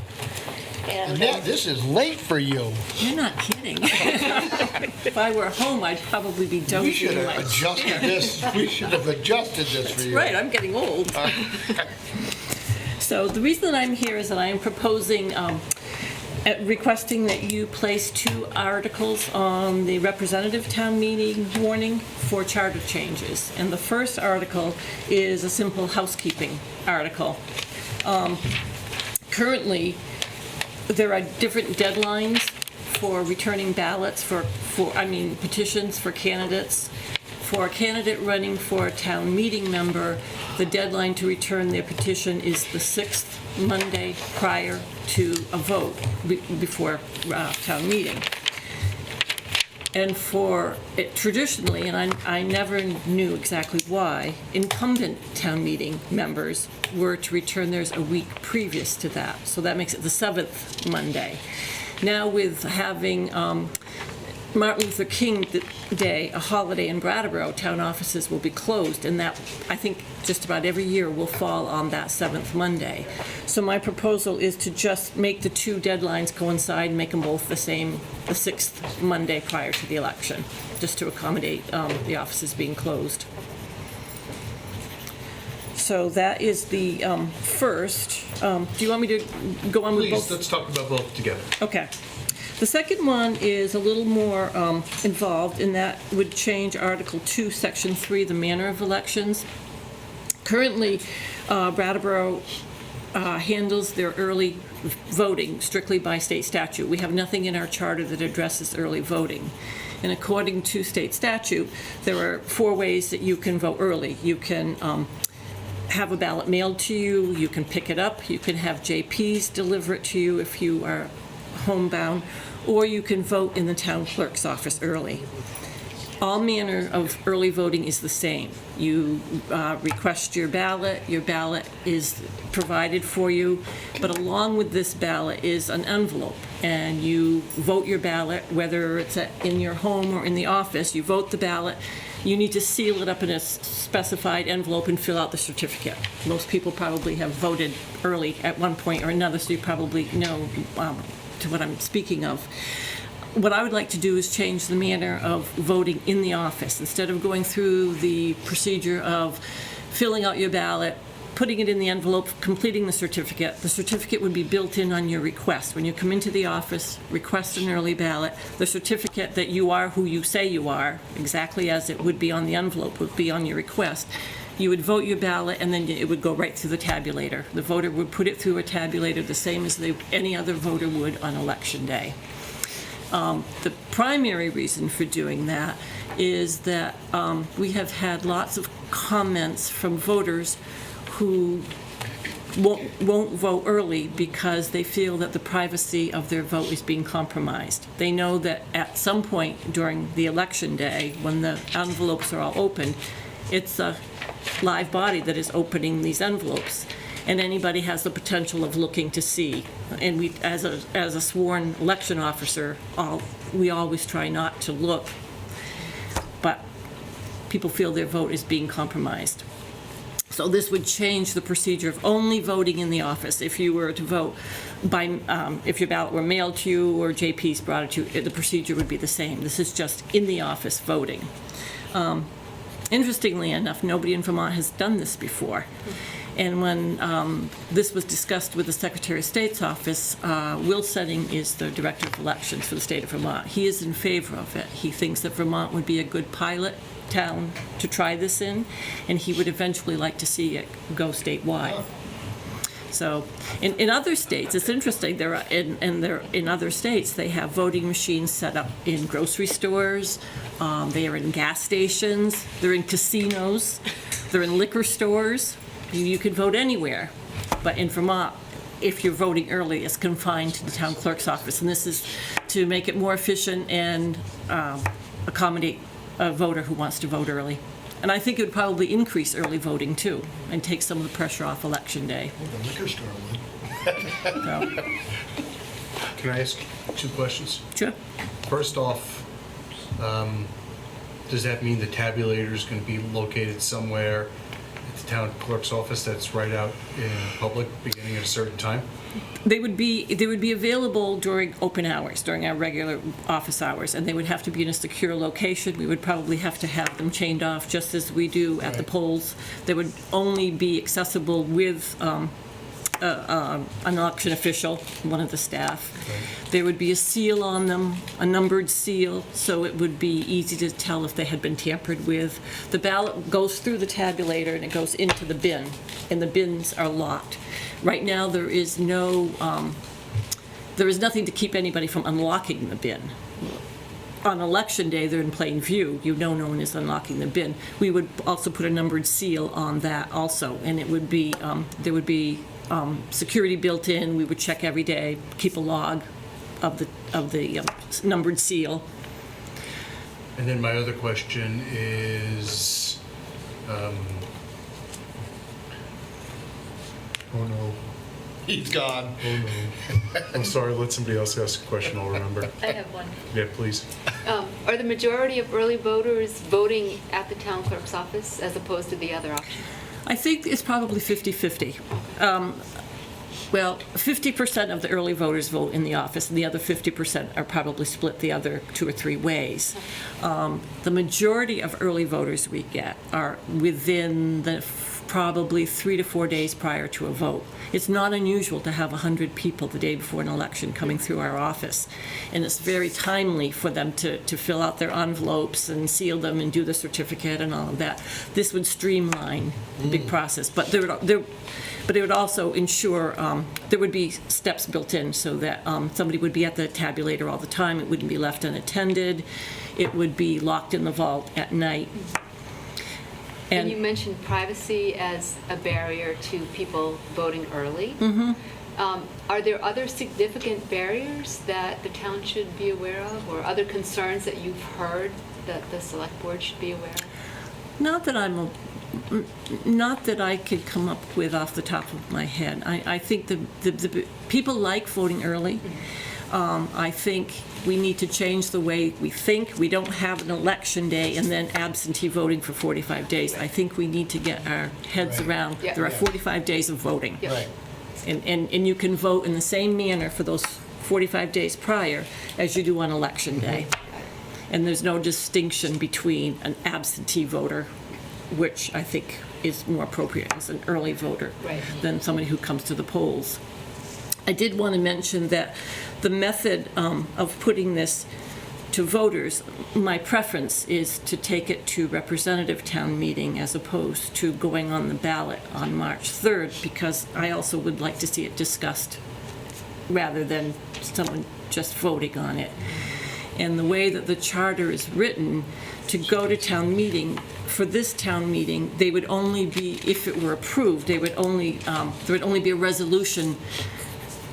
And Annette, this is late for you. You're not kidding. If I were home, I'd probably be dozing. We should in my have adjusted chair. this. We should have adjusted this for That's you. right, I'm getting old. So the reason that I'm here is that I am proposing, requesting that you place 2 articles on the representative town meeting warning for charter changes. And the first article is a simple housekeeping article. Currently, there are different deadlines for returning ballots petitions for candidates. For a candidate running for a town meeting member, the deadline to return their petition is the 6th Monday prior to a vote before town meeting. And for it, traditionally, and I never knew exactly why, incumbent town meeting members were to return theirs a week previous to that. So that makes it the 7th Monday. Now with having Martin Luther King Day, a holiday in Brattleboro, town offices will be closed, and that, I think, just about every year will fall on that 7th Monday. So my proposal is to just make the 2 deadlines coincide, make them both the same, the 6th Monday prior to the election, just to accommodate the offices being closed. So that is the first. Do you want me to go on with both? Please, let's talk about both together. Okay. The second one is a little more involved, and that would change Article 2, Section 3, the manner of elections. Currently, Brattleboro handles their early voting strictly by state statute. We have nothing in our charter that addresses early voting. And according to state statute, there are 4 ways that you can vote early. You can have a ballot mailed to you, you can pick it up, you can have JPs deliver it to you if you are homebound, or you can vote in the town clerk's office early. All manner of early voting is the same. You request your ballot is provided for you, but along with this ballot is an envelope, and you vote your ballot, whether it's in your home or in the office, you vote the ballot. You need to seal it up in a specified envelope and fill out the certificate. Most people probably have voted early at one point or another, so you probably know to what I'm speaking of. What I would like to do is change the manner of voting in the office. Instead of going through the procedure of filling out your ballot, putting it in the envelope, completing the certificate would be built in on your request. When you come into the office, request an early ballot, the certificate that you are who you say you are, exactly as it would be on the envelope, would be on your request. You would vote your ballot, and then it would go right through the tabulator. The voter would put it through a tabulator the same as any other voter would on election day. The primary reason for doing that is that we have had lots of comments from voters who won't vote early because they feel that the privacy of their vote is being compromised. They know that at some point during the election day, when the envelopes are all open, it's a live body that is opening these envelopes, and anybody has the potential of looking to see. And we, as a sworn election officer, we always try not to look, but people feel their vote is being compromised. So this would change the procedure of only voting in the office. If you were to vote by, if your ballot were mailed to you or JP's brought it to you, the procedure would be the same. This is just in the office voting. Interestingly enough, nobody in Vermont has done this before. And when this was discussed with the Secretary of State's office, Will Setting is the Director of Elections for the state of Vermont. He is in favor of it. He thinks that Vermont would be a good pilot town to try this in, and he would eventually like to see it go statewide. So in other states, it's interesting, in other states, they have voting machines set up in grocery stores, they are in gas stations, they're in casinos, they're in liquor stores. You can vote anywhere. But in Vermont, if you're voting early, is confined to the town clerk's office. And this is to make it more efficient and accommodate a voter who wants to vote early. And I think it would probably increase early voting too, and take some of the pressure off Election Day. The liquor store would. Can I ask 2 questions? Sure. First off, does that mean the tabulator is going to be located somewhere at the town clerk's office that's right out in public, beginning at a certain time? They would be available during open hours, during our regular office hours, and they would have to be in a secure location. We would probably have to have them chained off, just as we do at the polls. They would only be accessible with an election official, one of the staff. There would be a seal on them, a numbered seal, so it would be easy to tell if they had been tampered with. The ballot goes through the tabulator and it goes into the bin, and the bins are locked. Right now, there is nothing to keep anybody from unlocking the bin. On Election Day, they're in plain view. You know no one is unlocking the bin. We would also put a numbered seal on that also, and it would be, there would be security built in. We would check every day, keep a log of the numbered seal. And then my other question is, oh no. He's gone. Oh no. I'm sorry, let somebody else ask a question, I'll remember. I have one. Yeah, please. Are the majority of early voters voting at the town clerk's office as opposed to the other option? I think it's probably 50-50. Well, 50% of the early voters vote in the office, and the other 50% are probably split the other 2 or 3 ways. The majority of early voters we get are within the probably 3 to 4 days prior to a vote. It's not unusual to have 100 people the day before an election coming through our office, and it's very timely for them to fill out their envelopes and seal them and do the certificate and all of that. This would streamline the big process, but it would also ensure there would be steps built in so that somebody would be at the tabulator all the time. It wouldn't be left unattended. It would be locked in the vault at night. And you mentioned privacy as a barrier to people voting early. Mm-hmm. Are there other significant barriers that the town should be aware of, or other concerns that you've heard that the select board should be aware of? Not that I could come up with off the top of my head. I think the people like voting early. I think we need to change the way we think. We don't have an election day and then absentee voting for 45 days. I think we need to get our heads around there are 45 days of voting. Right. And you can vote in the same manner for those 45 days prior as you do on election day. And there's no distinction between an absentee voter, which I think is more appropriate as an early voter than somebody who comes to the polls. I did want to mention that the method of putting this to voters, my preference is to take it to representative town meeting as opposed to going on the ballot on March 3rd, because I also would like to see it discussed rather than someone just voting on it. And the way that the charter is written, to go to town meeting, for this town meeting, they would only be, if it were approved, there would only be a resolution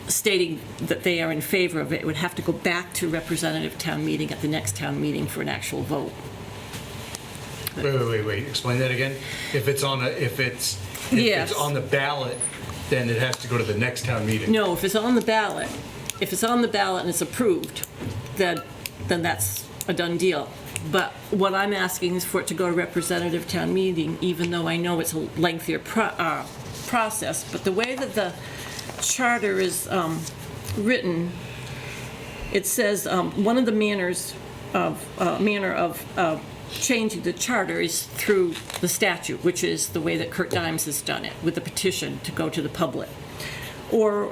stating that they are in favor of it. It would have to go back to representative town meeting at the next town meeting for an actual vote. Wait. Explain that again. If it's on the ballot, then it has to go to the next town meeting. No, if it's on the ballot and it's approved, then that's a done deal. But what I'm asking is for it to go to representative town meeting, even though I know it's a lengthier process. But the way that the charter is written, it says one of the manner of changing the charter is through the statute, which is the way that Kurt Dimes has done it, with a petition to go to the public, or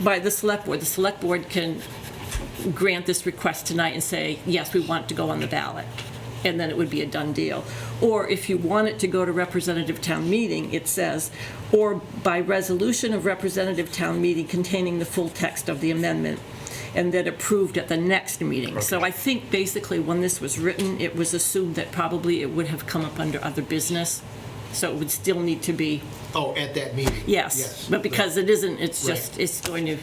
by the select board. The select board can grant this request tonight and say, yes, we want it to go on the ballot, and then it would be a done deal. Or if you want it to go to representative town meeting, it says, or by resolution of representative town meeting containing the full text of the amendment, and then approved at the next meeting. Okay. So I think basically when this was written, it was assumed that probably it would have come up under other business. So it would still need to be, Oh, at that meeting? yes. But because it isn't, it's Right. just, it's going to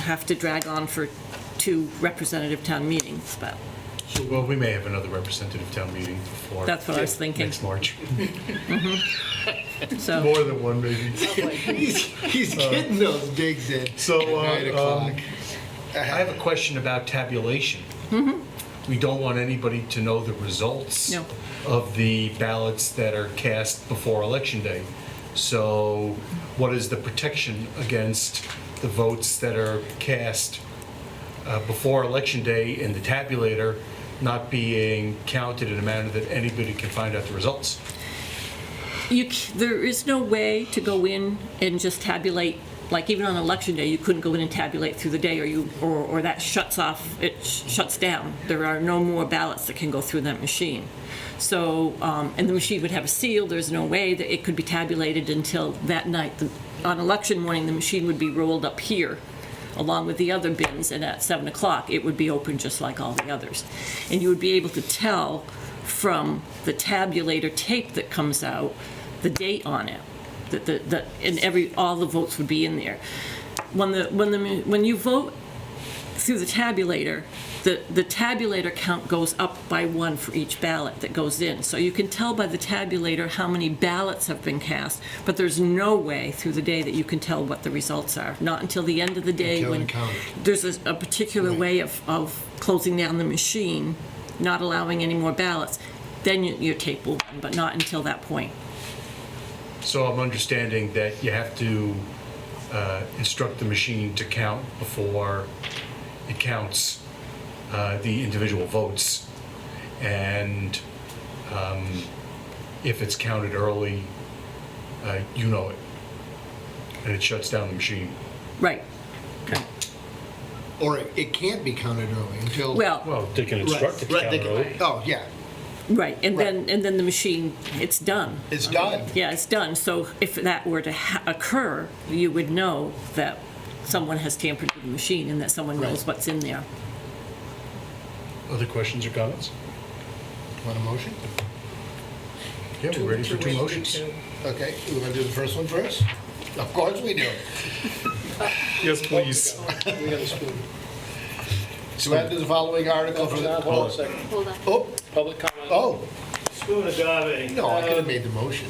have to drag on for 2 representative town meetings, but Well, we may have another representative town meeting before. That's what I was thinking. Next March. so. More than one, maybe. He's getting those digs in. So, at 9 o'clock. I have a question about tabulation. We don't want anybody to know the results No. of the ballots that are cast before Election Day. So what is the protection against the votes that are cast before Election Day in the tabulator not being counted in a manner that anybody can find out the results? There is no way to go in and just tabulate, like even on Election Day, you couldn't go in and tabulate through the day, or that shuts off, it shuts down. There are no more ballots that can go through that machine. So, and the machine would have a seal. There's no way that it could be tabulated until that night. On election morning, the machine would be rolled up here along with the other bins, and at 7 o'clock, it would be open just like all the others. And you would be able to tell from the tabulator tape that comes out the date on it, and all the votes would be in there. When you vote through the tabulator, the tabulator count goes up by 1 for each ballot that goes in. So you can tell by the tabulator how many ballots have been cast, but there's no way through the day that you can tell what the results are. Not until the end of the day Until when they count it. there's a particular way of closing down the machine, not allowing any more ballots. Then your tape will run, but not until that point. So I'm understanding that you have to instruct the machine to count before it counts the individual votes, and if it's counted early, you know it, and it shuts down the machine. Right. Or it can't be counted early until. Well, they can instruct it to count early. Oh, yeah. Right, and then the machine, it's done. It's done. Yeah, it's done. So if that were to occur, you would know that someone has tampered with the machine and that someone knows what's in there. Other questions or comments? Want a motion? Yeah, we're ready for 2 motions. Okay, we want to do the first one first? Of course we do. Yes, please. We got a spoon. To add to the following article for the. Hold on a second. Hold on. Oh, Public comment. oh, Spoon agave. no, I could have made the motion.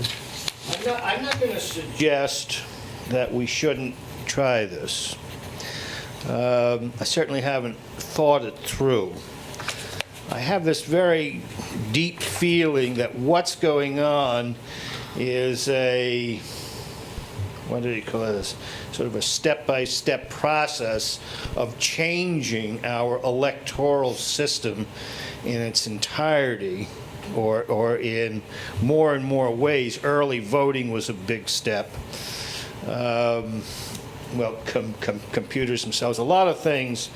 I'm not going to suggest that we shouldn't try this. I certainly haven't thought it through. I have this very deep feeling that what's going on is what do you call this? Sort of a step-by-step process of changing our electoral system in its entirety, or in more and more ways. Early voting was a big step. Computers themselves, a lot of things.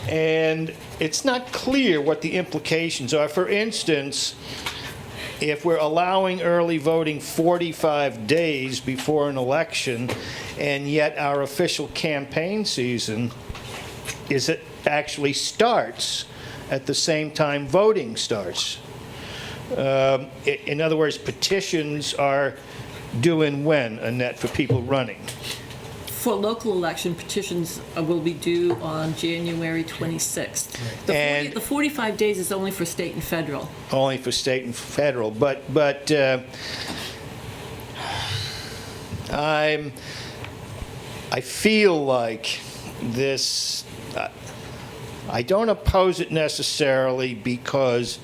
And it's not clear what the implications are. For instance, if we're allowing early voting 45 days before an election, and yet our official campaign season actually starts at the same time voting starts. In other words, petitions are due in when, Annette, for people running? For local election, petitions will be due on January 26th. The 45 days is only for state and federal. Only for state and federal, but I feel like this. I don't oppose it necessarily because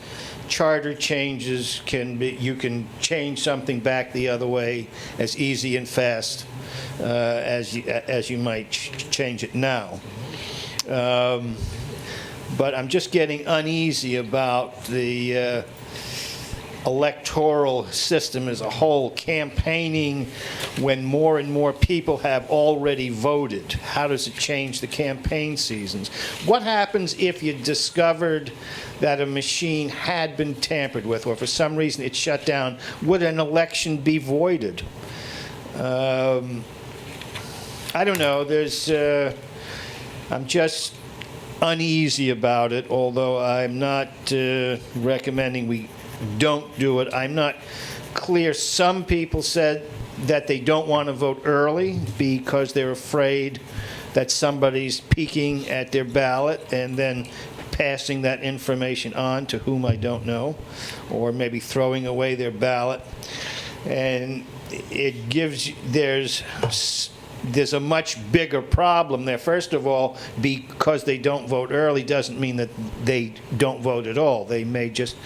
charter changes you can change something back the other way as easy and fast as you might change it now. But I'm just getting uneasy about the electoral system as a whole, campaigning when more and more people have already voted. How does it change the campaign seasons? What happens if you discovered that a machine had been tampered with, or for some reason it shut down? Would an election be voided? I don't know. I'm just uneasy about it, although I'm not recommending we don't do it. I'm not clear. Some people said that they don't want to vote early because they're afraid that somebody's peeking at their ballot and then passing that information on to whom I don't know, or maybe throwing away their ballot. And it gives, there's a much bigger problem there. First of all, because they don't vote early doesn't mean that they don't vote at all. They may just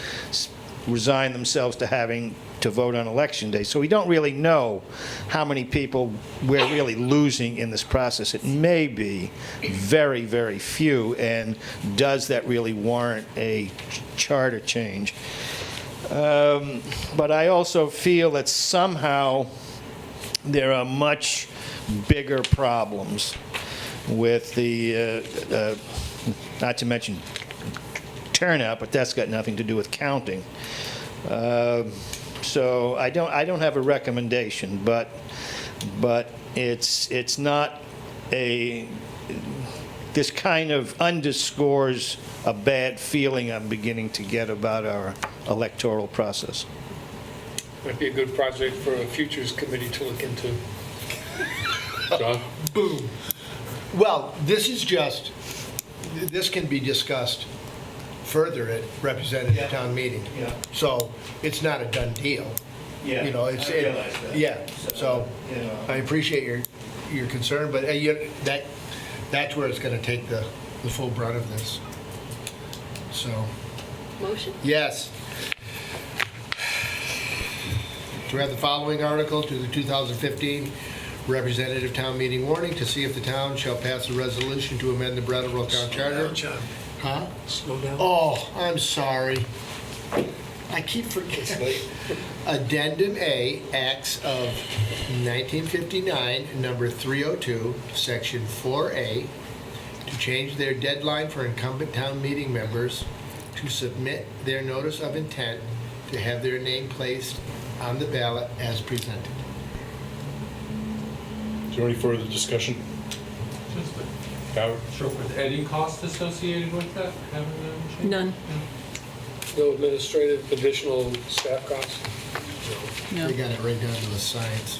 resign themselves to having to vote on election day. So we don't really know how many people we're really losing in this process. It may be very, very few, and does that really warrant a charter change? But I also feel that somehow there are much bigger problems with the, not to mention turnout, but that's got nothing to do with counting. So I don't have a recommendation, but it's not a, this kind of underscores a bad feeling I'm beginning to get about our electoral process. Might be a good project for a futures committee to look into. John? Boom. Well, this is just, this can be discussed further at representative town meeting. Yeah. So it's not a done deal. Yeah, You know, it's, I realize that. yeah, so You know. I appreciate your concern, but that's where it's gonna take the full brunt of this. So, Motion? yes. To add the following article to the 2015 representative town meeting warning to see if the town shall pass a resolution to amend the Brattleboro Town Charter. Huh? Slow down. Oh, I'm sorry. I keep forgetting. Addendum A, Acts of 1959, number 302, section 4A, to change their deadline for incumbent town meeting members to submit their notice of intent to have their name placed on the ballot as presented. Is there any further discussion? Just Howard? sure. With any cost associated with that, having them change? None. No administrative additional staff costs? No. They got it right down to the science.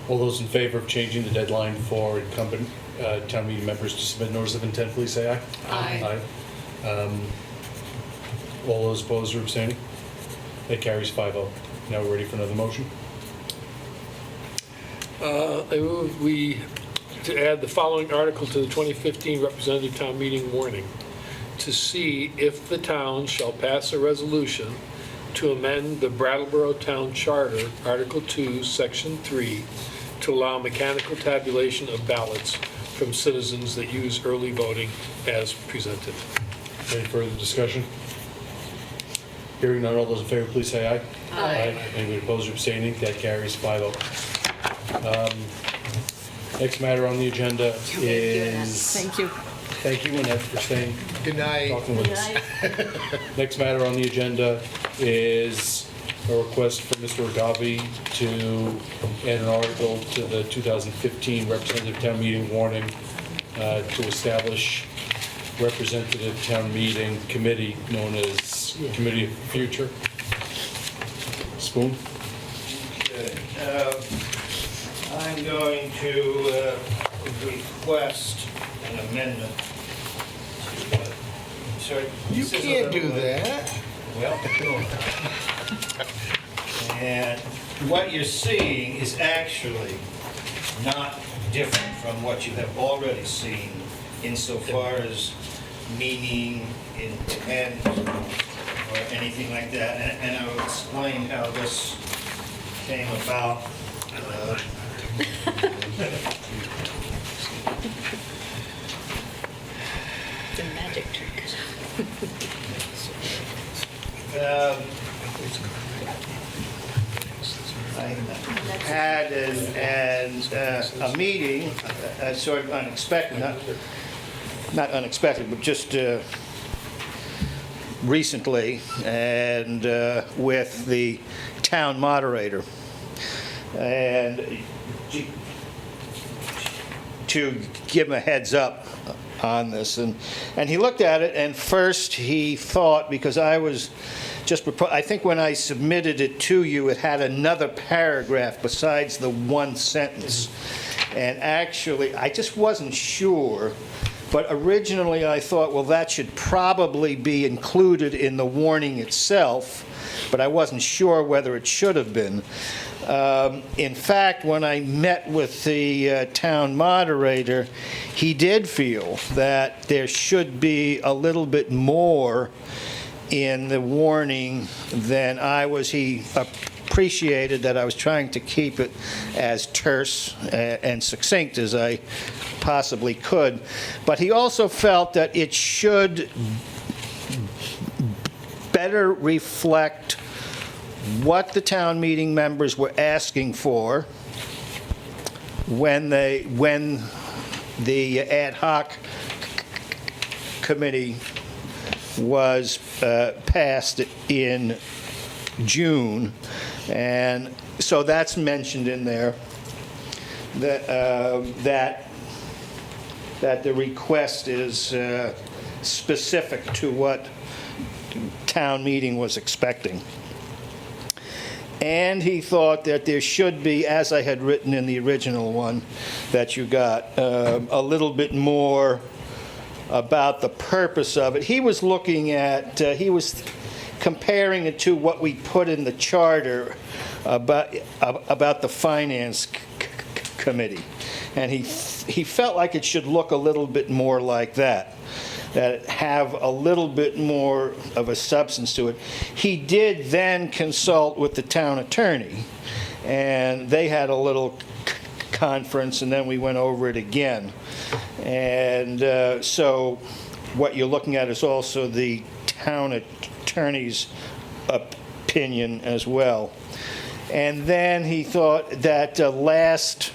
All those in favor of changing the deadline for incumbent town meeting members to submit notice of intent, please say aye. Aye. Aye. All those opposed or abstaining? That carries 5-0. Now we're ready for another motion. I move to add the following article to the 2015 representative town meeting warning. To see if the town shall pass a resolution to amend the Brattleboro Town Charter, Article 2, Section 3, to allow mechanical tabulation of ballots from citizens that use early voting as presented. Any further discussion? Hearing none, all those in favor, please say aye. Aye. Anybody opposed or abstaining? That carries 5-0. Next matter on the agenda is... Thank you. Thank you, Annette, for staying. Good night. Talking with us. Next matter on the agenda is a request for Mr. Agavi to add an article to the 2015 representative town meeting warning to establish representative town meeting committee known as Committee of the Future. Spoon? I'm going to request an amendment. You can't do that. Well, and what you're seeing is actually not different from what you have already seen insofar as meaning, intent, or anything like that. And I will explain how this came about. It's a magic trick. I had a meeting, sort of unexpected, not unexpected, but just recently, and with the town moderator. And to give him a heads up on this. And he looked at it, and first he thought, because I was just, I think when I submitted it to you, it had another paragraph besides the one sentence. And actually, I just wasn't sure. But originally, I thought, well, that should probably be included in the warning itself, but I wasn't sure whether it should have been. In fact, when I met with the town moderator, he did feel that there should be a little bit more in the warning than I was. He appreciated that I was trying to keep it as terse and succinct as I possibly could, but he also felt that it should better reflect what the town meeting members were asking for when the ad hoc committee was passed in June, and so that's mentioned in there, that the request is specific to what town meeting was expecting. And he thought that there should be, as I had written in the original one that you got, a little bit more about the purpose of it. He was looking at, he was comparing it to what we put in the charter about the finance committee. And he felt like it should look a little bit more like that it have a little bit more of a substance to it. He did then consult with the town attorney, and they had a little conference, and then we went over it again. And so what you're looking at is also the town attorney's opinion as well. And then he thought that last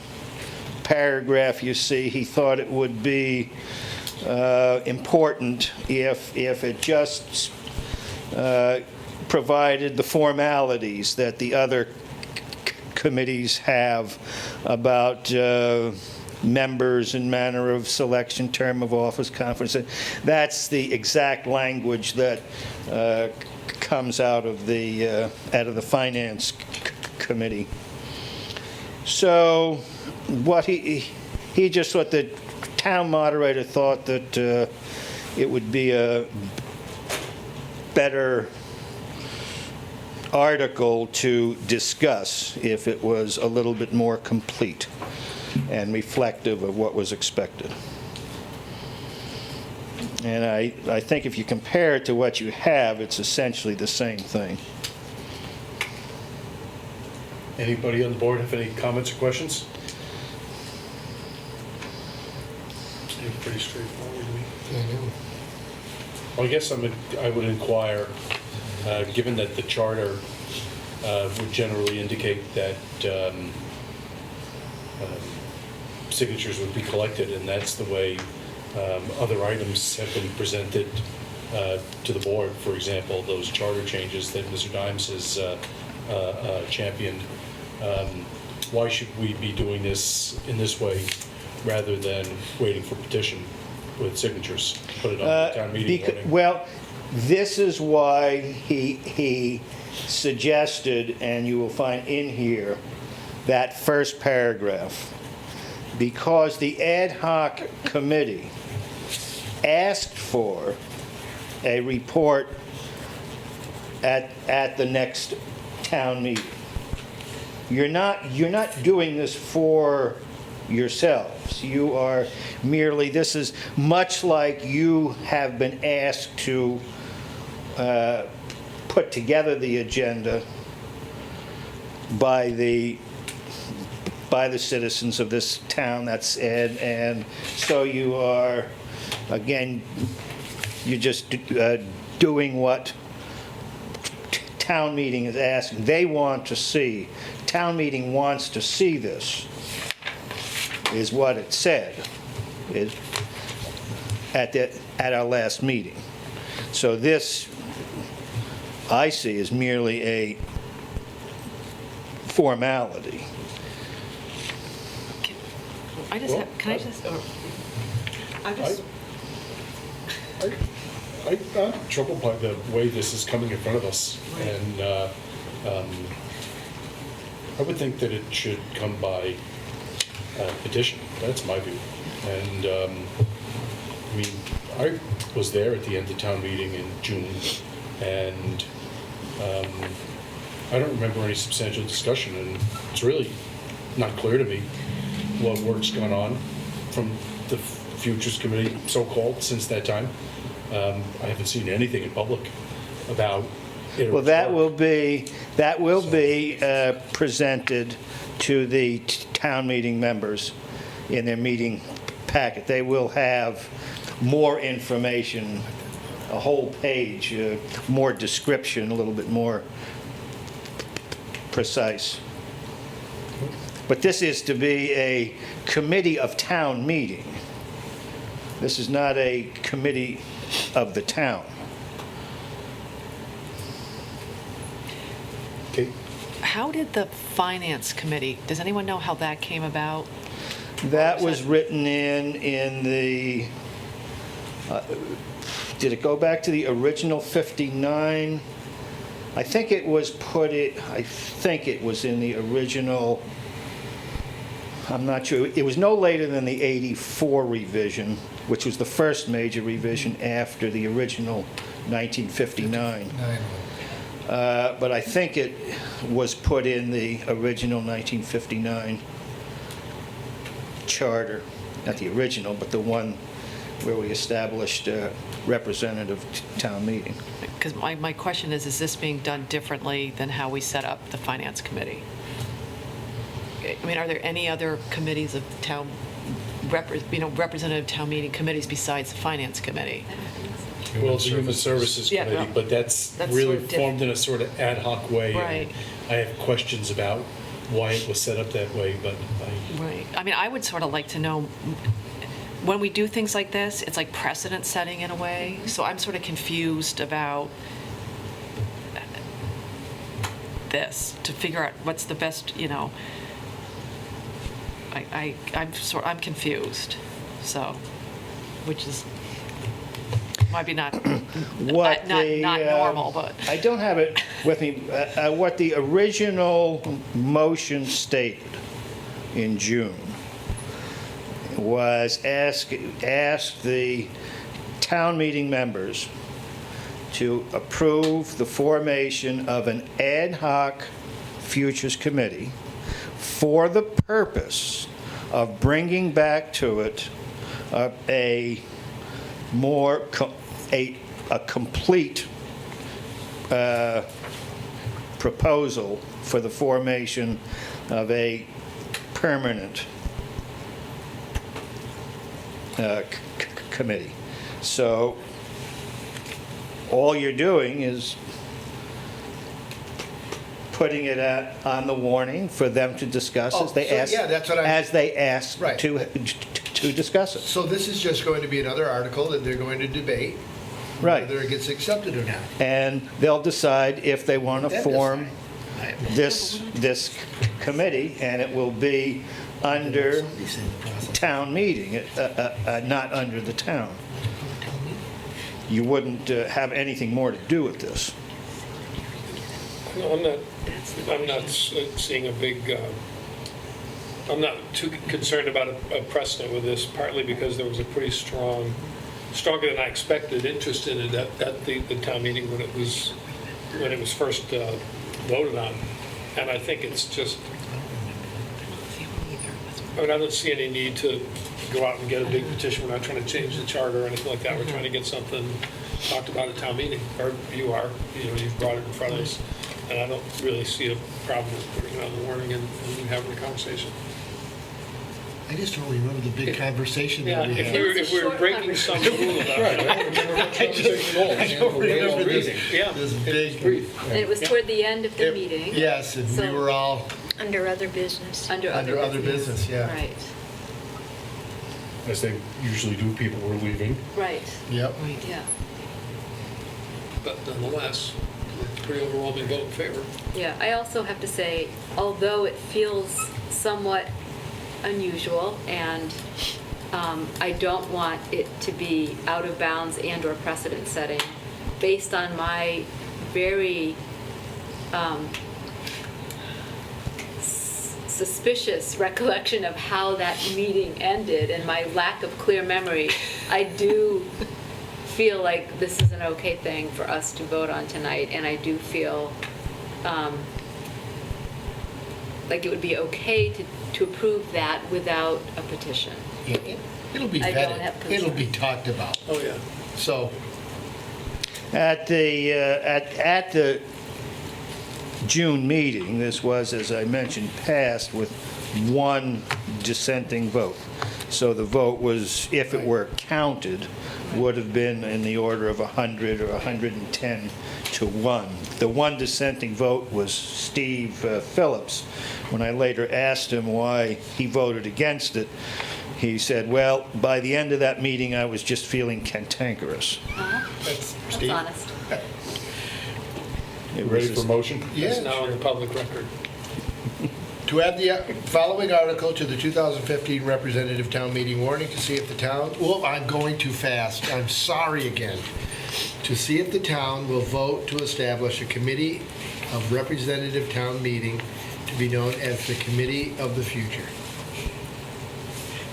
paragraph you see, he thought it would be important if it just provided the formalities that the other committees have about members and manner of selection, term of office, conference. That's the exact language that comes out of the finance committee. So what he just thought, the town moderator thought that it would be a better article to discuss if it was a little bit more complete and reflective of what was expected. And I think if you compare it to what you have, it's essentially the same thing. Anybody on the board have any comments or questions? Seems pretty straightforward to me. Well, I guess I would inquire, given that the charter would generally indicate that signatures would be collected, and that's the way other items have been presented to the board. For example, those charter changes that Mr. Dimes has championed. Why should we be doing this in this way rather than waiting for petition with signatures? Put it on the town meeting warning. Well, this is why he suggested, and you will find in here, that first paragraph. Because the ad hoc committee asked for a report at the next town meeting. You're not doing this for yourselves. You are merely, this is much like you have been asked to put together the agenda by the citizens of this town. That's Ed, and so you are, again, you're just doing what town meeting is asking. They want to see, town meeting wants to see this, is what it said is at our last meeting. So this, I see, is merely a formality. I just have, can I just, I just, I'm troubled by the way this is coming in front of us, and I would think that it should come by petition. That's my view. And I mean, I was there at the end of town meeting in June, and I don't remember any substantial discussion, and it's really not clear to me what work's gone on from the Futures Committee, so-called, since that time. I haven't seen anything in public about it. Well, that will be presented to the town meeting members in their meeting packet. They will have more information, a whole page, more description, a little bit more precise. But this is to be a committee of town meeting. This is not a committee of the town. Okay. how did the finance committee, does anyone know how that came about? That was written in the, did it go back to the original 59? I think it was I think it was in the original, I'm not sure. It was no later than the 84 revision, which was the first major revision after the original 1959. But I think it was put in the original 1959 charter, not the original, but the one where we established representative town meeting. Because my question is this being done differently than how we set up the finance committee? I mean, are there any other committees of town, representative town meeting committees besides the finance committee? Well, the Human Services Yeah, Committee, well, but that's sort really of formed in a sort of ad hoc way. Right. I have questions about why it was set up that way, but Right. I mean, I would sort of like to know, when we do things like this, it's like precedent setting in a way. So I'm sort of confused about this, to figure out what's the best, I'm confused. So, which is, might be not normal, but. I don't have it with me. What the original motion stated in June was ask the town meeting members to approve the formation of an ad hoc futures committee for the purpose of bringing back to it a complete proposal for the formation of a permanent committee. So all you're doing is putting it on the warning for them to discuss as they ask, Right. to discuss it. So this is just going to be another article that they're going to debate, Right. whether it gets accepted or not. And they'll decide if they want to Then form this committee, and it will be under town meeting, not under the town. You wouldn't have anything more to do with this. No, I'm not seeing a big, I'm not too concerned about a precedent with this, partly because there was a pretty stronger than I expected interest in it at the town meeting when it was first voted on. And I think it's just, I don't see any need to go out and get a big petition. We're not trying to change the charter or anything like that. We're trying to get something talked about at town meeting, or you are, you've brought it in front of us. And I don't really see a problem with putting it on the warning and having a conversation. I just don't remember the big conversation that we had. If we were breaking some rule about it. I don't remember this big. And it was toward the end of the meeting. Yes, and we were all Under other business. Under other business, yeah. Right, as they usually do, people were leaving. right. Yep. Yeah, But nonetheless, pretty overwhelming vote in favor. yeah. I also have to say, although it feels somewhat unusual, and I don't want it to be out of bounds and/or precedent setting based on my very suspicious recollection of how that meeting ended and my lack of clear memory. I do feel like this is an okay thing for us to vote on tonight, and I do feel like it would be okay to approve that without a petition. Yeah, it'll be I don't have vetted, it'll be talked about. Oh, yeah. So, At the June meeting, this was, as I mentioned, passed with one dissenting vote. So the vote was, if it were counted, would have been in the order of 100 or 110 to 1. The one dissenting vote was Steve Phillips. When I later asked him why he voted against it, he said, well, by the end of that meeting, I was just feeling cantankerous. That's Steve? honest. Ready for motion? yeah. It's now on the public record. To add the following article to the 2015 Representative Town Meeting warning to see if the town, oh, I'm going too fast, I'm sorry again. To see if the town will vote to establish a committee of Representative Town Meeting to be known as the Committee of the Future.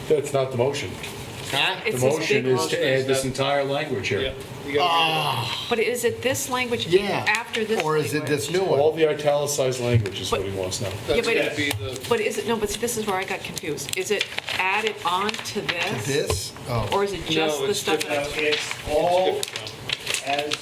That's not the motion. Huh? The motion is to add this entire language here. But is it this language after this Or is it language? this new one? All the italicized language is what he wants now. Yeah, but is it, no, but this is where I got confused. Is it added on to this? To this? Oh. Or is it just the stuff? It's all, as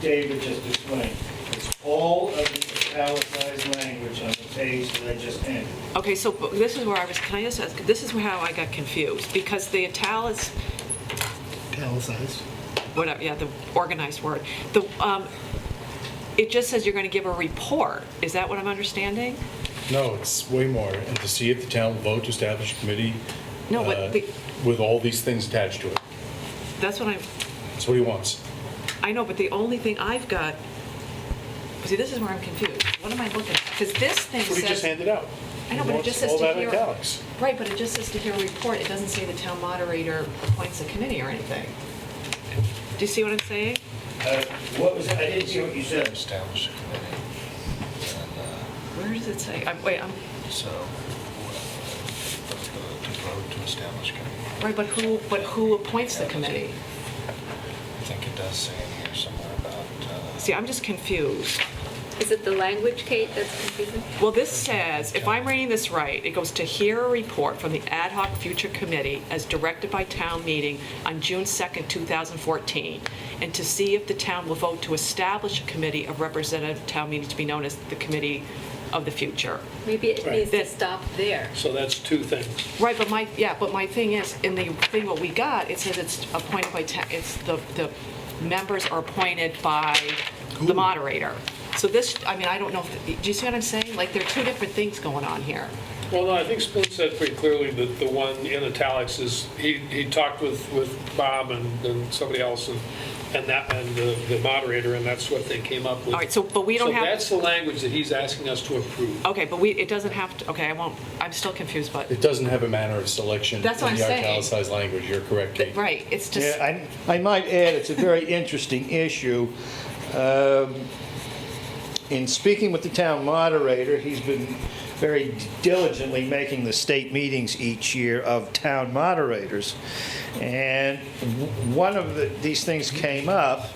David just explained, it's all of the italicized language on the page that I just handed. Okay, so this is where I was, can I just ask, this is how I got confused, because the italicized, whatever, yeah, the organized word, it just says you're going to give a report. Is that what I'm understanding? No, it's way more. And to see if the town will vote to establish a committee No, but with all these things attached to it. that's what That's what he wants. I know, but the only thing I've got, see, this is where I'm confused. What am I looking at? Because this thing That's what he just says, handed out. I know, but it just says All to that hear. italics. Right, but it just says to hear a report. It doesn't say the town moderator appoints a committee or anything. Do you see what I'm saying? What was, I didn't see what you said. Establish a committee. Where does it say? Wait, So, to vote to establish a committee. right, but who appoints the committee? I think it does say in here somewhere about... See, I'm just confused. Is it the language, Kate, that's confusing? Well, this says, if I'm reading this right, it goes to hear a report from the Ad hoc Future Committee as directed by town meeting on June 2nd, 2014, and to see if the town will vote to establish a committee of representative town meeting to be known as the Committee of the Future. Maybe it needs to stop there. So that's two things. Right, but my thing is, in the thing what we got, it says it's appointed by, it's the members are appointed by the moderator. So this, I mean, I don't know, do you see what I'm saying? Like, there are two different things going on here. Well, no, I think Splint said pretty clearly that the one in italics is, he talked with Bob and somebody else and the moderator, and that's what they came up with. All right, so, but we don't have. So that's the language that he's asking us to approve. Okay, but it doesn't have to, okay, I'm still confused, but. It doesn't have a manner of selection in That's what I'm the saying. italicized language. You're correct, Kate. Right, it's just. Yeah, I might add, it's a very interesting issue. In speaking with the town moderator, he's been very diligently making the state meetings each year of town moderators. And one of these things came up,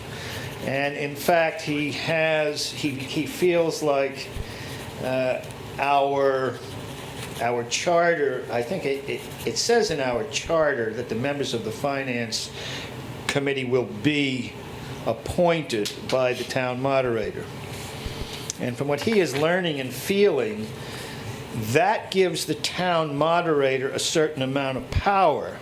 and in fact, he feels like our charter, I think it says in our charter that the members of the Finance Committee will be appointed by the town moderator. And from what he is learning and feeling, that gives the town moderator a certain amount of power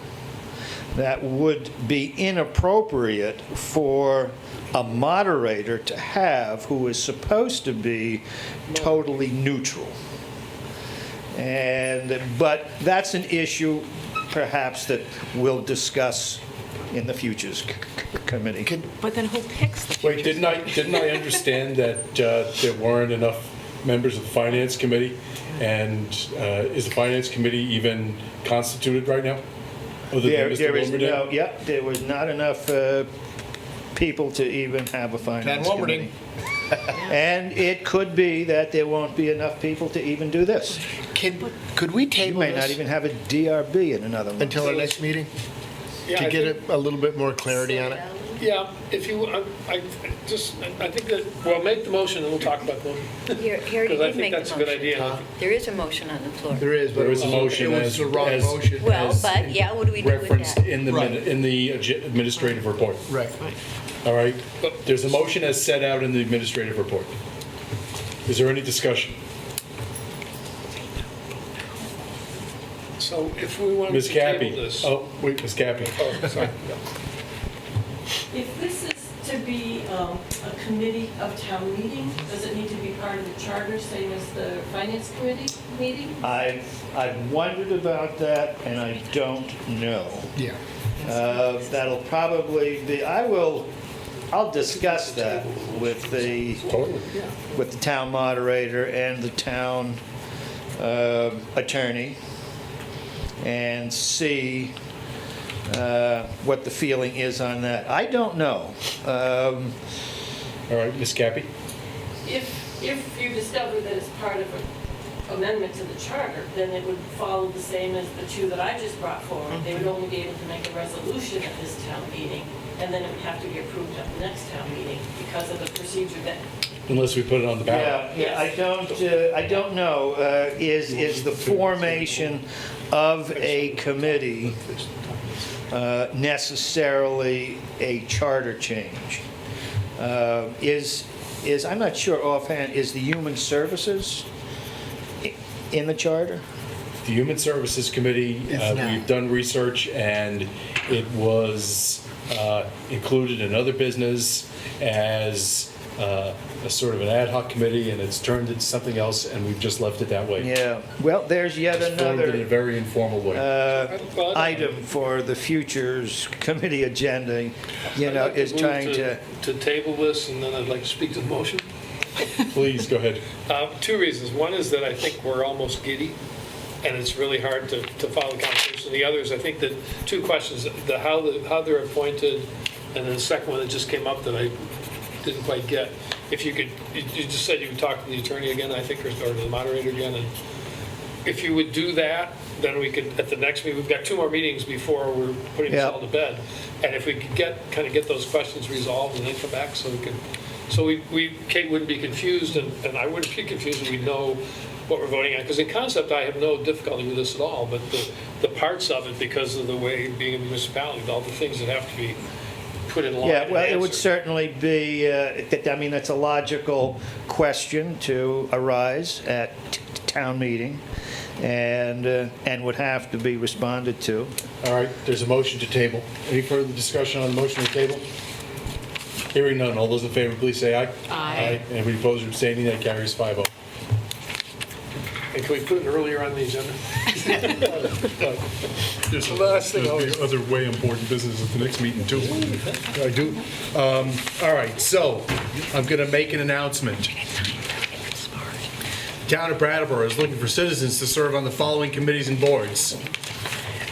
that would be inappropriate for a moderator to have who is supposed to be totally neutral. But that's an issue perhaps that we'll discuss in the Futures Committee. But then who picks the Wait, didn't I understand that there weren't enough members of the Finance Committee, and is the Finance Committee even constituted right now? Other than There Mr. is Wilmerding? no, yep, there was not enough people to even have a finance Ken committee. And it could be that there won't be enough people to even do this. Could we You table may not this even have a DRB in another month. until our next meeting? Yeah, To I get think- a little bit more clarity on it? Yeah, if you, I think that, well, make the motion and we'll talk about the motion. Here, you Because I did make think the that's a good motion. idea. There is a motion on the floor. There is, but There is a motion it was as- the wrong as- motion. Well, as but, yeah, what do we do with referenced that? in the, in the administrative report. Right. All right? There's a motion as set out in the administrative report. Is there any discussion? So if we want to Ms. table Cappy? this. Oh, wait, Ms. Cappy. Oh, sorry. If this is to be a committee of town meeting, does it need to be part of the charter, same as the finance committee meeting? I've wondered about that, and I don't know. Yeah. That'll probably be, I'll discuss that with the town moderator and the town attorney and see what the feeling is on that. I don't know. All right, Ms. Cappy? If you discover that it's part of an amendment to the charter, then it would follow the same as the two that I just brought forward. They would only be able to make a resolution at this town meeting, and then it would have to be approved at the next town meeting because of the procedure that. Unless we put it on the ballot. Yeah, I don't know. Is the formation of a committee necessarily a charter change? I'm not sure offhand, is the Human Services in the charter? The Human Services Committee, we've done research, and it was included in other business as a sort of an ad hoc committee, and it's turned into something else, and we've just left it that way. Yeah, well, there's yet It's formed in a another very informal way. item for the future's committee agenda, I'd like to is move trying to... To table this, and then I'd like to speak to the motion. Please, go ahead. Two reasons. One is that I think we're almost giddy, and it's really hard to follow the conversation. The other is, I think that two questions, how they're appointed, and then the second one that just came up that I didn't quite get. If you could, you just said you would talk to the attorney again, I think, or the moderator again, and if you would do that, then we could, at the next meeting, we've got 2 more meetings before we're putting this all to bed. And if we could kind of get those questions resolved and then come back so we could, Kate wouldn't be confused and I wouldn't be confused and we'd know what we're voting on. Because in concept, I have no difficulty with this at all, but the parts of it, because of the way being a municipality, all the things that have to be put in line. Yeah, well, it would answered. certainly be, that's a logical question to arise at town meeting and would have to be responded to. All right, there's a motion to table. Any further discussion on the motion to table? Hearing none, all those in favor, please say aye. Aye. Anybody opposed or abstaining, that carries 5-0. And can we put it earlier on the agenda? There's last thing other way important business at the next meeting, too. I do. All right, so I'm going to make an announcement. Town of Brattleboro is looking for citizens to serve on the following committees and boards.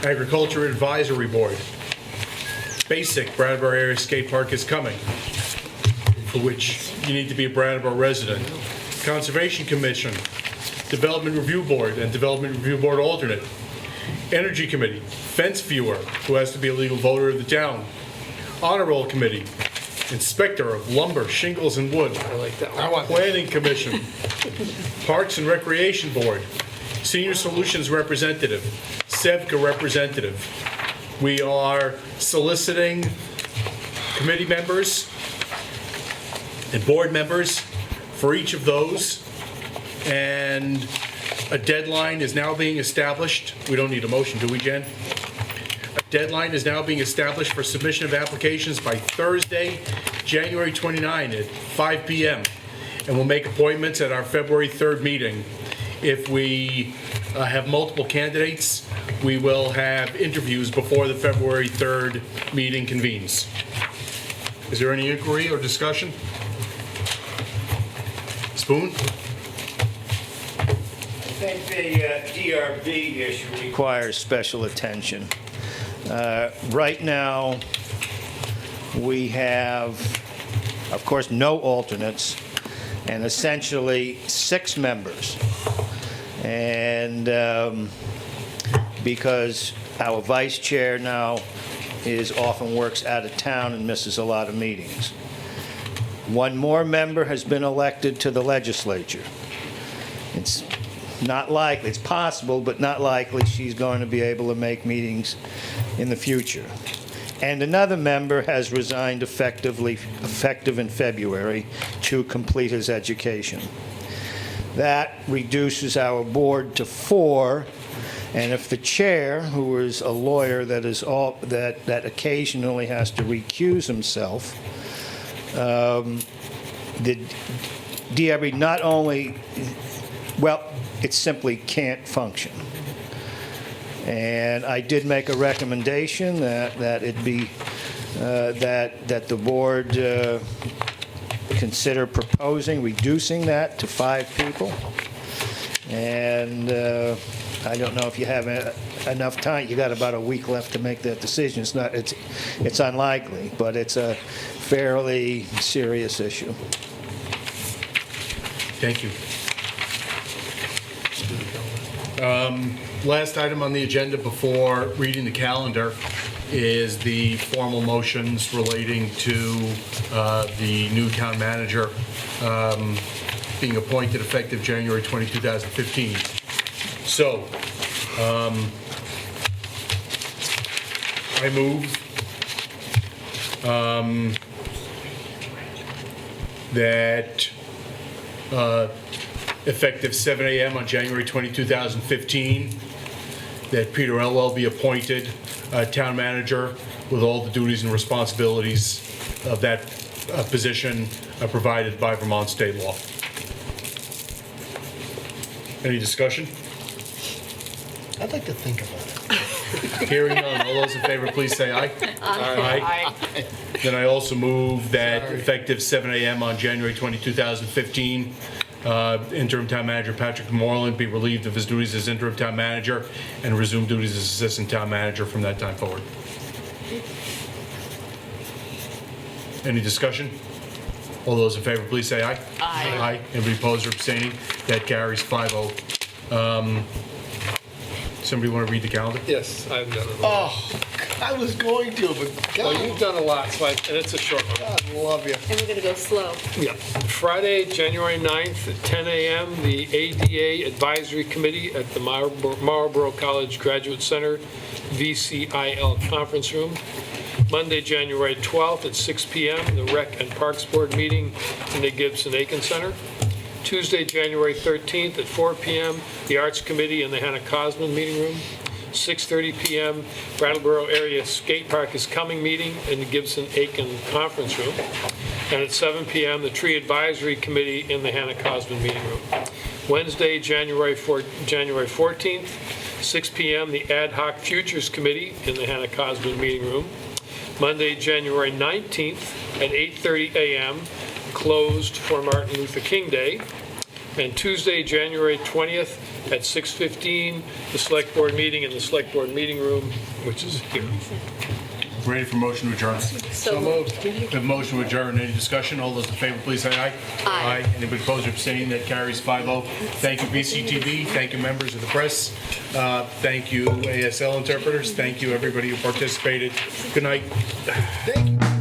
Agriculture Advisory Board. Basic, Brattleboro Area Skate Park is coming, for which you need to be a Brattleboro resident. Conservation Commission, Development Review Board, and Development Review Board alternate. Energy Committee, Fence Viewer, who has to be a legal voter of the town. Honor Roll Committee, Inspector of Lumber, Shingles, and Wood. I like that one. Planning Commission, Parks and Recreation Board, Senior Solutions Representative, SEVCA Representative. We are soliciting committee members and board members for each of those, and a deadline is now being established. We don't need a motion, do we, Jen? A deadline is now being established for submission of applications by Thursday, January 29 at 5 p.m. And we'll make appointments at our February 3rd meeting. If we have multiple candidates, we will have interviews before the February 3rd meeting convenes. Is there any inquiry or discussion? Spoon? think the DRB issue requires special attention. Right now, we have, of course, no alternates, and essentially 6 members. And because our vice chair now often works out of town and misses a lot of meetings. 1 more member has been elected to the legislature. It's not likely, it's possible, but not likely she's going to be able to make meetings in the future. And another member has resigned effective in February to complete his education. That reduces our board to 4, and if the chair, who is a lawyer that occasionally has to recuse himself, the DRB not only, well, it simply can't function. And I did make a recommendation that it be that the board consider proposing reducing that to 5 people. And I don't know if you have enough time. You got about a week left to make that decision. It's unlikely, but it's a fairly serious issue. Thank you. Last item on the agenda before reading the calendar is the formal motions relating to the new town manager being appointed effective January 20, 2015. So, I move that effective 7 a.m. on January 20, 2015, that Peter Elwell be appointed town manager with all the duties and responsibilities of that position provided by Vermont state law. Any discussion? I'd like to think about it. Hearing none, all those in favor, please say aye. Aye. Then I also move that effective 7 a.m. on January 20, 2015, interim town manager Patrick Moreland be relieved of his duties as interim town manager and resume duties as assistant town manager from that time forward. Any discussion? All those in favor, please say aye. Aye. Aye. Anybody opposed or abstaining? That carries 5-0. Somebody want to read the calendar? Yes, I've done it. Oh, I was going to, but Well, God, you've done a lot, and it's a short one. God love you. And we're going to go slow. Yeah. Friday, January 9th at 10 a.m., the ADA Advisory Committee at the Marlboro College Graduate Center, VCIL Conference Room. Monday, January 12th at 6 p.m., the Rec and Parks Board meeting in the Gibson-Aiken Center. Tuesday, January 13th at 4 p.m., the Arts Committee in the Hannah Cosman meeting room. 6:30 p.m., Brattleboro Area Skate Park is Coming meeting in the Gibson-Aiken Conference Room. And at 7 p.m., the Tree Advisory Committee in the Hannah Cosman meeting room. Wednesday, January 14th, 6 p.m., the Ad Hoc Futures Committee in the Hannah Cosman meeting room. Monday, January 19th at 8:30 a.m., closed for Martin Luther King Day. And Tuesday, January 20th at 6:15, the Select Board meeting in the Select Board meeting room, which is here. Ready for motion to adjourn? So moved. We have a motion to adjourn. Any discussion? All those in favor, please say aye. Aye. Anybody opposed or abstaining? That carries 5-0. Thank you, BCTV. Thank you, members of the press. Thank you, ASL interpreters. Thank you, everybody who participated. Good night. Thank you.